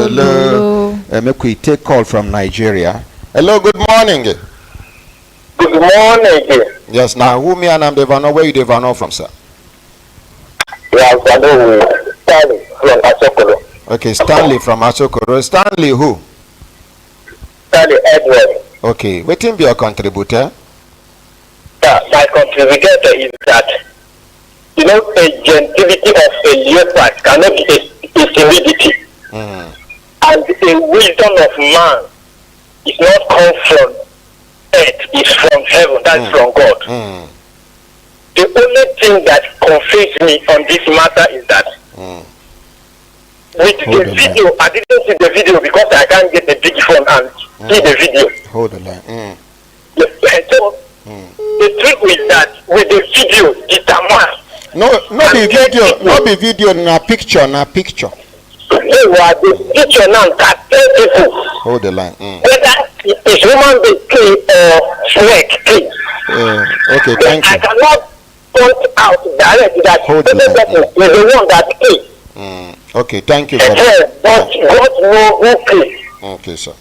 Hello. Make we take call from Nigeria. Hello, good morning. Good morning. Yes, now who me and I'm Devano? Where you Devano from, sir? Yeah, Stanley from Asokoro. Okay, Stanley from Asokoro. Stanley who? Stanley Edward. Okay, waiting be your contributor. Yeah, my contributor is that, you know, a gentility of a leopard cannot be a timidity. And the wisdom of man is not come from earth, it's from heaven, that's from God. The only thing that confuses me on this matter is that with the video, I didn't see the video because I can't get the big phone and see the video. Hold the line. So The trick with that, with the video, it's a man. No be video, no be video, na picture. The picture now that tell people. Hold the line. Whether it's human being clean or snake clean. Okay, thank you. I cannot point out directly that the person is the one that clean. Okay, thank you very much. But God knows who clean. Okay, sir.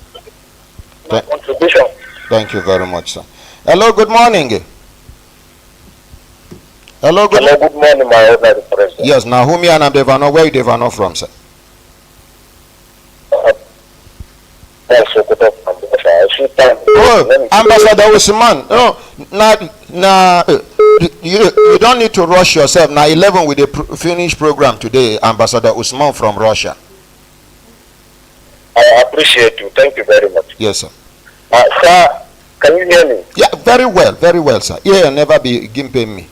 Contribution. Thank you very much, sir. Hello, good morning. Hello, good morning, my honorary president. Yes, now whom you and Devano, where you Devano from, sir? Oh, Ambassador Usman. No, you don't need to rush yourself. Now 11 with the finished program today, Ambassador Usman from Russia. I appreciate you. Thank you very much. Yes, sir. Sir, can you hear me? Yeah, very well, sir. Yeah, never be gimping me.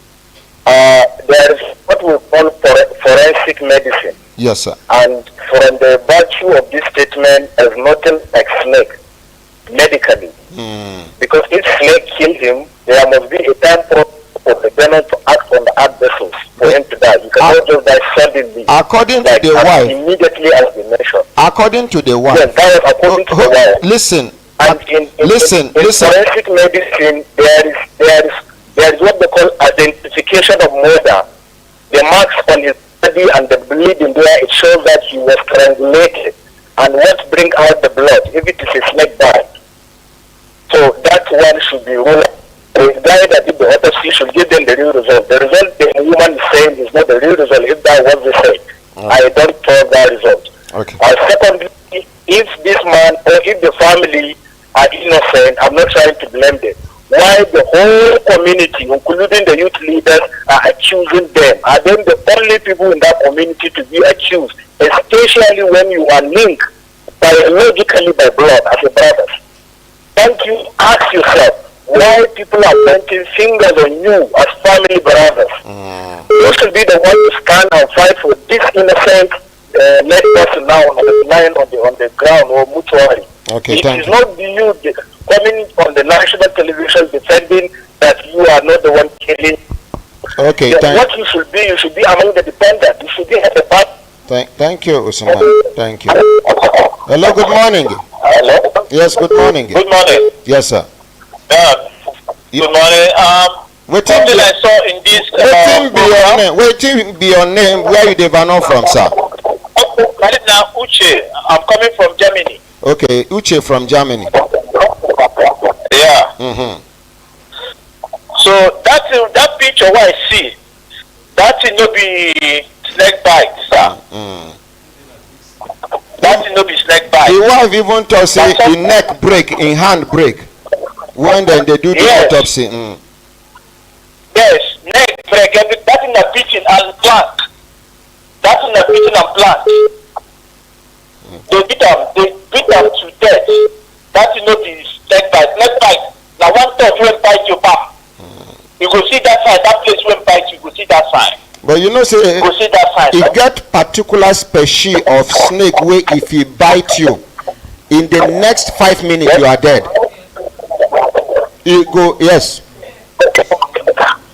There is what we call forensic medicine. Yes, sir. And from the virtue of this statement, as nothing like snake, medically. Because if snake kills him, there must be a time for the venom to act on the heart vessels for him to die. You cannot just die suddenly. According to the wife. Immediately as we mentioned. According to the wife. Yes, that is according to the wife. Listen. And in forensic medicine, there is what they call identification of murder. The marks on his body and the bleeding there, it shows that he was strangulated. And what bring out the blood, if it is a snake bite. So that one should be ruled. The guy that did the autopsy should give them the real result. The result the woman is saying is not the real result. If that was the same, I don't trust that result. Okay. Secondly, if this man or if the family are innocent, I'm not trying to blame them. Why the whole community, including the youth leaders, are accusing them? Are they the only people in that community to be accused? Especially when you are linked biologically by blood as a brothers. Thank you. Ask yourself why people are pointing fingers on you as family brothers. You should be the one to stand and fight for this innocent next person now on the line on the ground or mutually. Okay, it is not you coming on the national television defending that you are not the one killing. Okay, what you should be among the defendants. You should be at the back. Thank you, Usman. Thank you. Hello, good morning. Hello. Yes, good morning. Good morning. Yes, sir. Good morning. Something I saw in this. Waiting be your name. Where you Devano from, sir? My name is Uche. I'm coming from Germany. Okay, Uche from Germany. Yeah. So that picture what I see, that will not be snake bite, sir. That will not be snake bite. The wife even told say in neck break, in hand break, when then they do the autopsy. Yes, neck break. That in the pitching and plant. That in the pitching and plant. They beat them to death. That will not be snake bite. Snake bite. Now one touch will bite your back. You go see that side. That place will bite you. Go see that side. But you know, say it get particular species of snake where if he bite you, in the next 5 minutes you are dead. You go, yes.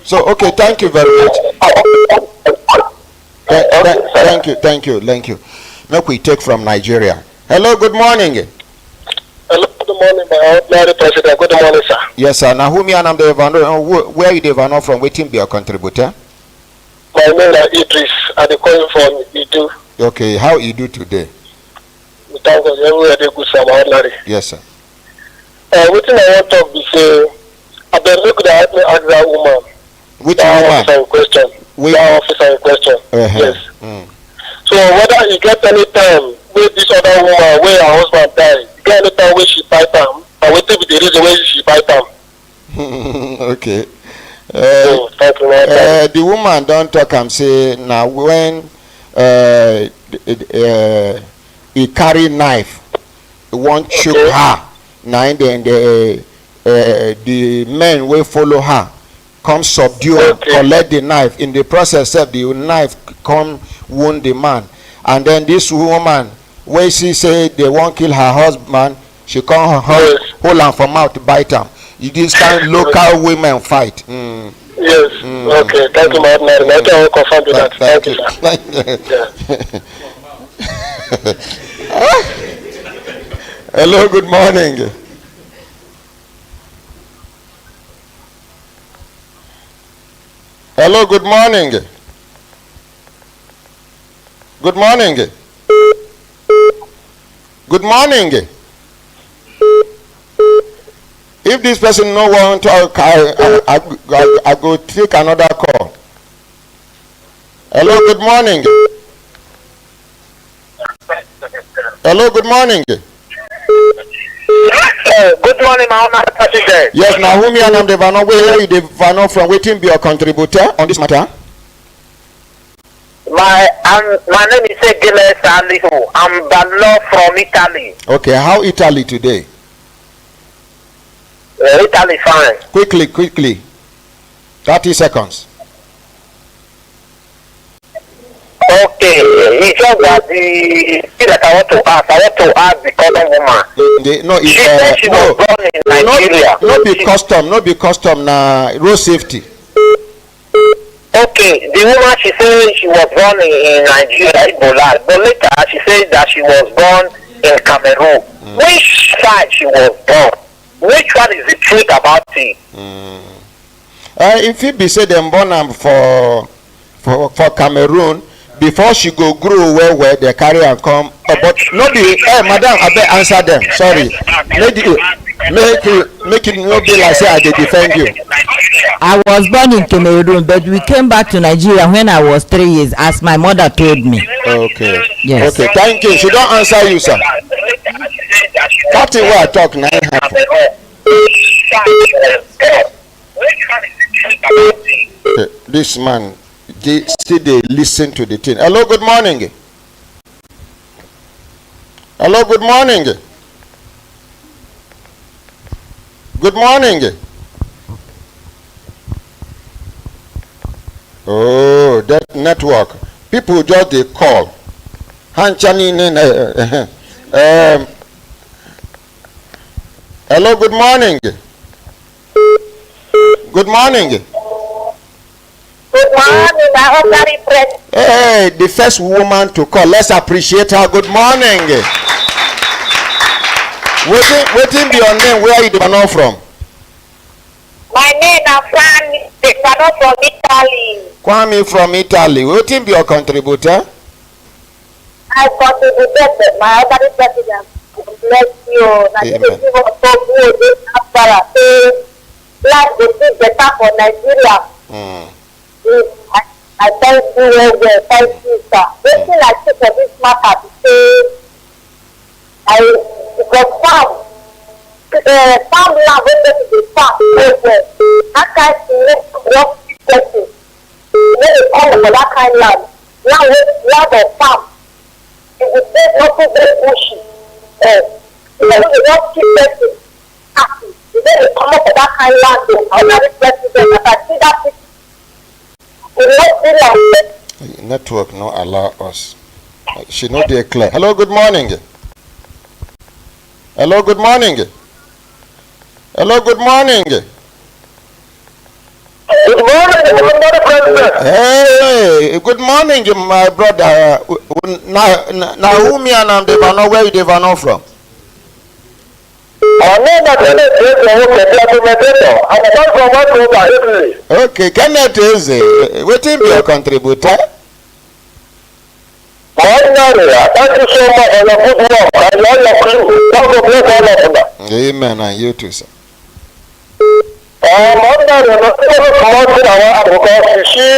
So okay, thank you very much. Thank you. Now we take from Nigeria. Hello, good morning. Hello, good morning, my honorary president. Good morning, sir. Yes, sir. Now whom you and where you Devano from? Waiting be a contributor. My name is Idris, and I'm calling from Idu. Okay, how you do today? We thank God everywhere they go, sir, my ordinary. Yes, sir. What I want to be say, I been looking at that woman. Which woman? Officer in question. That officer in question. Yes. So whether you get any time with this other woman where her husband died, you get any time where she bite him, and what be the reason why she bite him? Okay. The woman don't talk and say now when he carry knife, won't choke her. Now then the men will follow her, come subdue and collect the knife. In the process of the knife come wound the man, and then this woman when she say they won't kill her husband, she come hold am for mouth bite am. This kind of local women fight. Yes. Okay. Thank you, my ordinary. I can confirm with that. Thank you, sir. Hello. Good morning. Hello. Good morning. Good morning. Good morning. If this person no want to talk, I go take another call. Hello, good morning. Hello, good morning. Good morning, my honor president. Yes, now whom you and Devano, where you Devano from waiting be your contributor on this matter? My name is Egele Salihu. I'm Balo from Italy. Okay, how Italy today? Italy fine. Quickly. 30 seconds. Okay, it's just that the thing that I want to ask the current woman. She said she was born in Nigeria. No be custom na road safety. Okay, the woman she said she was born in Nigeria, Ebola, but later she said that she was born in Cameroon. Which side she was born? Which one is the truth about it? If it be say them born am for Cameroon, before she go grow well they carry and come. But no be madam, I beg answer them. Sorry, make it no be like say I dey defend you. I was born in Cameroon, but we came back to Nigeria when I was 3 years, as my mother told me. Okay. Yes. Okay, thank you. She don't answer you, sir. That's the way I talk now. Okay, this man, still they listen to the thing. Hello, good morning. Hello, good morning. Good morning. Oh, that network. People just they call. Hello, good morning. Good morning. Good morning, my honorary president. Hey, the first woman to call. Let's appreciate her. Good morning. Waiting be your name. Where are you know from? My name is Franny. I'm from Italy. Kwame from Italy. Waiting be your contributor? I contributed my honorary president. Bless you. Amen. Life will be better for Nigeria. I thank you well. Thank you, sir. One thing I say for this matter to say, because farmland wey person dey farm well well, that kind thing make work person wey dey come for that kind land of farm, e go dey nothing very bushy. Because we don keep person happy, e dey come up for that kind land o. Ordinary president, as I see that picture. Network no allow us. She no dey clear. Hello, good morning. Hello, good morning. Hello, good morning. Good morning, Mr. President. Hey, good morning, my brother. Now, who me and I'm Devano? Where you Devano from? Okay, Kenneth is waiting be your contributor. Thank you so much for your good work and all your crew. God bless all of them. Amen, and you too, sir. Because you see,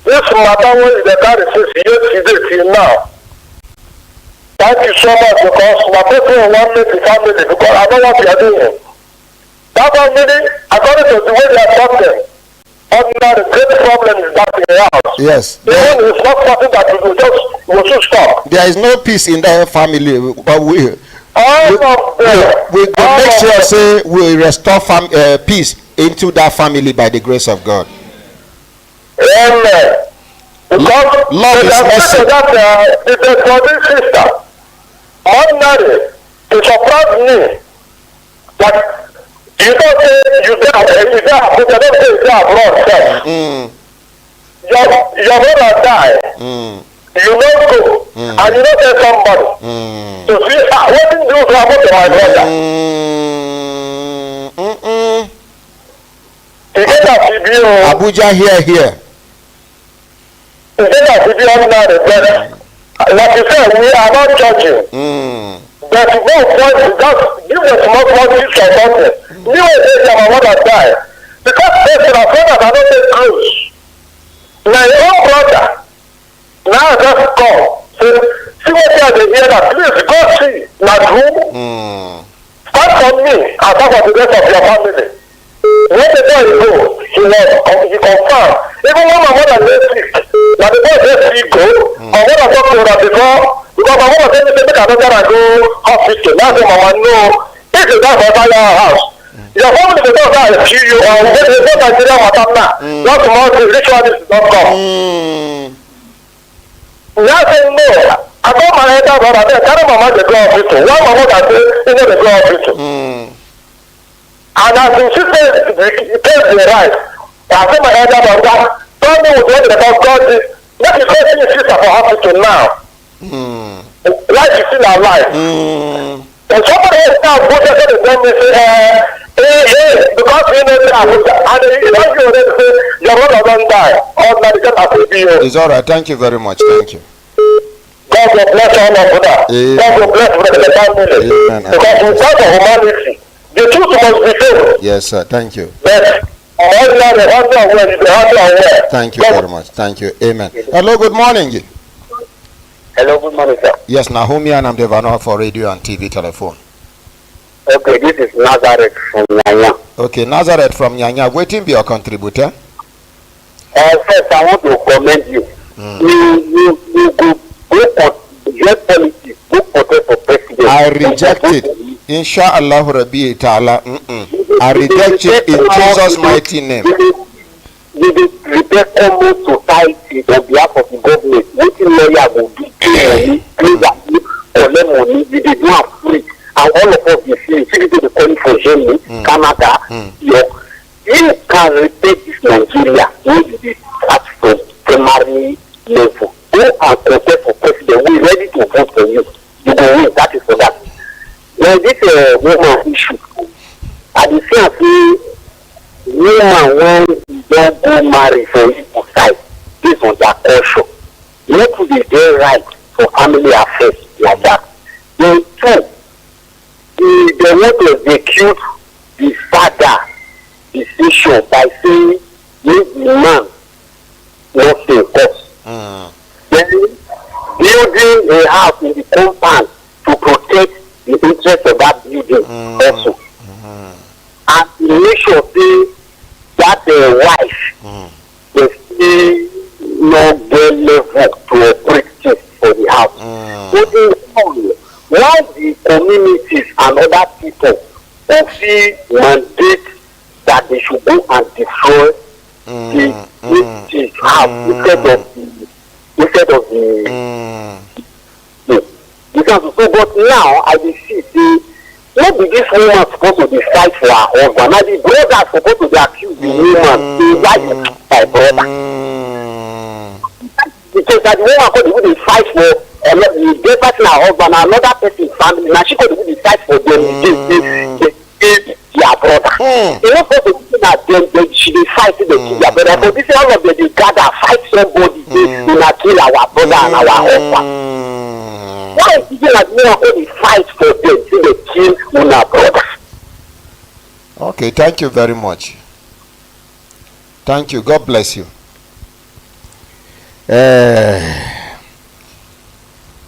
this matter was the carry since yesterday till now. Thank you so much because my people want me to family because I know what you are doing. That family, according to the way they are talking, the great problem is that in the house. Yes. It's not something that we should stop. There is no peace in that family, but we go make sure say we restore peace into that family by the grace of God. Amen. Because love is mercy. For this sister, ordinary, it surprised me that You don't say you don't abroad, sir. Your brother die. You don't go. And you don't tell somebody. To see what did you do to happen to my brother? Abuja here. Like you said, we are not judging. But no point to just give us small tips or something. You will say my mother died. Because person are brothers are not that close. My own brother now just come. So see what they are here that please go see my room. Start from me and start from the rest of your family. When the boy go, he confirmed. Even when my mother lay sick, now the boy just see go. I want to talk to her before, because my mother said, make another go hospital. Now say, mama, no, if you die for fire house, your family will not die kill you, or when they don't Nigeria matter now, not tomorrow, the ritual is not come. Now say, no, I got my elder brother there, carry mama to go hospital. One mama that say, you know, they go hospital. And as the sister takes the right, I say my elder brother, tell me what the God is. Let me go see the sister for hospital now. Life is still alive. And somebody else now goes to the them and say, because we know that, and you don't say, your brother don't die. All that is just It's all right. Thank you very much. Thank you. God will bless all of that. God will bless the family. Because in terms of humanity, the truth must be told. Yes, sir. Thank you. Yes. Thank you very much. Thank you. Amen. Hello, good morning. Hello, good morning, sir. Yes, Naomi and I'm Devano for radio and TV telephone. Okay, this is Nazareth from Nyanya. Okay, Nazareth from Nyanya. Waiting be your contributor. First, I want to commend you. You go for your politics, go for president. I reject it. Inshallah Rabbi Ta'ala. I reject it in Jesus' mighty name. You prepare common society on behalf of the government. What lawyer will do? Collect money, you did not free. And all of us, you see, the calling for Germany, Canada, York. You can repair this Nigeria when you did start from primary level. Go and contest for president. We're ready to vote for you. You will win. That is for that. Now, this woman issue. I dey say woman when you don go marry for Igbo side based on their culture, what would be dey right for family affairs like that? Then two, they want to execute the father decision by saying make the man not stay court. Then building a house in the compound to protect the interest of that building also. And to make sure that wife is still not get level to operate things for the house. Why the communities and other people see mandate that they should go and destroy the house instead of the because so but now I will see what be this woman supposed to be fight for her husband? Now the brother supposed to be accused the woman why you my brother. Because that the woman could be fight for the person her husband and another person's family. Now she could be fight for them their brother. They not supposed to be that them she dey fight to kill their brother. So this is all of them they gather fight somebody they not kill our brother and our husband. Why is it that we are only fight for them till they kill our brother? Okay, thank you very much. Thank you. God bless you.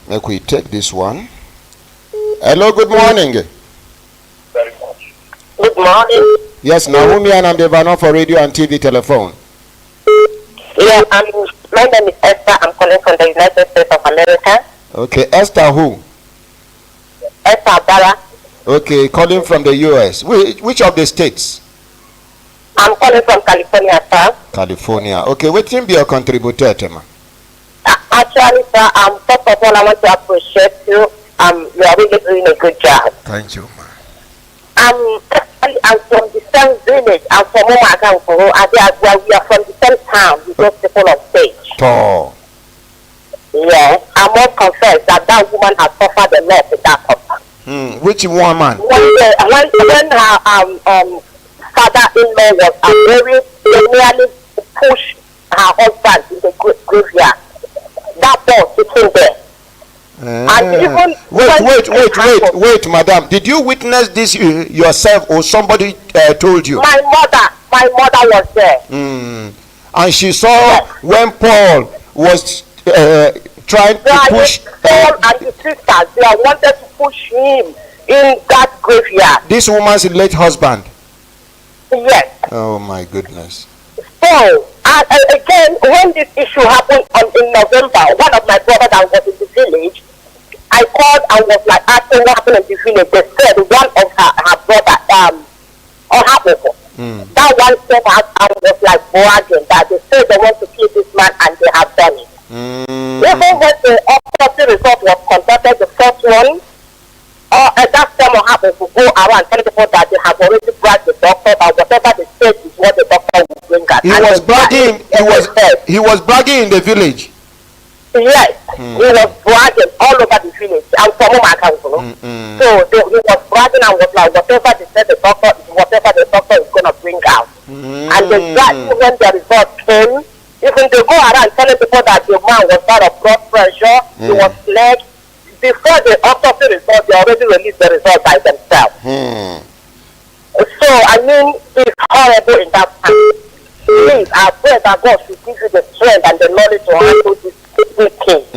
Make we take this one. Hello, good morning. Very much. Good morning. Yes, Naomi and I'm Devano for radio and TV telephone. Yeah, my name is Esther. I'm calling from the United States of America. Okay, Esther who? Esther Bala. Okay, calling from the US. Which of the states? I'm calling from California, sir. California. Okay, what can be your contributor, Tema? Actually, sir, first of all, I want to appreciate you. You are really doing a good job. Thank you. Actually, I'm from village. I'm from Umaganfuru, and we are from the same town with those people on stage. Oh. Yes, I must confess that woman has suffered a lot in that compound. Which woman? When her father-in-law was buried, they nearly pushed her husband in the graveyard. That boy sitting there. And even wait, madam. Did you witness this yourself, or somebody told you? My mother was there. And she saw when Paul was trying to push Paul and the sisters. They wanted to push him in that graveyard. This woman's late husband. Yes. Oh my goodness. So, and again, when this issue happened in November, one of my brothers that was in the village, I called and was like asking what happened in the village. They said one of her brother, that one came out and was like bragging that they said they want to kill this man and they have done it. Even when the autopsy result was conducted, the first one, that time happened to go around telling people that they have already bragged the doctor that whatever they said is what the doctor will bring out. He was bragging in the village. Yes, he was bragging all over the village. I'm from Umaganfuru. So he was bragging and was like, whatever they said the doctor is going to bring out. And exactly when the result came, even they go around telling people that the man was out of blood pressure, he was leg. Before the autopsy result, they already released the result by themselves. So, I mean, it's horrible in that time. Please, I pray that God should give you the strength and the knowledge to handle this case.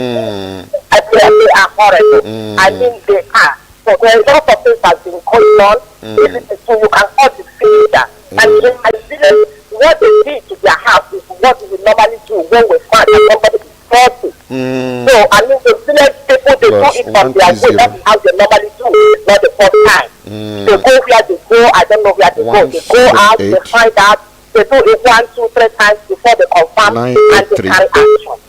I pray they are horrible. I mean, they are. So, there are a lot of things that have been going on. So, you can all the fear. And in my village, what they did to their house is what we normally do when we find that somebody is faulty. So, I mean, the village people, they do it from their way. That's how they normally do it, not the first time. They go where they go, I don't know where they go. They go out, they find out, they do it 1, 2, 3 times before they confirm and they carry action.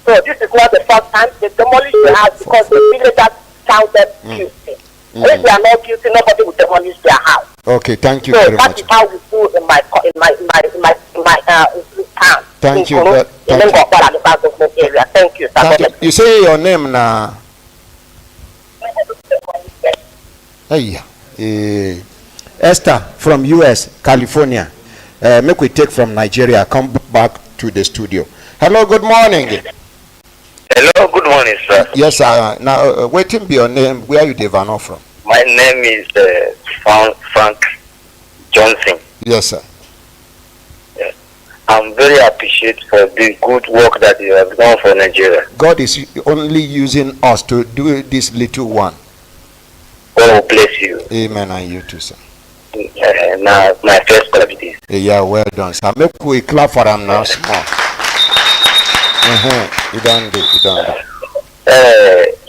So, this is not the first time they demolish the house because the villagers found them guilty. If they are not guilty, nobody will demolish their house. Okay, thank you very much. So, that is how we do in my town. Thank you. Thank you. Thank you. You say your name now. Hey, Esther from US, California. Make we take from Nigeria. Come back to the studio. Hello, good morning. Hello, good morning, sir. Yes, sir. Now, waiting be your name. Where you Devano from? My name is Frank Johnson. Yes, sir. Yes. I'm very appreciative for the good work that you have done for Nigeria. God is only using us to do this little one. God will bless you. Amen, and you too, sir. Now, my first quality. Yeah, well done, sir. Make we clap for him now, small. You don't do.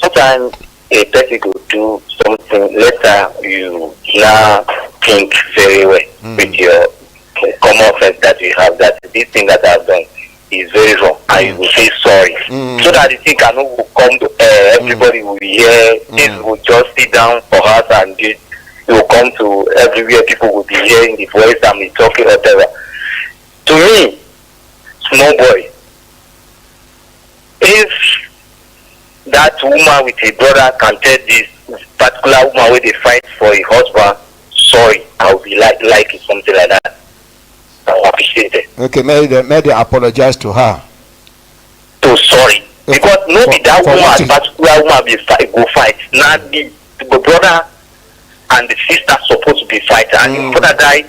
Sometimes a person could do something later, you now think very well with your common sense that you have, that this thing that I've done is very wrong, and you will say sorry, so that the thing cannot come to everybody will hear. This will just sit down for us, and it will come to everywhere. People will be hearing the voice and be talking whatever. To me, small boy, if that woman with a brother can tell this particular woman where they fight for a husband, sorry, I will be like it, something like that. I will appreciate it. Okay, may they apologize to her. So sorry, because maybe that woman, particular woman, go fight. Now the brother and the sister supposed to be fighting, and the brother die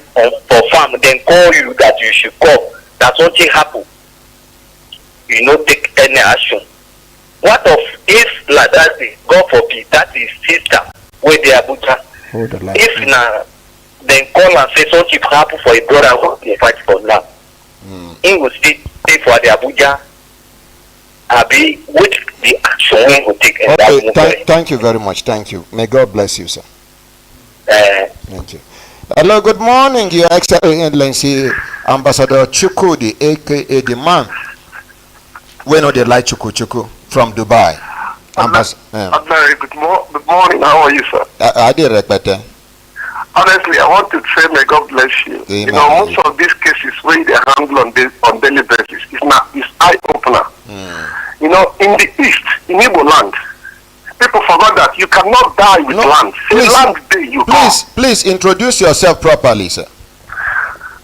for farm, then call you that you should come. That something happen. You not take any action. What of if like that is, God forbid, that is sister where they Abuja? If now then call and say something happen for a brother who they fight for now. He will stay for the Abuja. Abi with the action we will take. Okay, thank you very much. Thank you. May God bless you, sir. Thank you. Hello, good morning, Your Excellency Ambassador Chukwudi, aka the man. We know they like Chuku from Dubai. Good morning. How are you, sir? I did repeat. honestly, I want to say, may God bless you. Amen. You know, most of these cases where they handle on daily basis is eye opener. You know, in the East, in Igbo land, people forgot that you cannot die with land. Say land day you Please introduce yourself properly, sir.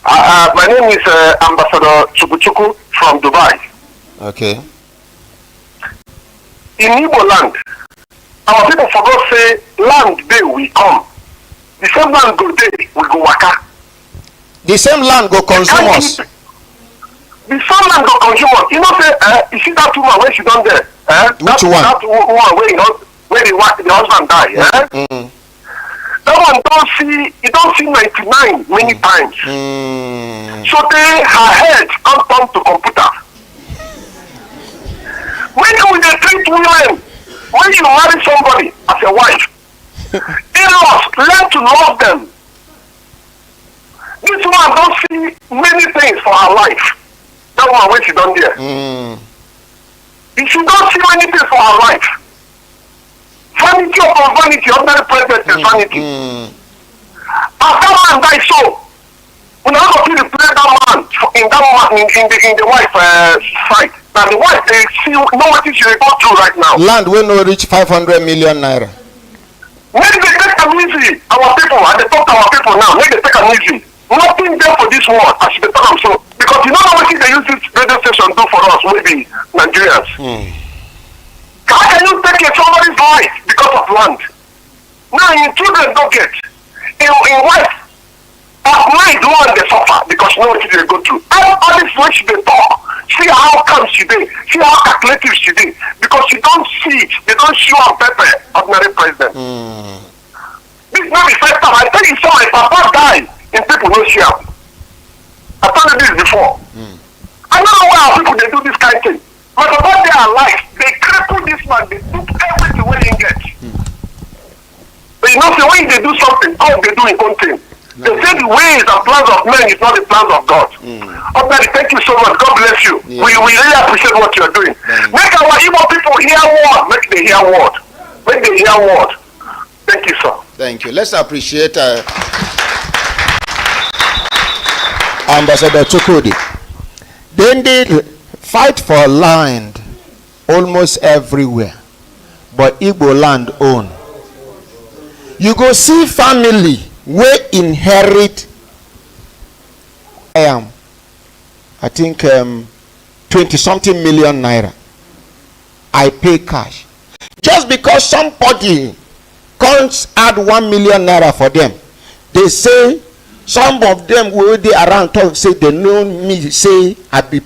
My name is Ambassador Chukuchuku from Dubai. Okay. In Igbo land, our people forgot say land day we come. The same land go day we go waka. The same land go consume us. The same land go consume us. You know say you see that woman when she done there? Which one? That woman where the husband die. That one don't see 99 many times. So her head come down to computer. When you will treat women, when you marry somebody as a wife, in-laws learn to love them. This woman don't see many things for her life. That one when she done there. She don't see many things for her life. Vanity upon vanity, ordinary president is vanity. As that man died so, when I go to the play that man in the wife side, now the wife they see know what she go through right now. Land will not reach 500 million naira. Maybe they take them easy, our people, and they talk to our people now, maybe they take them easy. Nothing there for this world, as they talk so. Because you know what they use this radio station do for us, maybe Nigerians. How can you take somebody's life because of land? Now in children don't get. In wife, at night one they suffer because you know what they go through. All this which they talk, see how calm she did, see how calculative she did. Because you don't see, they don't show up pepper, ordinary president. This is not the first time. I tell you so, my papa died and people don't share. I told you this before. I don't know why our people they do this kind of thing. My papa they are alive. They cripple this man, they took everything where he gets. But you know, say when they do something, God they do in own thing. They say the ways and plans of men is not the plans of God. Okay, thank you so much. God bless you. We really appreciate what you are doing. Make our Igbo people hear word. Make they hear word. Make they hear word. Thank you, sir. Thank you. Let's appreciate Ambassador Chukudi. Then they fight for land almost everywhere, but Igbo land own. You go see family we inherit I think 20-something million naira. I pay cash. Just because somebody can't add 1 million naira for them, they say some of them will be around talk say they know me say I be